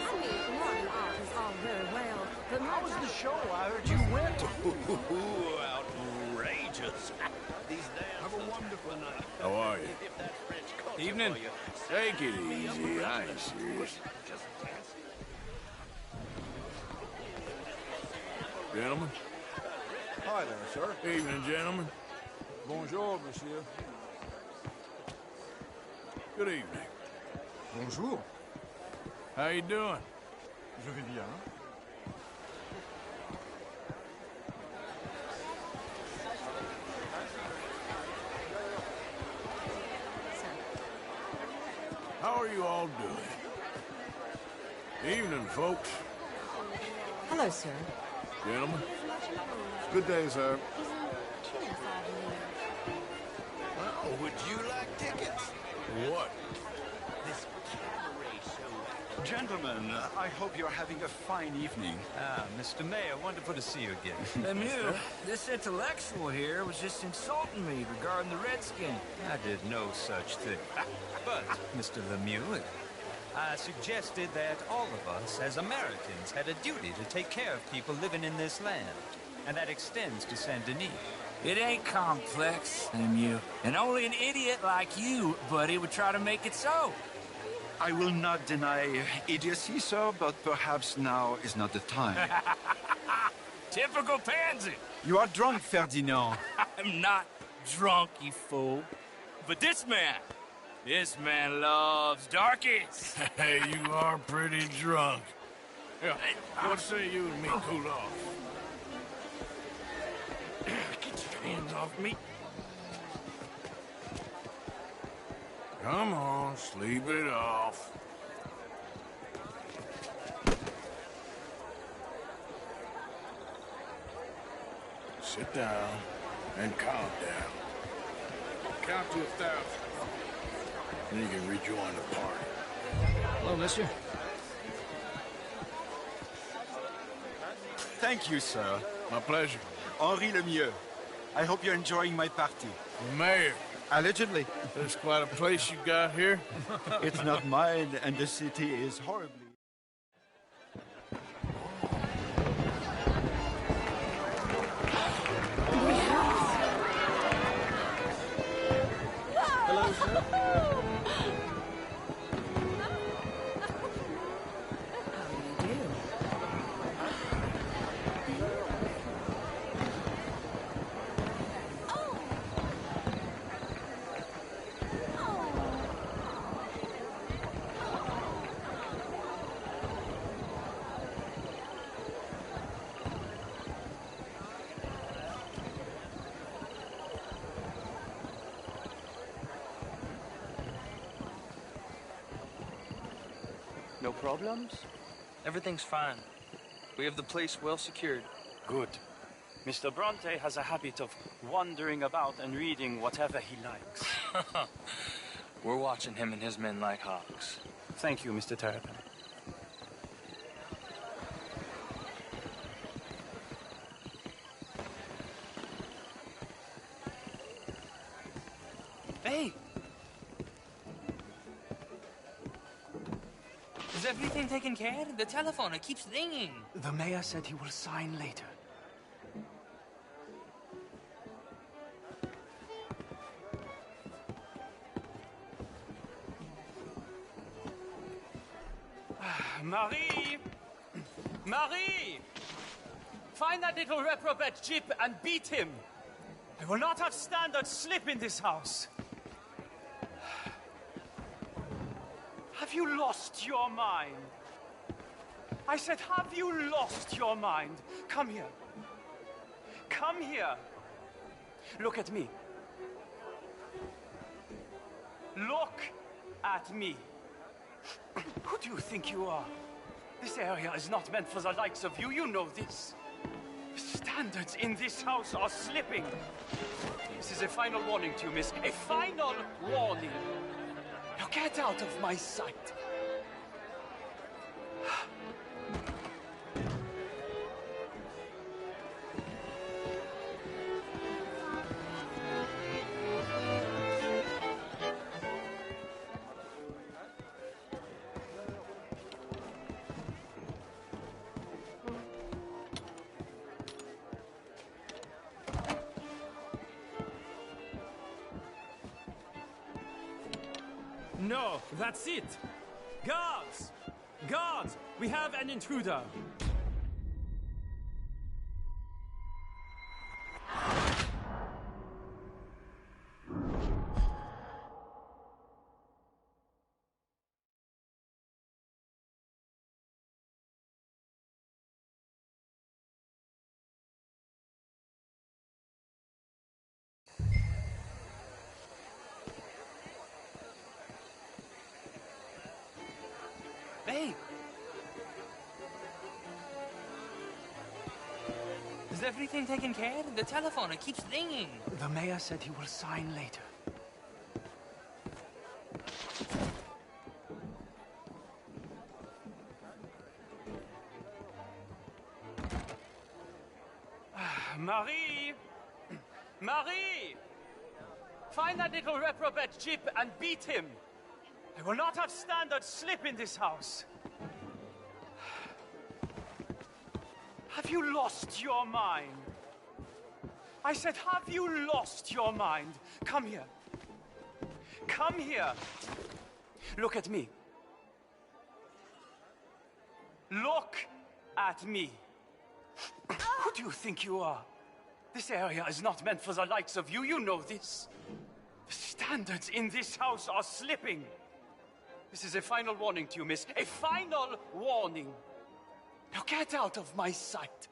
S19: I mean, modern art is all very well, but how was the show I heard you went to?
S11: Outrageous. These damn Have a wonderful night.
S1: How are you?
S11: Evening.
S1: Take it easy. I ain't serious. Gentlemen?
S2: Hi there, sir.
S1: Evening, gentlemen.
S2: Bonjour, monsieur.
S1: Good evening.
S2: Bonjour.
S1: How you doing?
S2: Je vais bien.
S1: How are you all doing? Evening, folks.
S19: Hello, sir.
S1: Gentlemen.
S6: Good day, sir.
S1: Well, would you like tickets? What?
S12: This cabaret show. Gentlemen, I hope you're having a fine evening.
S10: Ah, Mr. Mayor, wonderful to see you again.
S4: Lemieux, this intellectual here was just insulting me regarding the Redskin.
S10: I did no such thing. But, Mr. Lemieux, I suggested that all of us, as Americans, had a duty to take care of people living in this land. And that extends to Saint Denis.
S4: It ain't complex, Lemieux. And only an idiot like you, buddy, would try to make it so.
S12: I will not deny idiocy, sir, but perhaps now is not the time.
S4: Typical pansy.
S12: You are drunk, Ferdinand.
S4: I'm not drunk, you fool. But this man loves darkies.
S1: Hey, you are pretty drunk. Yeah, what say you and me cool off?
S4: Get your hands off me.
S1: Come on, sleep it off. Sit down and calm down. Count to 1,000. Then you can rejoin the party.
S4: Hello, mister.
S12: Thank you, sir.
S1: My pleasure.
S12: Henri Lemieux. I hope you're enjoying my party.
S1: The mayor.
S12: Allegedly.
S1: There's quite a place you got here.
S12: It's not mine, and the city is horribly...
S4: Hello, sir.
S17: No problems? Everything's fine. We have the place well secured.
S3: Good. Mr. Bronte has a habit of wandering about and reading whatever he likes.
S17: We're watching him and his men like hawks.
S3: Thank you, Mr. Terrapin.
S17: Hey! Is everything taken care of? The telephone, it keeps ringing.
S3: The mayor said he will sign later.
S9: Marie! Marie! Find that little reprobate Jip and beat him. I will not have standard slip in this house. Have you lost your mind? I said, have you lost your mind? Come here. Come here. Look at me. Look at me. Who do you think you are? This area is not meant for the likes of you. You know this. The standards in this house are slipping. This is a final warning to you, miss. A final warning. Now get out of my sight.
S17: No, that's it! Guards! Guards! We have an intruder!
S13: Hey! Is everything taken care of? The telephone, it keeps ringing.
S9: The mayor said he will sign later. Marie! Marie! Find that little reprobate Jip and beat him. I will not have standards slip in this house. Have you lost your mind? I said, have you lost your mind? Come here. Come here. Look at me. Look at me. Who do you think you are? This area is not meant for the likes of you. You know this. The standards in this house are slipping. This is a final warning to you, miss. A final warning. Now get out of my sight.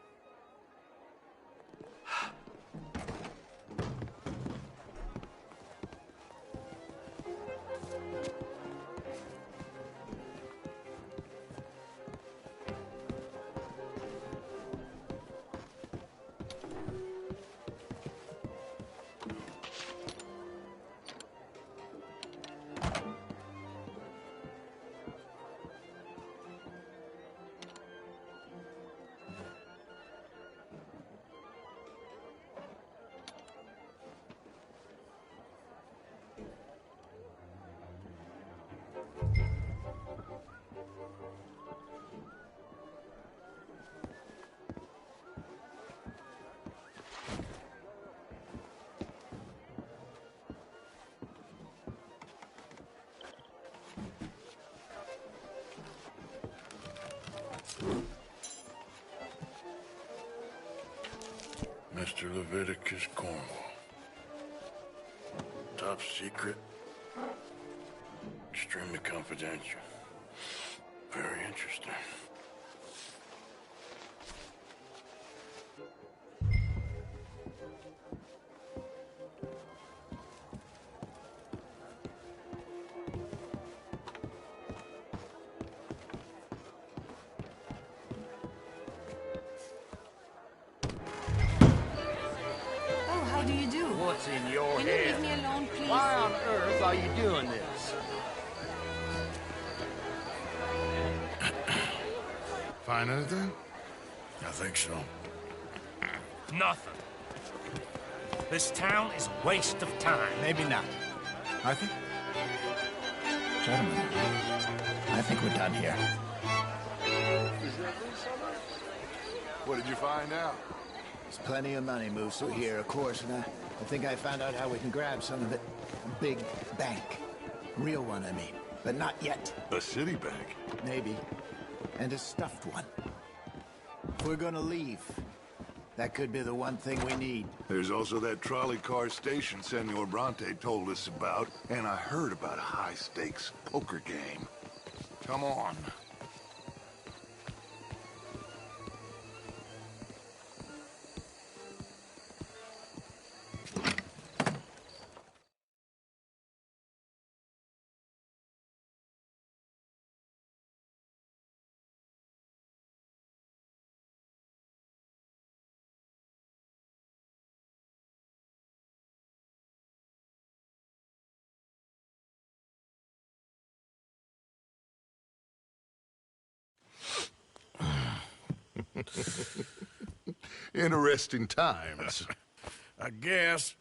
S2: Mr. Leviticus Cornwall. Top secret. Extremely confidential. Very interesting.
S15: What's in your
S7: Can you
S15: head?
S7: leave me alone, please?
S15: Why on earth are you doing this?
S2: Find anything? I think so.
S15: Nothing. This town is a waste of time. Maybe not. I think... Gentlemen, I think we're done here.
S2: What did you find out?
S15: There's plenty of money moves through here, of course, and I think I found out how we can grab some of it. A big bank. Real one, I mean. But not yet.
S2: A city bank?
S15: Maybe. And a stuffed one. If we're gonna leave, that could be the one thing we need.
S2: There's also that trolley car station Senor Bronte told us about, and I heard about a high-stakes poker game. Come on. Interesting times.
S1: I guess.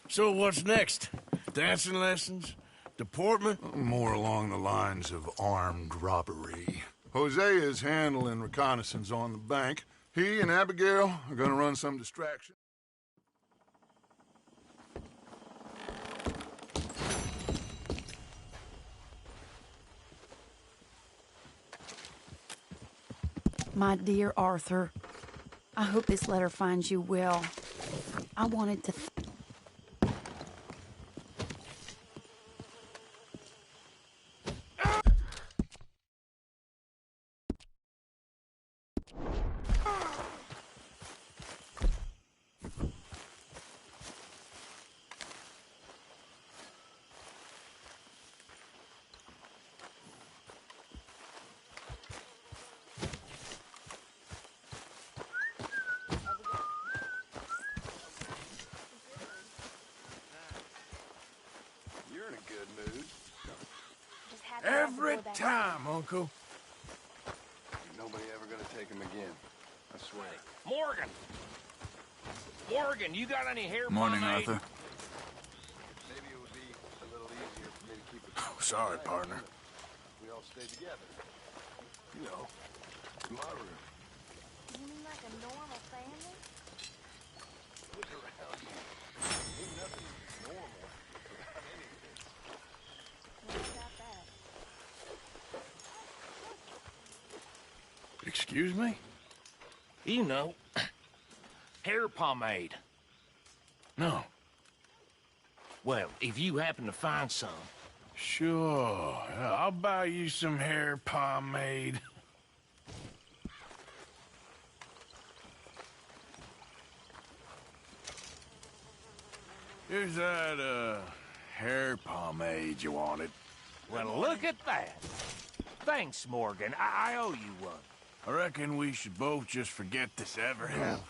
S1: So what's next? Dancing lessons? Deportment?
S2: More along the lines of armed robbery. Hosea is handling reconnaissance on the bank. He and Abigail are gonna run some distraction.
S5: My dear Arthur, I hope this letter finds you well. I wanted to...
S1: Every time, Uncle.
S18: Nobody ever gonna take him again. I swear.
S11: Morgan! Morgan, you got any hair
S1: Morning,
S11: pomade?
S1: Arthur.
S18: Maybe it would be a little easier for me to keep it.
S1: Oh, sorry, partner.
S18: We all stay together. You know, my room.
S8: You mean like a normal family?
S18: Look around you. Ain't nothing normal without anything.
S8: What about that?
S1: Excuse me?
S11: You know, hair pomade.
S1: No.
S11: Well, if you happen to find some.
S1: Sure. I'll buy you some hair pomade. Here's that, hair pomade you wanted.
S11: Well, look at that. Thanks, Morgan. I owe you one.
S1: I reckon we should both just forget this ever happened.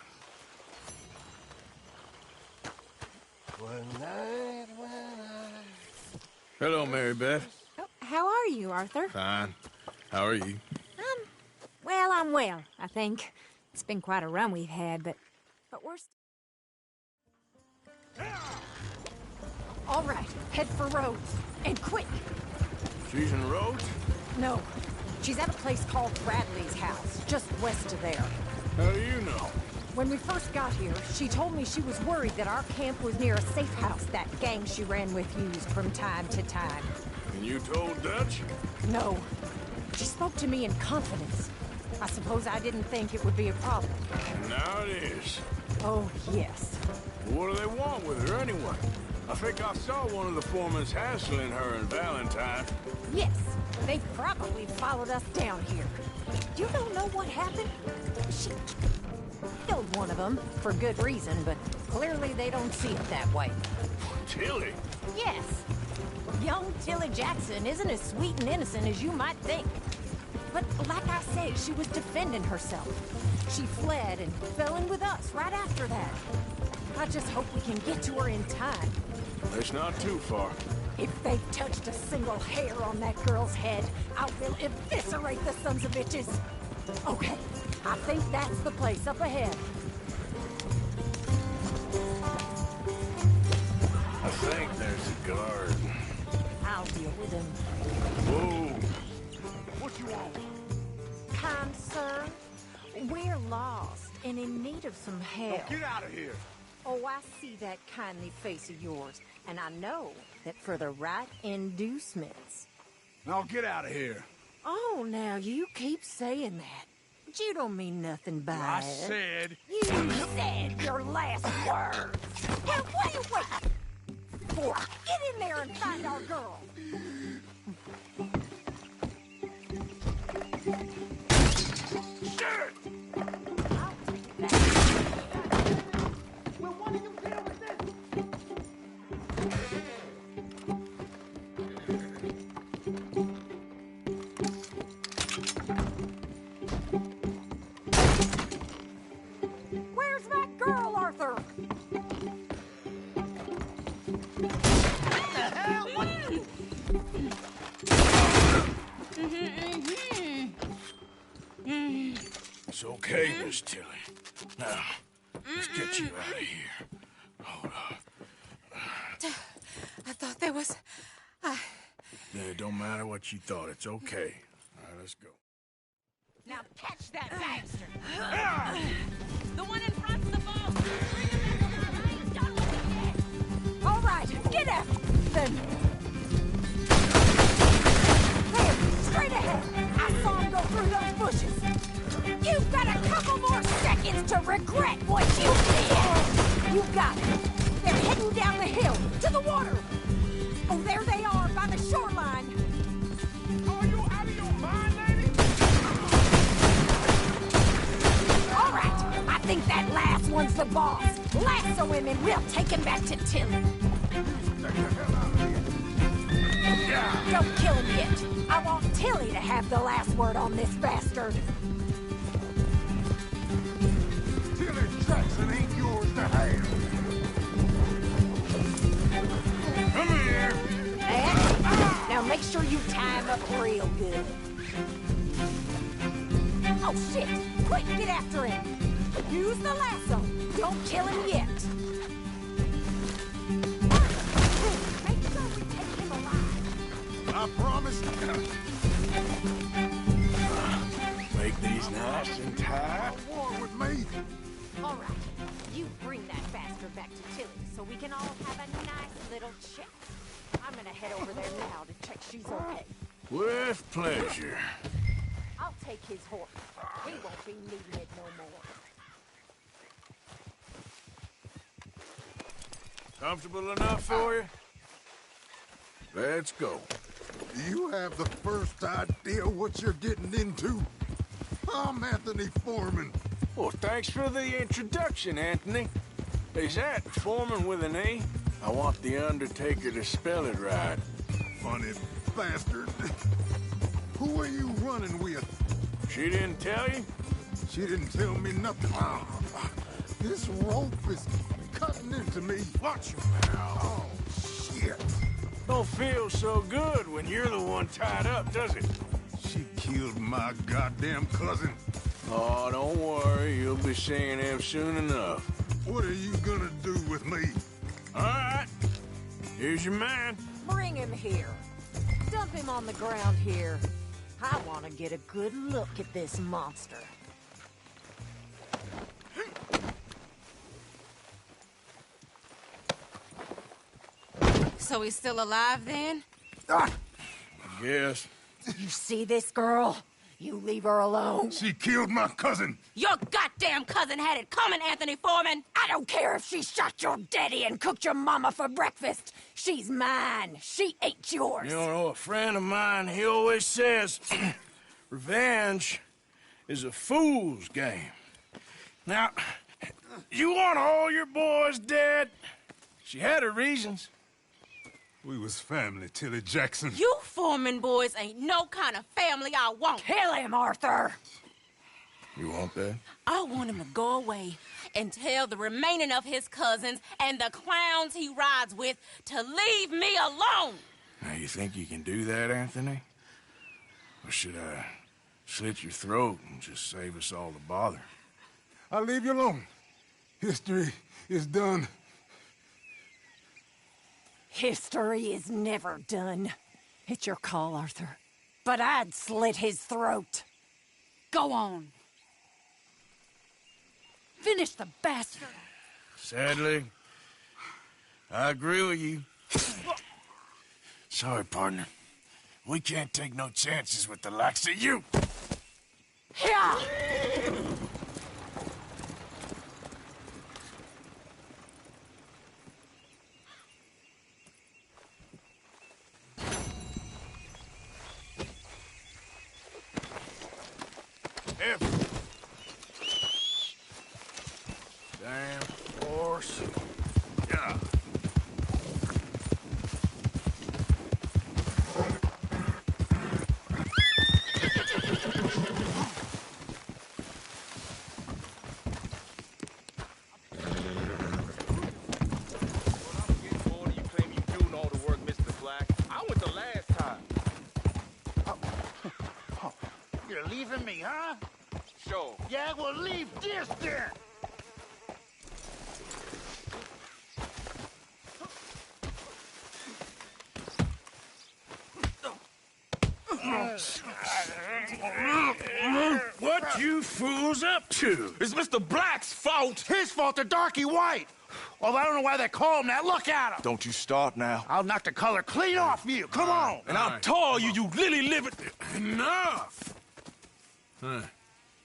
S18: One night when
S1: Hello, Mary Beth.
S19: Oh, how are you, Arthur?
S1: Fine. How are you?
S19: Well, I'm well, I think. It's been quite a run we've had, but we're
S21: All right, head for Rhodes. And quick!
S1: She's in Rhodes?
S21: No, she's at a place called Bradley's house, just west of there.
S1: How do you know?
S21: When we first got here, she told me she was worried that our camp was near a safe house that gang she ran with used from time to time.
S1: And you told Dutch?
S21: No. She spoke to me in confidence. I suppose I didn't think it would be a problem.
S1: Now it is.
S21: Oh, yes.
S1: What do they want with her anyway? I think I saw one of the foremans hassling her and Valentine.
S21: Yes, they probably followed us down here. You don't know what happened? She killed one of them, for good reason, but clearly they don't see it that way.
S1: Tilly?
S21: Yes. Young Tilly Jackson isn't as sweet and innocent as you might think. But like I said, she was defending herself. She fled and fell in with us right after that. I just hope we can get to her in time.
S1: It's not too far.
S21: If they've touched a single hair on that girl's head, I will eviscerate the sons of bitches. Okay, I think that's the place up ahead.
S1: I think there's a guard.
S21: I'll deal with him.
S1: Whoa.
S6: What you want?
S21: Kind sir, we're lost and in need of some help.
S6: Get out of here.
S21: Oh, I see that kindly face of yours, and I know that for the right inducements.
S6: Now get out of here.
S21: Oh, now you keep saying that. But you don't mean nothing by
S1: I
S21: it.
S1: said...
S21: You said your last words. Well, what are you waiting for? Get in there and find our girl.
S6: Shit!
S21: I'll take it back.
S6: Will one of you deal with this?
S21: Where's my girl, Arthur?
S6: What the hell? What?
S1: It's okay, Miss Tilly. Now, let's get you out of here. Hold up.
S21: I thought there was...
S1: It don't matter what you thought. It's okay. All right, let's go.
S21: Now catch that bastard!
S19: The one in front's the boss!
S21: All right, get after them! There, straight ahead! I saw him go through those bushes! You've got a couple more seconds to regret what you did! You got it! They're heading down the hill, to the water! Oh, there they are, by the shoreline!
S6: Are you out of your mind, lady?
S21: All right, I think that last one's the boss. Lasso him and we'll take him back to Tilly. Don't kill him yet. I want Tilly to have the last word on this bastard.
S6: Tilly Jackson ain't yours to have.
S1: Come here!
S21: And now make sure you tie him up real good. Oh, shit! Quick, get after him! Use the lasso! Don't kill him yet! Make sure we take him alive!
S6: I promise.
S1: Make these nice and tight.
S6: War with me.
S21: All right, you bring that bastard back to Tilly so we can all have a nice little chat. I'm gonna head over there now to check she's okay.
S1: With pleasure.
S21: I'll take his horse. He won't be needing it no more.
S1: Comfortable enough for you? Let's go.
S6: Do you have the first idea what you're getting into? I'm Anthony Foreman.
S1: Well, thanks for the introduction, Anthony. Is that Foreman with an E? I want the Undertaker to spell it right.
S6: Funny bastard. Who are you running with?
S1: She didn't tell you?
S6: She didn't tell me nothing. Oh, this rope is cutting into me.
S1: Watch your mouth.
S6: Oh, shit.
S1: Don't feel so good when you're the one tied up, does it?
S6: She killed my goddamn cousin.
S1: Oh, don't worry. You'll be seeing him soon enough.
S6: What are you gonna do with me?
S1: All right. Here's your man.
S21: Bring him here. Dump him on the ground here. I want to get a good look at this monster. So he's still alive then?
S1: Yes.
S21: You see this girl? You leave her alone.
S6: She killed my cousin.
S21: Your goddamn cousin had it coming, Anthony Foreman. I don't care if she shot your daddy and cooked your mama for breakfast. She's mine. She ain't yours.
S1: You know, a friend of mine, he always says, revenge is a fool's game. Now, you want all your boys dead? She had her reasons.
S6: We was family, Tilly Jackson.
S21: You Foreman boys ain't no kind of family I want. Kill him, Arthur.
S1: You want that?
S21: I want him to go away and tell the remaining of his cousins and the clowns he rides with to leave me alone.
S1: Now, you think you can do that, Anthony? Or should I slit your throat and just save us all the bother?
S6: I'll leave you alone. History is done.
S21: History is never done. It's your call, Arthur. But I'd slit his throat. Go on. Finish the bastard.
S1: Sadly, I agree with you. Sorry, partner. We can't take no chances with the likes of you.
S21: Yeah.
S1: Damn horse. Yeah.
S11: You're leaving me, huh?
S1: Sure.
S11: Yeah, well, leave this then.
S1: What you fools up to?
S11: It's Mr. Black's fault. His fault, the darky white. Well, I don't know why they call him that. Look at him.
S1: Don't you start now.
S11: I'll knock the color clean off you. Come on.
S1: And I'll tell you, you lily-livered... Enough! Huh.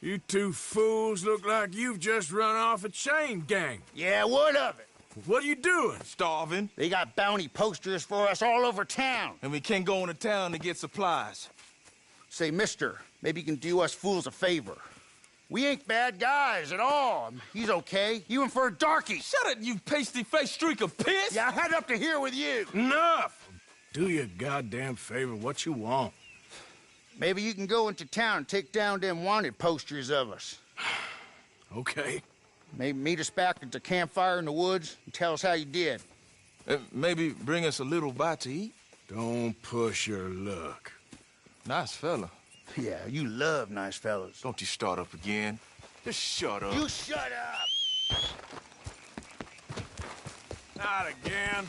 S1: You two fools look like you've just run off a chain gang.
S11: Yeah, what of it?
S1: What are you doing?
S11: Starving. They got bounty posters for us all over town.
S1: And we can't go into town to get supplies.
S11: Say, mister, maybe you can do us fools a favor. We ain't bad guys at all. He's okay. You in for a darky.
S1: Shut it, you pasty-faced streak of piss!
S11: Yeah, I had up to here with you.
S1: Enough! Do your goddamn favor what you want.
S11: Maybe you can go into town and take down them wanted posters of us.
S1: Okay.
S11: Maybe meet us back at the campfire in the woods and tell us how you did.
S1: Maybe bring us a little bite to eat? Don't push your luck.
S18: Nice fella.
S11: Yeah, you love nice fellas.
S18: Don't you start up again. Just shut up.
S11: You shut up!
S1: Not again.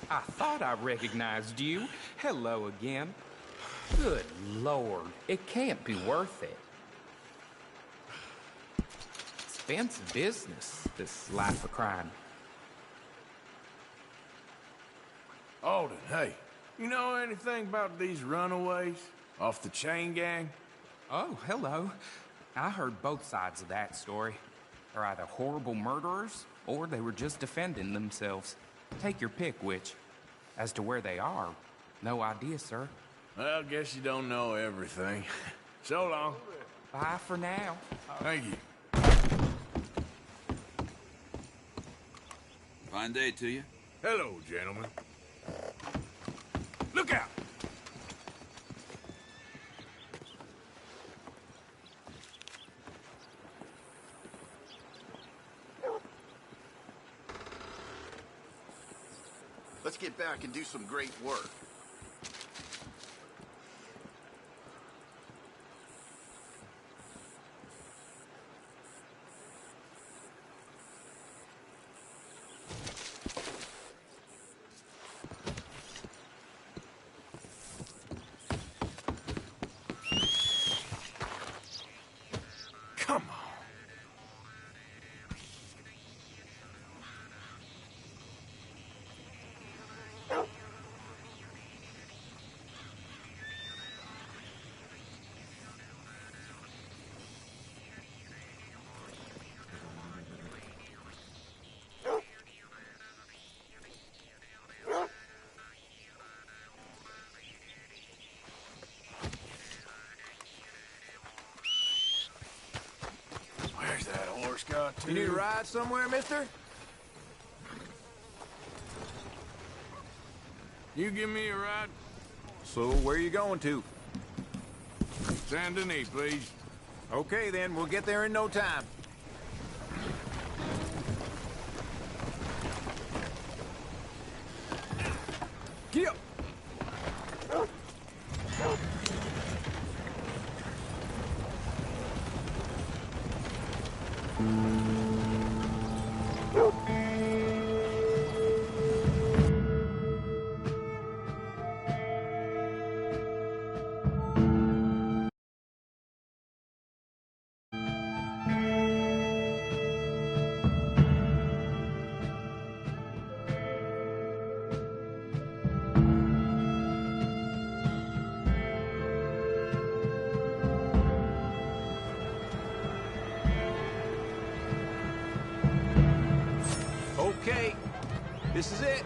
S20: I thought I recognized you. Hello again. Good Lord, it can't be worth it. Expensive business, this life of crime.
S1: Alden, hey, you know anything about these runaways off the chain gang?
S20: Oh, hello. I heard both sides of that story. They're either horrible murderers, or they were just defending themselves. Take your pick, which. As to where they are, no idea, sir.
S1: Well, I guess you don't know everything. So long.
S20: Bye for now.
S1: Thank you.
S22: Fine day to you.
S1: Hello, gentlemen. Look out!
S11: Let's get back and do some great work.
S1: Come on. Where's that horse got to?
S15: You need a ride somewhere, mister?
S1: You give me a ride?
S15: So, where you going to?
S1: Saint Denis, please.
S15: Okay, then. We'll get there in no time. Get up! Okay, this is it.